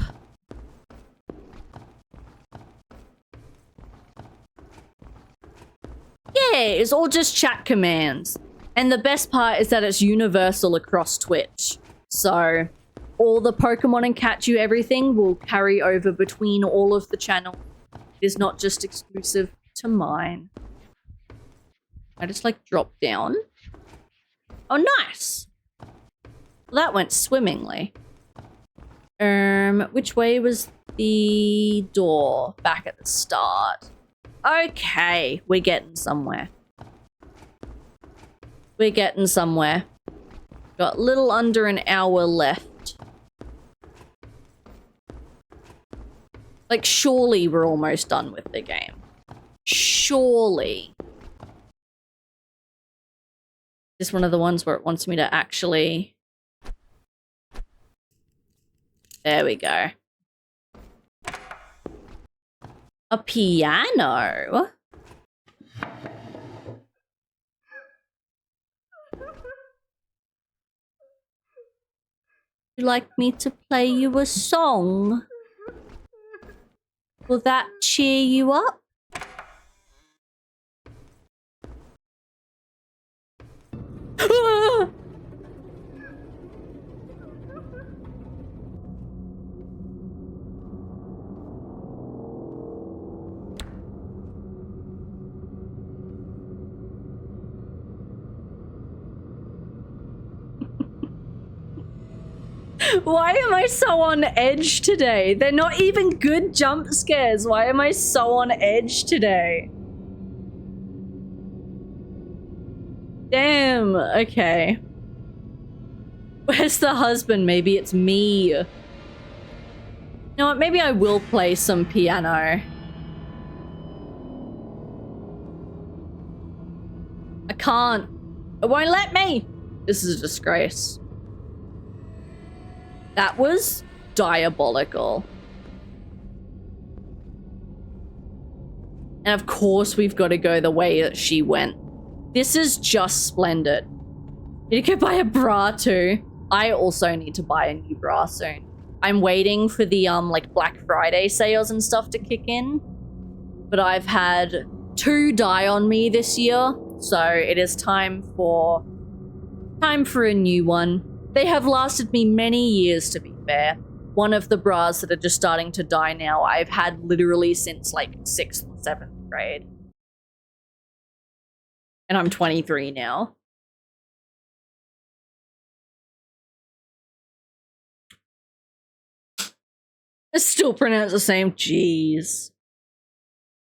Yeah, it's all just chat commands. And the best part is that it's universal across Twitch. So, all the Pokemon and Catchu everything will carry over between all of the channels. It is not just exclusive to mine. I just like drop down. Oh, nice. Well, that went swimmingly. Which way was the door? Back at the start. Okay, we're getting somewhere. We're getting somewhere. Got a little under an hour left. Like, surely we're almost done with the game. Surely. This is one of the ones where it wants me to actually... There we go. A piano? Would you like me to play you a song? Will that cheer you up? Why am I so on edge today? They're not even good jump scares. Why am I so on edge today? Damn, okay. Where's the husband? Maybe it's me. You know what? Maybe I will play some piano. I can't. It won't let me. This is a disgrace. That was diabolical. And of course we've got to go the way that she went. This is just splendid. You could buy a bra too. I also need to buy a new bra soon. I'm waiting for the like Black Friday sales and stuff to kick in. But I've had 2 die on me this year, so it is time for a new one. They have lasted me many years, to be fair. One of the bras that are just starting to die now, I've had literally since like 6th or 7th grade. And I'm 23 now. It's still pronounced the same. Jeez.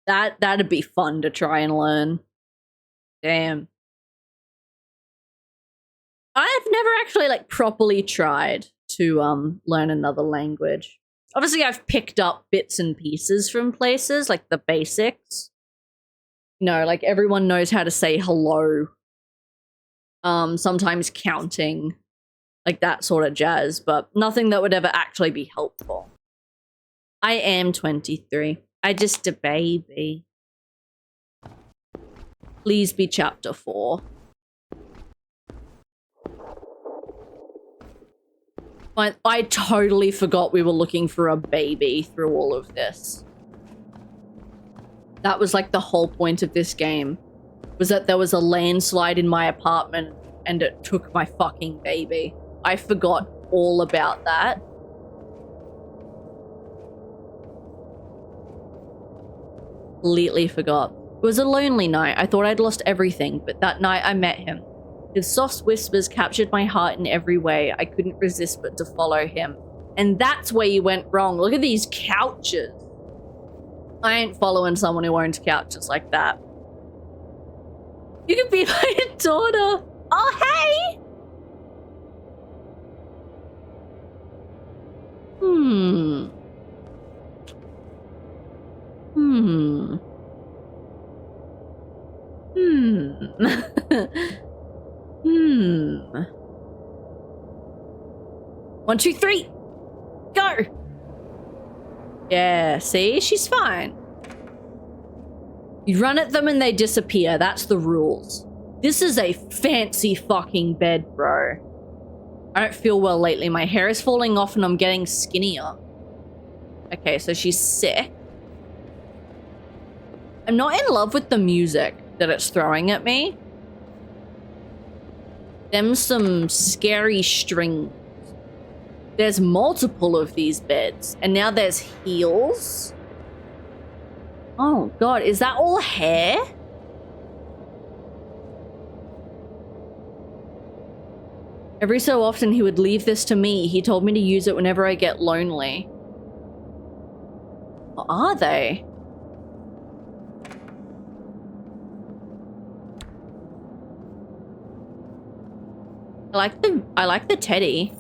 That'd be fun to try and learn. Damn. I've never actually like properly tried to learn another language. Obviously, I've picked up bits and pieces from places, like the basics. You know, like everyone knows how to say hello. Sometimes counting, like that sort of jazz, but nothing that would ever actually be helpful. I am 23. I just a baby. Please be chapter 4. I totally forgot we were looking for a baby through all of this. That was like the whole point of this game. Was that there was a landslide in my apartment and it took my fucking baby. I forgot all about that. Completely forgot. It was a lonely night. I thought I'd lost everything, but that night I met him. His soft whispers captured my heart in every way. I couldn't resist but to follow him. And that's where you went wrong. Look at these couches. I ain't following someone who owns couches like that. You could be my daughter. Oh, hey! Hmm. One, two, three. Go. Yeah, see? She's fine. You run at them and they disappear. That's the rules. This is a fancy fucking bed, bro. I don't feel well lately. My hair is falling off and I'm getting skinnier. Okay, so she's sick. I'm not in love with the music that it's throwing at me. Them some scary strings. There's multiple of these beds. And now there's heels. Oh god, is that all hair? Every so often he would leave this to me. He told me to use it whenever I get lonely. What are they? I like the teddy.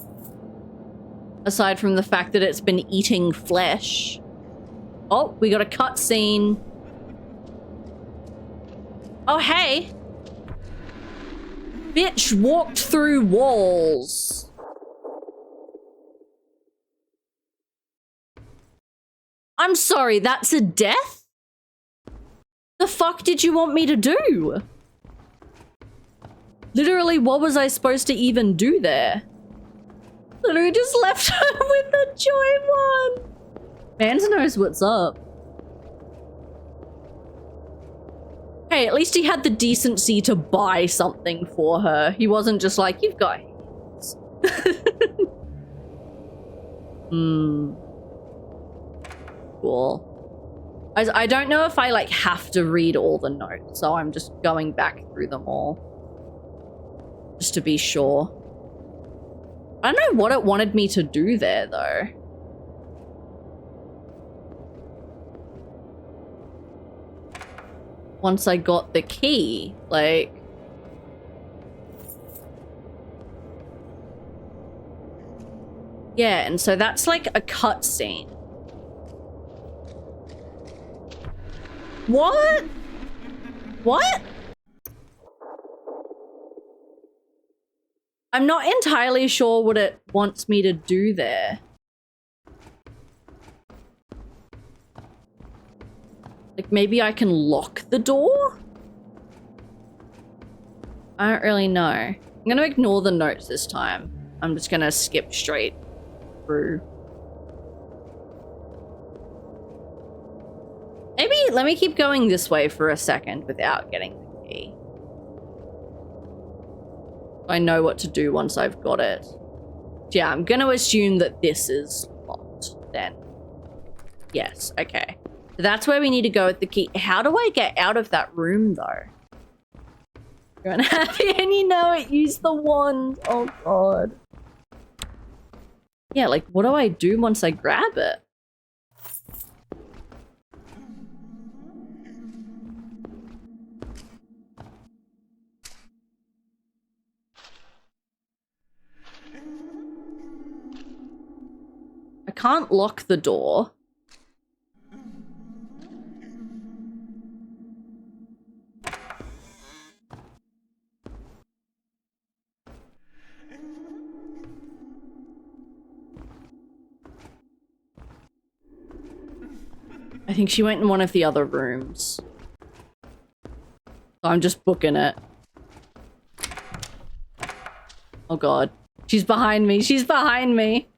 Aside from the fact that it's been eating flesh. Oh, we got a cutscene. Oh, hey. Bitch walked through walls. I'm sorry, that's a death? The fuck did you want me to do? Literally, what was I supposed to even do there? Literally just left her with the joy one. Mans knows what's up. Hey, at least he had the decency to buy something for her. He wasn't just like, you've got hands. Cool. I don't know if I like have to read all the notes, so I'm just going back through them all. Just to be sure. I don't know what it wanted me to do there, though. Once I got the key, like... Yeah, and so that's like a cutscene. What? What? I'm not entirely sure what it wants me to do there. Like, maybe I can lock the door? I don't really know. I'm gonna ignore the notes this time. I'm just gonna skip straight through. Maybe let me keep going this way for a second without getting the key. I know what to do once I've got it. Yeah, I'm gonna assume that this is locked then. Yes, okay. So that's where we need to go with the key. How do I get out of that room though? You're unhappy and you know it. Use the wand. Oh god. Yeah, like what do I do once I grab it? can't lock the door. I think she went in one of the other rooms. I'm just booking it. Oh god. She's behind me. She's behind me.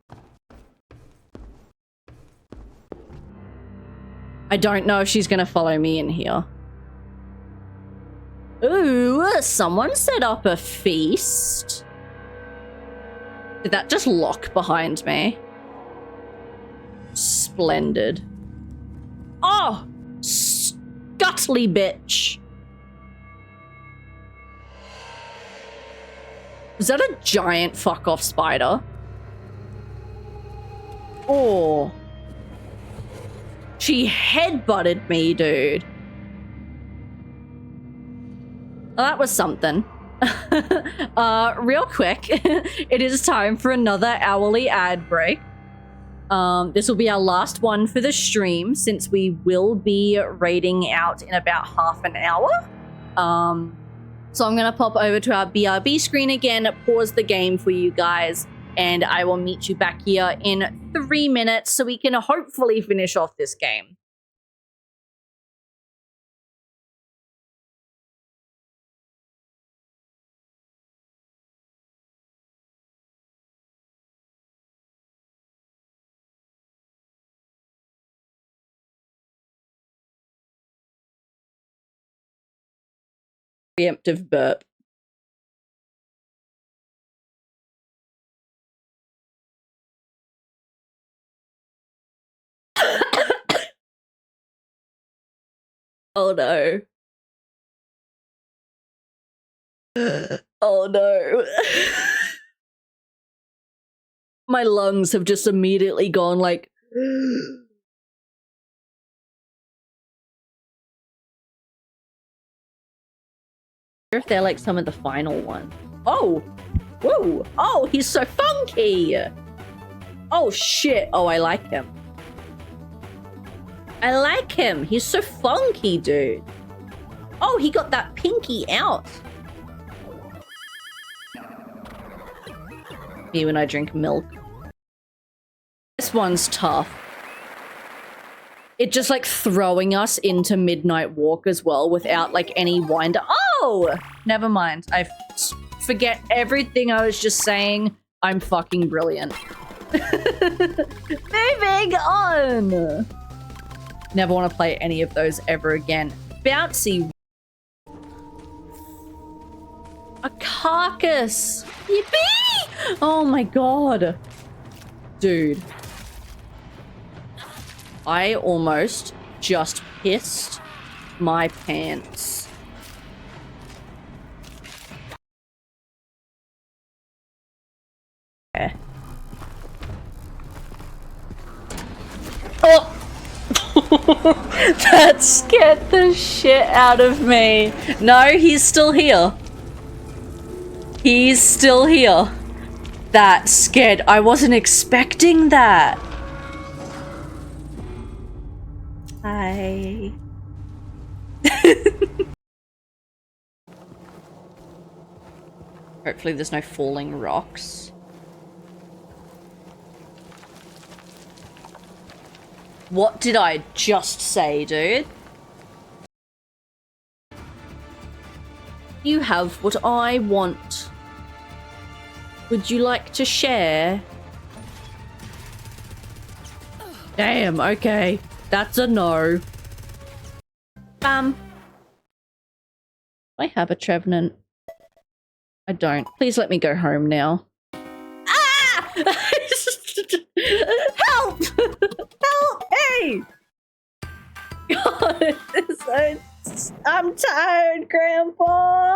I don't know if she's gonna follow me in here. Ooh, someone set up a feast. Did that just lock behind me? Splendid. Oh! Scuttly bitch! Was that a giant fuck-off spider? Oh. She headbutted me, dude. Well, that was something. Real quick, it is time for another hourly ad break. This will be our last one for the stream since we will be raiding out in about half an hour. So I'm going to pop over to our BRB screen again, pause the game for you guys, and I will meet you back here in 3 minutes so we can hopefully finish off this game. Preemptive burp. Oh no. Oh no. My lungs have just immediately gone like... If they're like some of the final ones. Oh! Whoa! Oh, he's so funky! Oh shit! Oh, I like him. I like him. He's so funky, dude. Oh, he got that pinky out. Me when I drink milk. This one's tough. It just like throwing us into Midnight Walk as well without like any wind. Oh! Never mind. I forget everything I was just saying. I'm fucking brilliant. Moving on! Never want to play any of those ever again. Bouncy. A carcass. Yippee! Oh my god. Dude. I almost just pissed my pants. Okay. Oh! That scared the shit out of me. No, he's still here. He's still here. That scared. I wasn't expecting that. Hi. Hopefully there's no falling rocks. What did I just say, dude? You have what I want. Would you like to share? Damn, okay. That's a no. I have a Trevenant. I don't. Please let me go home now. Ah! Help! Help! Hey! God, I'm tired, Grandpa.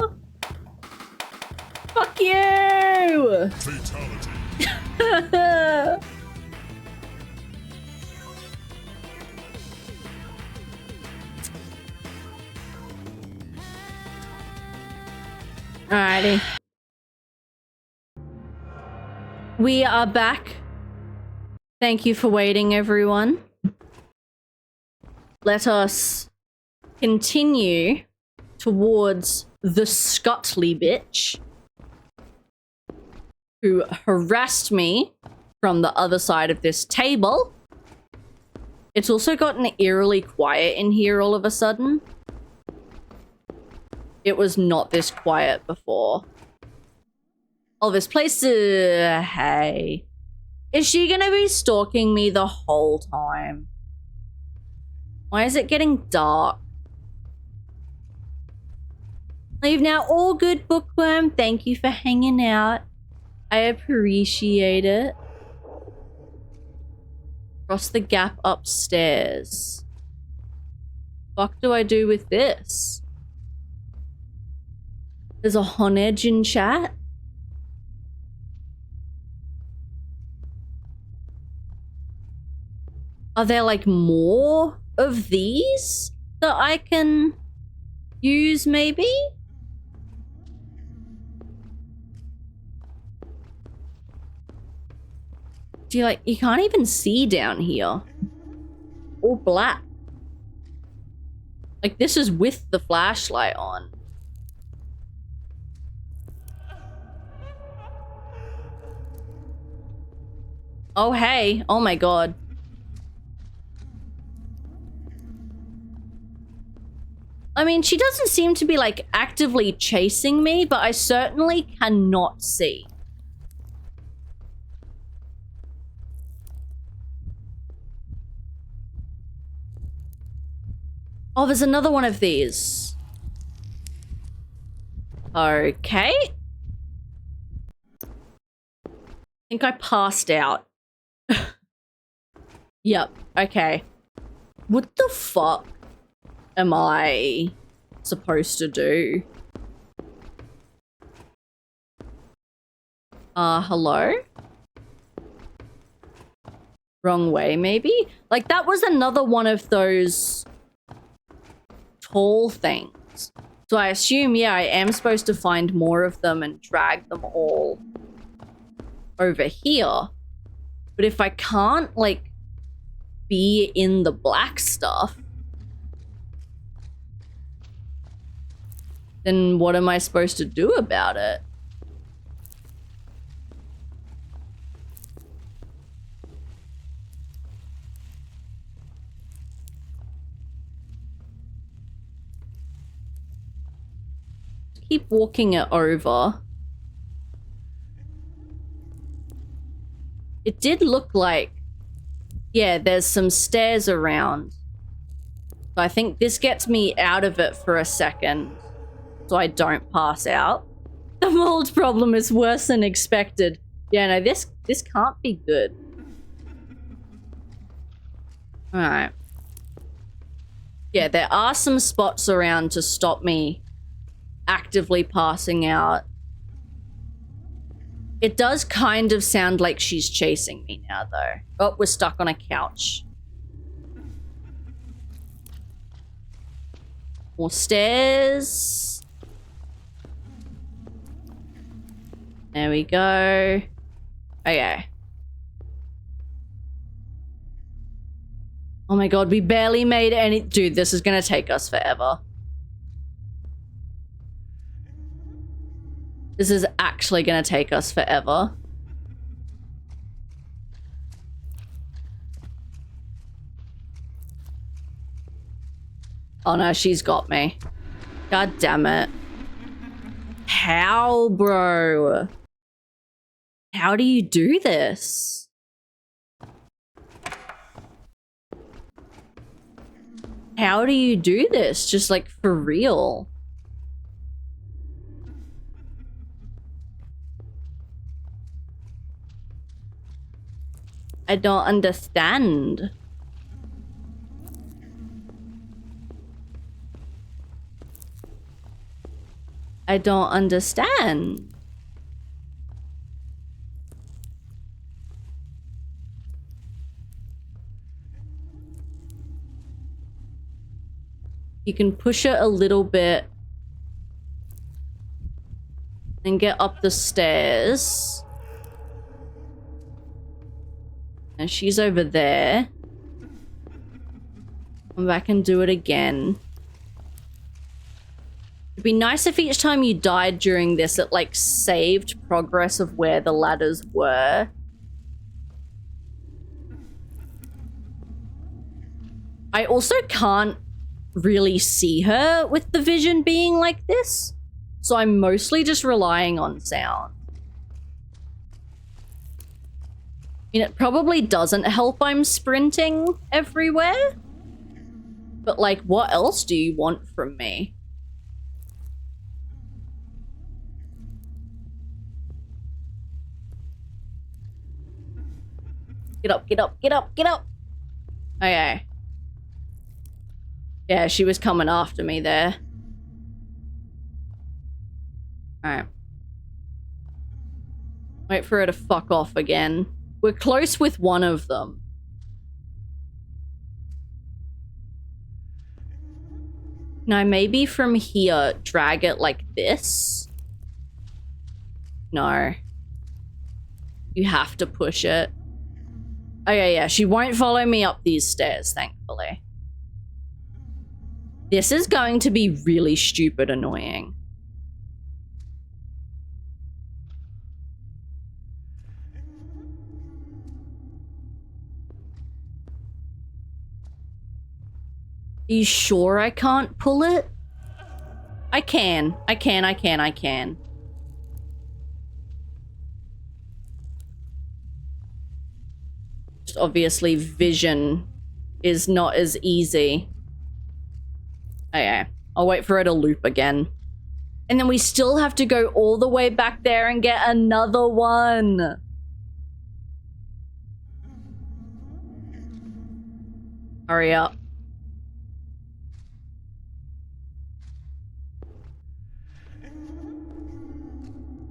Fuck you! Fatality. Alrighty. We are back Thank you for waiting, everyone. Let us continue towards the Scutley bitch who harassed me from the other side of this table. It's also gotten eerily quiet in here all of a sudden. It was not this quiet before. Oh, this place is... Hey. Is she gonna be stalking me the whole time? Why is it getting dark? Leave now. All good, Bookworm. Thank you for hanging out. I appreciate it. Cross the gap upstairs. Fuck do I do with this? There's a Honedge in chat. Are there like more of these that I can use maybe? Do you like, you can't even see down here. All black. Like this is with the flashlight on. Oh hey, oh my god. I mean, she doesn't seem to be like actively chasing me, but I certainly cannot see. Oh, there's another one of these. Okay. I think I passed out. Yep, okay. What the fuck am I supposed to do? Hello? Wrong way, maybe? Like, that was another one of those tall things. So I assume, yeah, I am supposed to find more of them and drag them all over here. But if I can't, like, be in the black stuff, then what am I supposed to do about it? Keep walking it over. It did look like, yeah, there's some stairs around. So I think this gets me out of it for a second so I don't pass out. The mold problem is worse than expected. Yeah, no, this can't be good. Alright. Yeah, there are some spots around to stop me actively passing out. It does kind of sound like she's chasing me now, though. Oh, we're stuck on a couch. More stairs. There we go. Okay. Oh my god, we barely made any... Dude, this is gonna take us forever. This is actually gonna take us forever. Oh no, she's got me. God damn it. How, bro? How do you do this? How do you do this? Just like for real? I don't understand. I don't understand. You can push it a little bit and get up the stairs. And she's over there. Come back and do it again. It'd be nice if each time you died during this, it like saved progress of where the ladders were. I also can't really see her with the vision being like this, so I'm mostly just relying on sound. I mean, it probably doesn't help I'm sprinting everywhere, but like, what else do you want from me? Get up, get up, get up, get up! Okay. Yeah, she was coming after me there. Alright. Wait for her to fuck off again. We're close with one of them. No, maybe from here, drag it like this? No. You have to push it. Okay, yeah, she won't follow me up these stairs, thankfully. This is going to be really stupid annoying. Are you sure I can't pull it? I can. I can. Just obviously vision is not as easy. Okay, I'll wait for her to loop again. And then we still have to go all the way back there and get another one. Hurry up.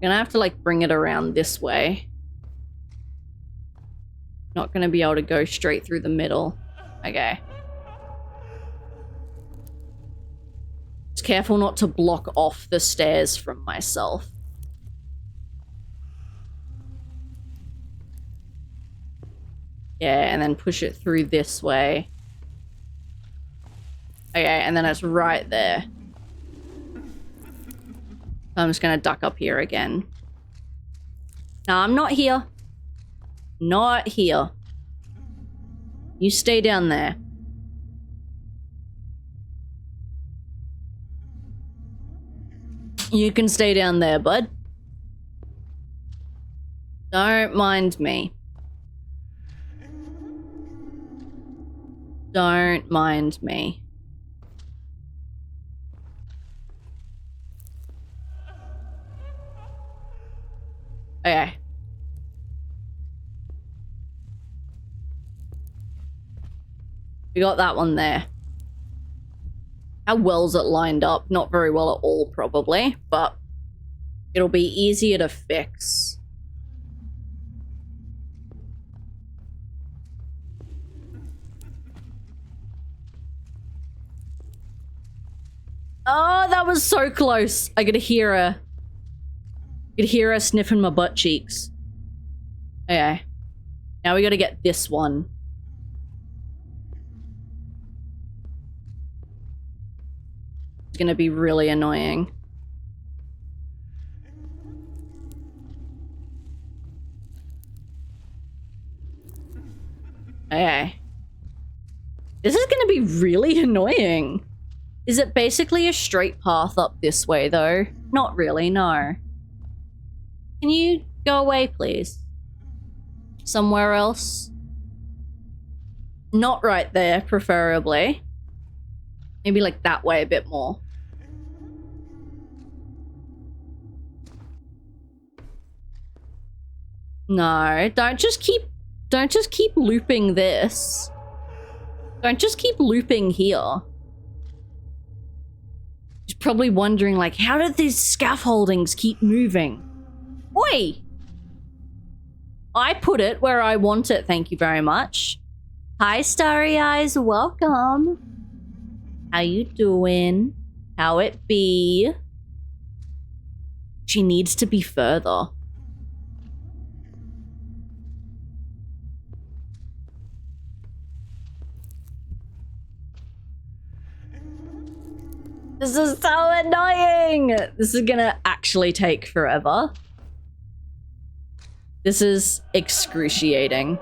Gonna have to like bring it around this way. Not gonna be able to go straight through the middle. Okay. Just careful not to block off the stairs from myself. Yeah, and then push it through this way. Okay, and then it's right there. I'm just gonna duck up here again. No, I'm not here. Not here. You stay down there. You can stay down there, bud. Don't mind me. Don't mind me. Okay. We got that one there. How well's it lined up? Not very well at all, probably, but it'll be easier to fix. Oh, that was so close. I could hear her. I could hear her sniffing my butt cheeks. Okay. Now we gotta get this one. It's gonna be really annoying. Okay. This is gonna be really annoying. Is it basically a straight path up this way, though? Not really, no. Can you go away, please? Somewhere else? Not right there, preferably. Maybe like that way a bit more. No, don't just keep looping this. Don't just keep looping here. She's probably wondering, like, how did these scaffoldings keep moving? Oi! I put it where I want it, thank you very much. Hi, Starry Eyes, welcome. How you doing? How it be? She needs to be further. This is so annoying. This is gonna actually take forever. This is excruciating.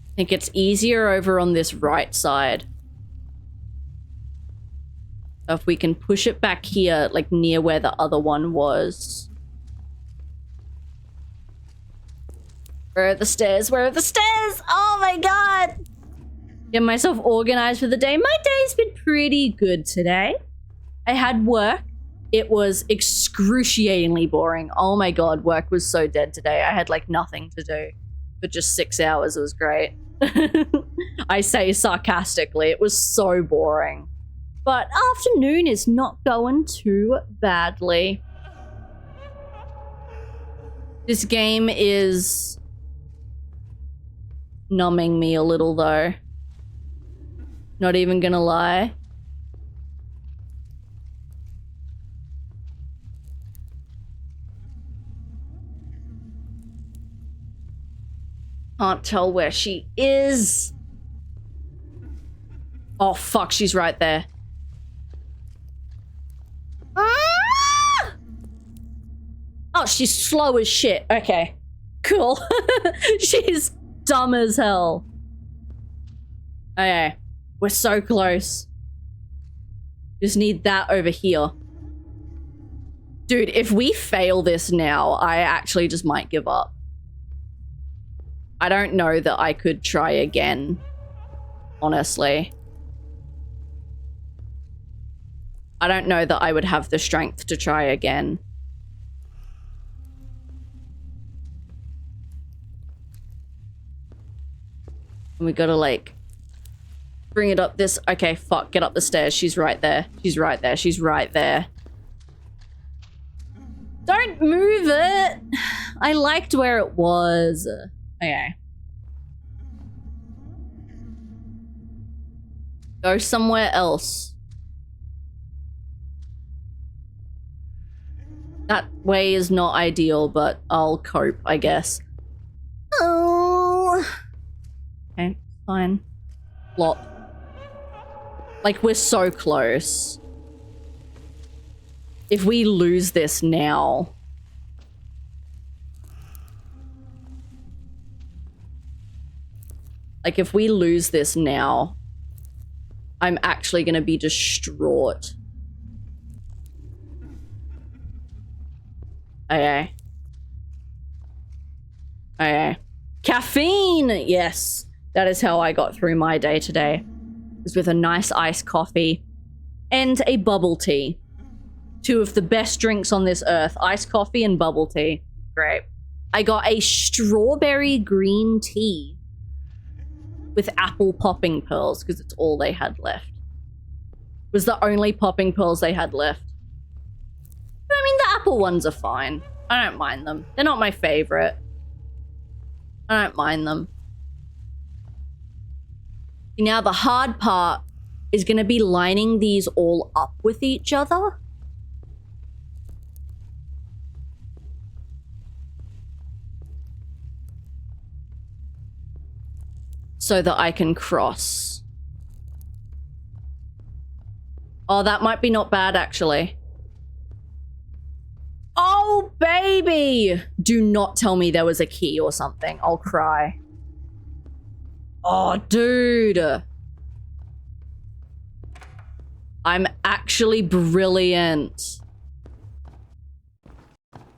I think it's easier over on this right side. So if we can push it back here, like near where the other one was. Where are the stairs? Where are the stairs? Oh my god! Get myself organized for the day. My day's been pretty good today. I had work. It was excruciatingly boring. Oh my god, work was so dead today. I had like nothing to do for just 6 hours. It was great. I say sarcastically, it was so boring. But afternoon is not going too badly. This game is numbing me a little though. Not even gonna lie. Can't tell where she is. Oh fuck, she's right there. Ah! Oh, she's slow as shit. Okay, cool. She's dumb as hell. Okay, we're so close. Just need that over here. Dude, if we fail this now, I actually just might give up. I don't know that I could try again, honestly. I don't know that I would have the strength to try again. And we gotta like bring it up this. Okay, fuck, get up the stairs. She's right there. She's right there. She's right there. Don't move it. I liked where it was. Okay. Go somewhere else. That way is not ideal, but I'll cope, I guess. Oh. Okay, fine. Flop. Like, we're so close. If we lose this now... Like, if we lose this now, I'm actually gonna be distraught. Okay. Okay. Caffeine! Yes. That is how I got through my day today. It was with a nice iced coffee and a bubble tea. Two of the best drinks on this earth. Iced coffee and bubble tea. Great. I got a strawberry green tea with apple popping pearls because it's all they had left. It was the only popping pearls they had left. I mean, the apple ones are fine. I don't mind them. They're not my favorite. I don't mind them. Now the hard part is going to be lining these all up with each other. So that I can cross. Oh, that might be not bad, actually. Oh, baby! Do not tell me there was a key or something. I'll cry. Oh, dude. I'm actually brilliant.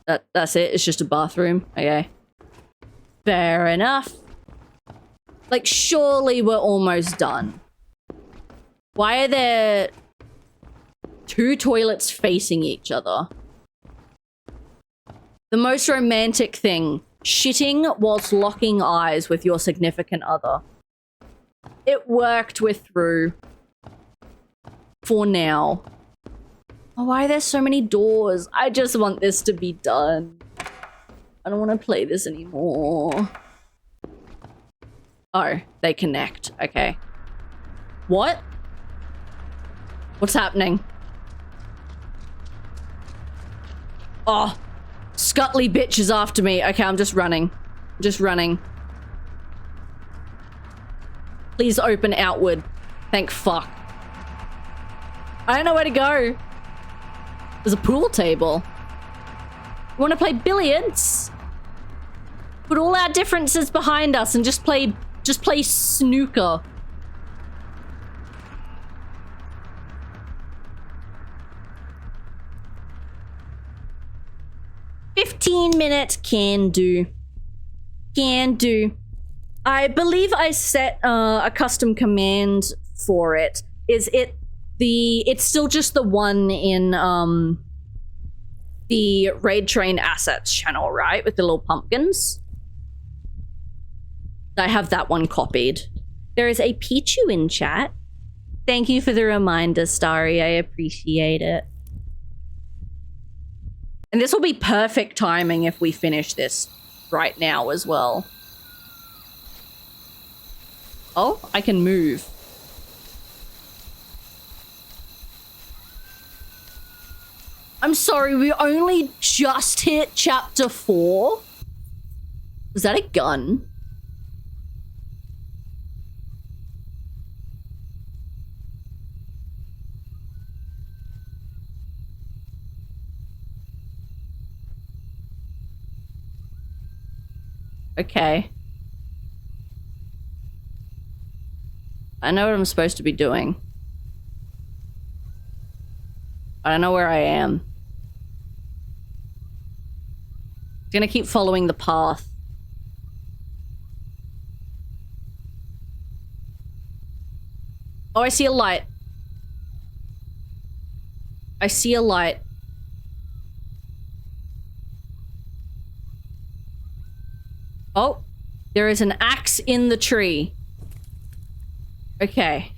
That's it? It's just a bathroom? Okay. Fair enough. Like, surely we're almost done. Why are there two toilets facing each other? The most romantic thing, shitting whilst locking eyes with your significant other. It worked, we're through. For now. Oh, why are there so many doors? I just want this to be done. I don't want to play this anymore. Oh, they connect. Okay. What? What's happening? Oh, Scuttly bitch is after me. Okay, I'm just running. Just running. Please open outward. Thank fuck. I don't know where to go. There's a pool table. You want to play billiards? Put all our differences behind us and just play snooker. $15 can do. Can do. I believe I set a custom command for it. It's still just the one in the Raid Train Assets channel, right? With the little pumpkins. I have that one copied. There is a Pichu in chat. Thank you for the reminder, Starry. I appreciate it. And this will be perfect timing if we finish this right now as well. Oh, I can move. I'm sorry, we only just hit chapter 4. Was that a gun? Okay. I know what I'm supposed to be doing. I don't know where I am. I'm gonna keep following the path. Oh, I see a light. I see a light. Oh, there is an axe in the tree. Okay.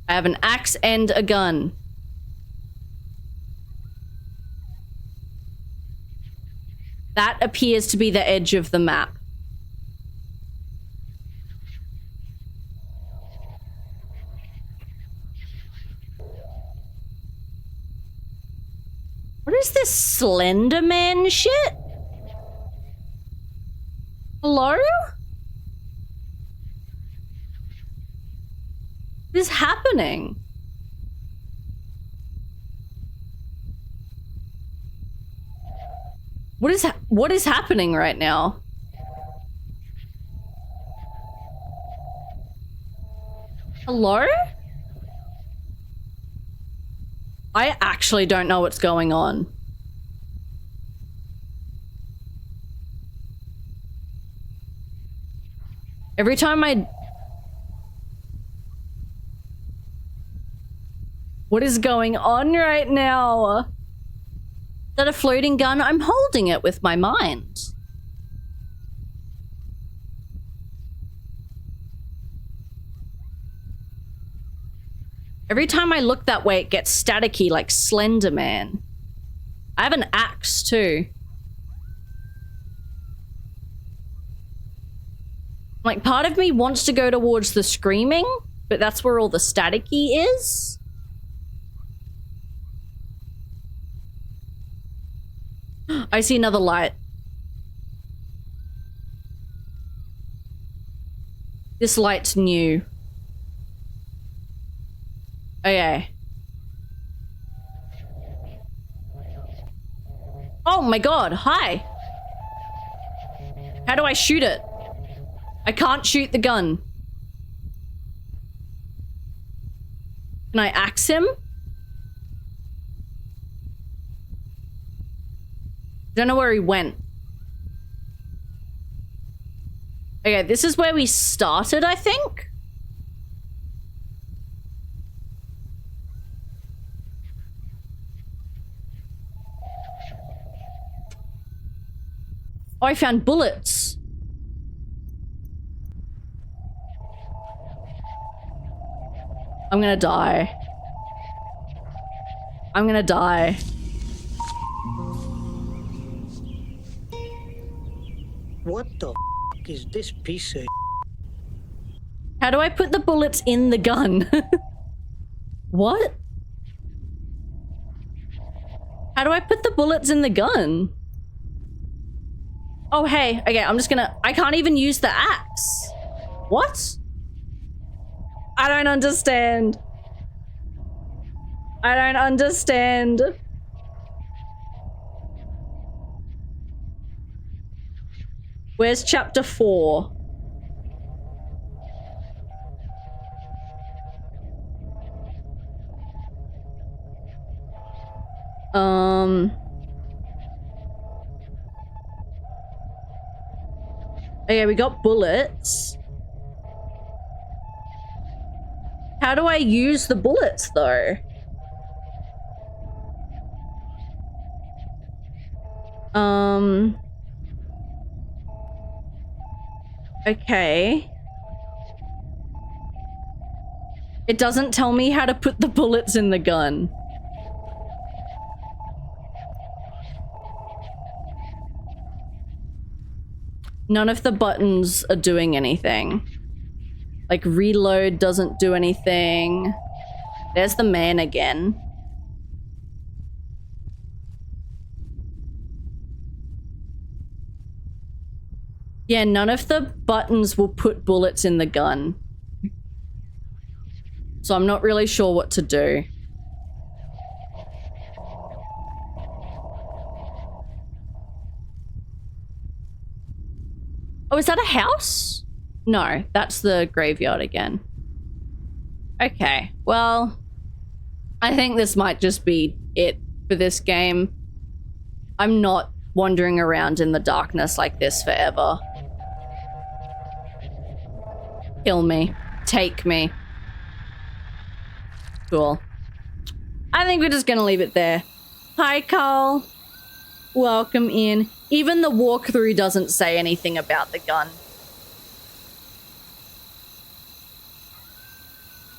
I have an axe and a gun. That appears to be the edge of the map. What is this Slender Man shit? Hello? What is happening? What is happening right now? Hello? I actually don't know what's going on. Every time I... What is going on right now? Is that a floating gun? I'm holding it with my mind. Every time I look that way, it gets staticky like Slender Man. I have an axe too. Like, part of me wants to go towards the screaming, but that's where all the staticky is. I see another light. This light's new. Okay. Oh my god, hi. How do I shoot it? I can't shoot the gun. Can I axe him? Don't know where he went. Okay, this is where we started, I think. Oh, I found bullets. I'm gonna die. I'm gonna die. What the f is this piece of... How do I put the bullets in the gun? What? How do I put the bullets in the gun? Oh, hey. Okay, I'm just gonna... I can't even use the axe. What? I don't understand. I don't understand. Where's chapter 4? Okay, we got bullets. How do I use the bullets, though? Okay. It doesn't tell me how to put the bullets in the gun. None of the buttons are doing anything. Like, reload doesn't do anything. There's the man again. Yeah, none of the buttons will put bullets in the gun. So I'm not really sure what to do. Oh, is that a house? No, that's the graveyard again. Okay, well, I think this might just be it for this game. I'm not wandering around in the darkness like this forever. Kill me. Take me. Cool. I think we're just gonna leave it there. Hi, Carl. Welcome in. Even the walkthrough doesn't say anything about the gun.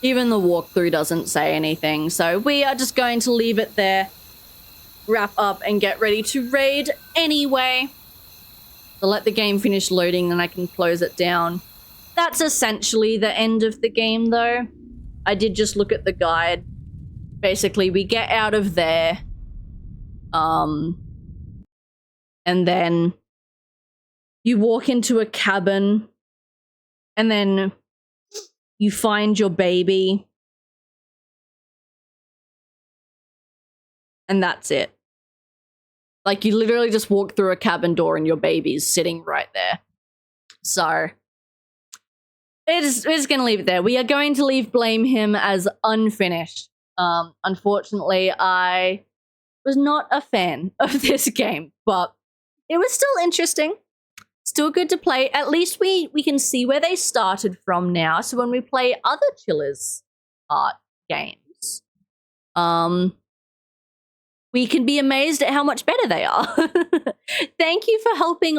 Even the walkthrough doesn't say anything, so we are just going to leave it there. Wrap up and get ready to raid anyway. So let the game finish loading, then I can close it down. That's essentially the end of the game, though. I did just look at the guide. Basically, we get out of there. And then you walk into a cabin. And then you find your baby. And that's it. Like, you literally just walk through a cabin door and your baby's sitting right there. So we're just going to leave it there. We are going to blame him as unfinished. Unfortunately, I was not a fan of this game, but it was still interesting. Still good to play. At least we can see where they started from now. So when we play other Chillers art games, we can be amazed at how much better they are. Thank you for helping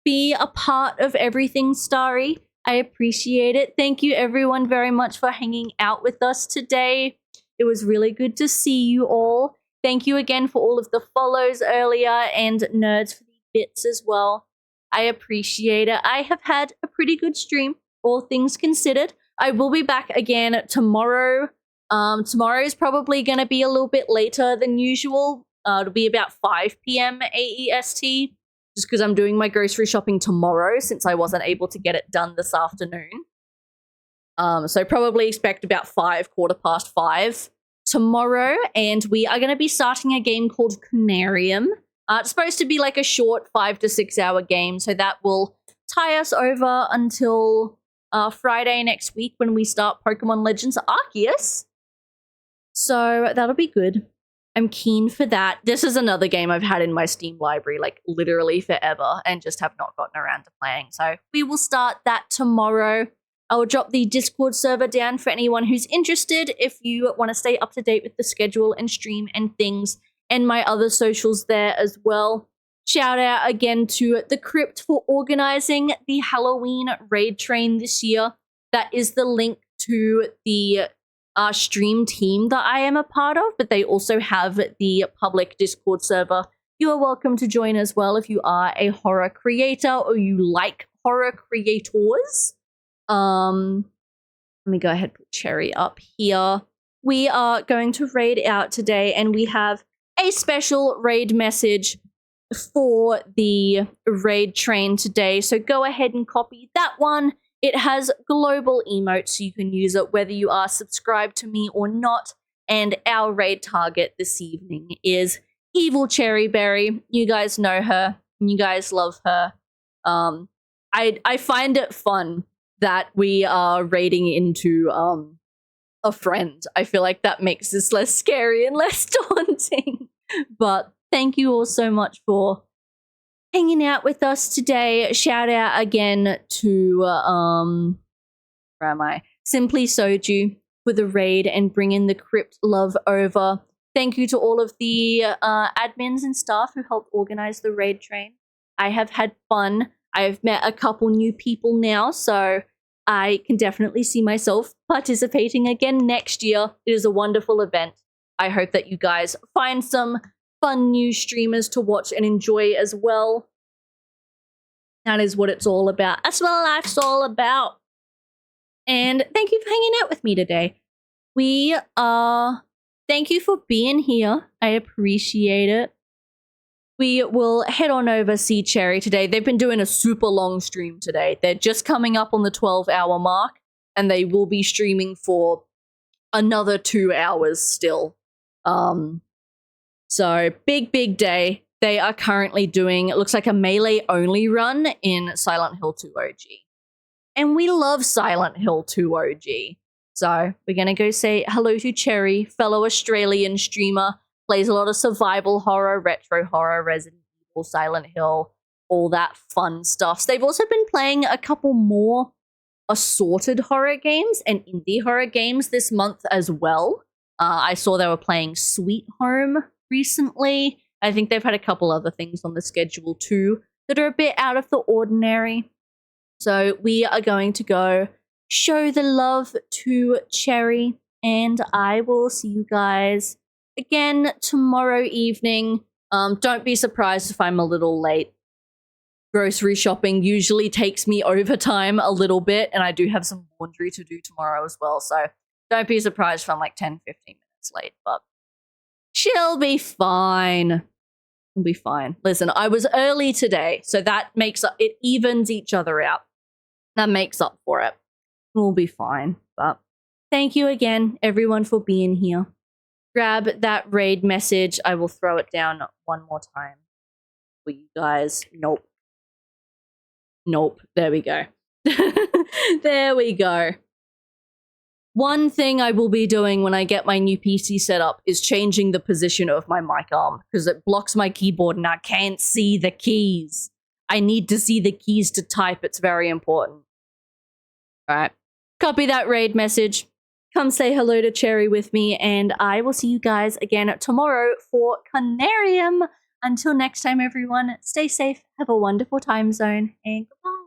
be a part of everything, Starry. I appreciate it. Thank you everyone very much for hanging out with us today. It was really good to see you all. Thank you again for all of the follows earlier and nerds for the bits as well. I appreciate it. I have had a pretty good stream, all things considered. I will be back again tomorrow. Tomorrow is probably going to be a little bit later than usual. It'll be about 5 p.m. AEST, just because I'm doing my grocery shopping tomorrow since I wasn't able to get it done this afternoon. So probably expect about 5:15 tomorrow, and we are going to be starting a game called Cunarium. It's supposed to be like a short 5 to 6 hour game, so that will tie us over until Friday next week when we start Pokemon Legends Arceus. So that'll be good. I'm keen for that. This is another game I've had in my Steam library like literally forever and just have not gotten around to playing. So we will start that tomorrow. I will drop the Discord server down for anyone who's interested if you want to stay up to date with the schedule and stream and things, and my other socials there as well. Shout out again to The Crypt for organizing the Halloween raid train this year. That is the link to the stream team that I am a part of, but they also have the public Discord server. You are welcome to join as well if you are a horror creator or you like horror creators. Let me go ahead and put Cherry up here. We are going to raid out today, and we have a special raid message for the raid train today. So go ahead and copy that one. It has global emotes, so you can use it whether you are subscribed to me or not. And our raid target this evening is Evil Cherry Berry. You guys know her. You guys love her. I find it fun that we are raiding into a friend. I feel like that makes this less scary and less daunting. But thank you all so much for hanging out with us today. Shout out again to where am I? Simply Soju for the raid and bringing the crypt love over. Thank you to all of the admins and staff who helped organize the raid train. I have had fun. I've met a couple new people now, so I can definitely see myself participating again next year. It is a wonderful event. I hope that you guys find some fun new streamers to watch and enjoy as well. That is what it's all about. That's what life's all about. And thank you for hanging out with me today. Thank you for being here. I appreciate it. We will head on over see Cherry today. They've been doing a super long stream today. They're just coming up on the 12-hour mark, and they will be streaming for another 2 hours still. So big day. They are currently doing, it looks like a melee only run in Silent Hill 2 OG. And we love Silent Hill 2 OG. So we're going to go say hello to Cherry, fellow Australian streamer, plays a lot of survival horror, retro horror, Resident Evil, Silent Hill, all that fun stuff. So they've also been playing a couple more assorted horror games and indie horror games this month as well. I saw they were playing Sweet Home recently. I think they've had a couple other things on the schedule too that are a bit out of the ordinary. So we are going to go show the love to Cherry, and I will see you guys again tomorrow evening. Don't be surprised if I'm a little late. Grocery shopping usually takes me overtime a little bit, and I do have some laundry to do tomorrow as well, so don't be surprised if I'm like 10-15 minutes late, but she'll be fine. We'll be fine. Listen, I was early today, so that makes up, it evens each other out. That makes up for it. We'll be fine, but thank you again, everyone, for being here. Grab that raid message. I will throw it down one more time for you guys. Nope. There we go. There we go. One thing I will be doing when I get my new PC set up is changing the position of my mic arm because it blocks my keyboard and I can't see the keys. I need to see the keys to type. It's very important. All right. Copy that raid message. Come say hello to Cherry with me, and I will see you guys again tomorrow for Canarium. Until next time, everyone, stay safe, have a wonderful time zone, and goodbye.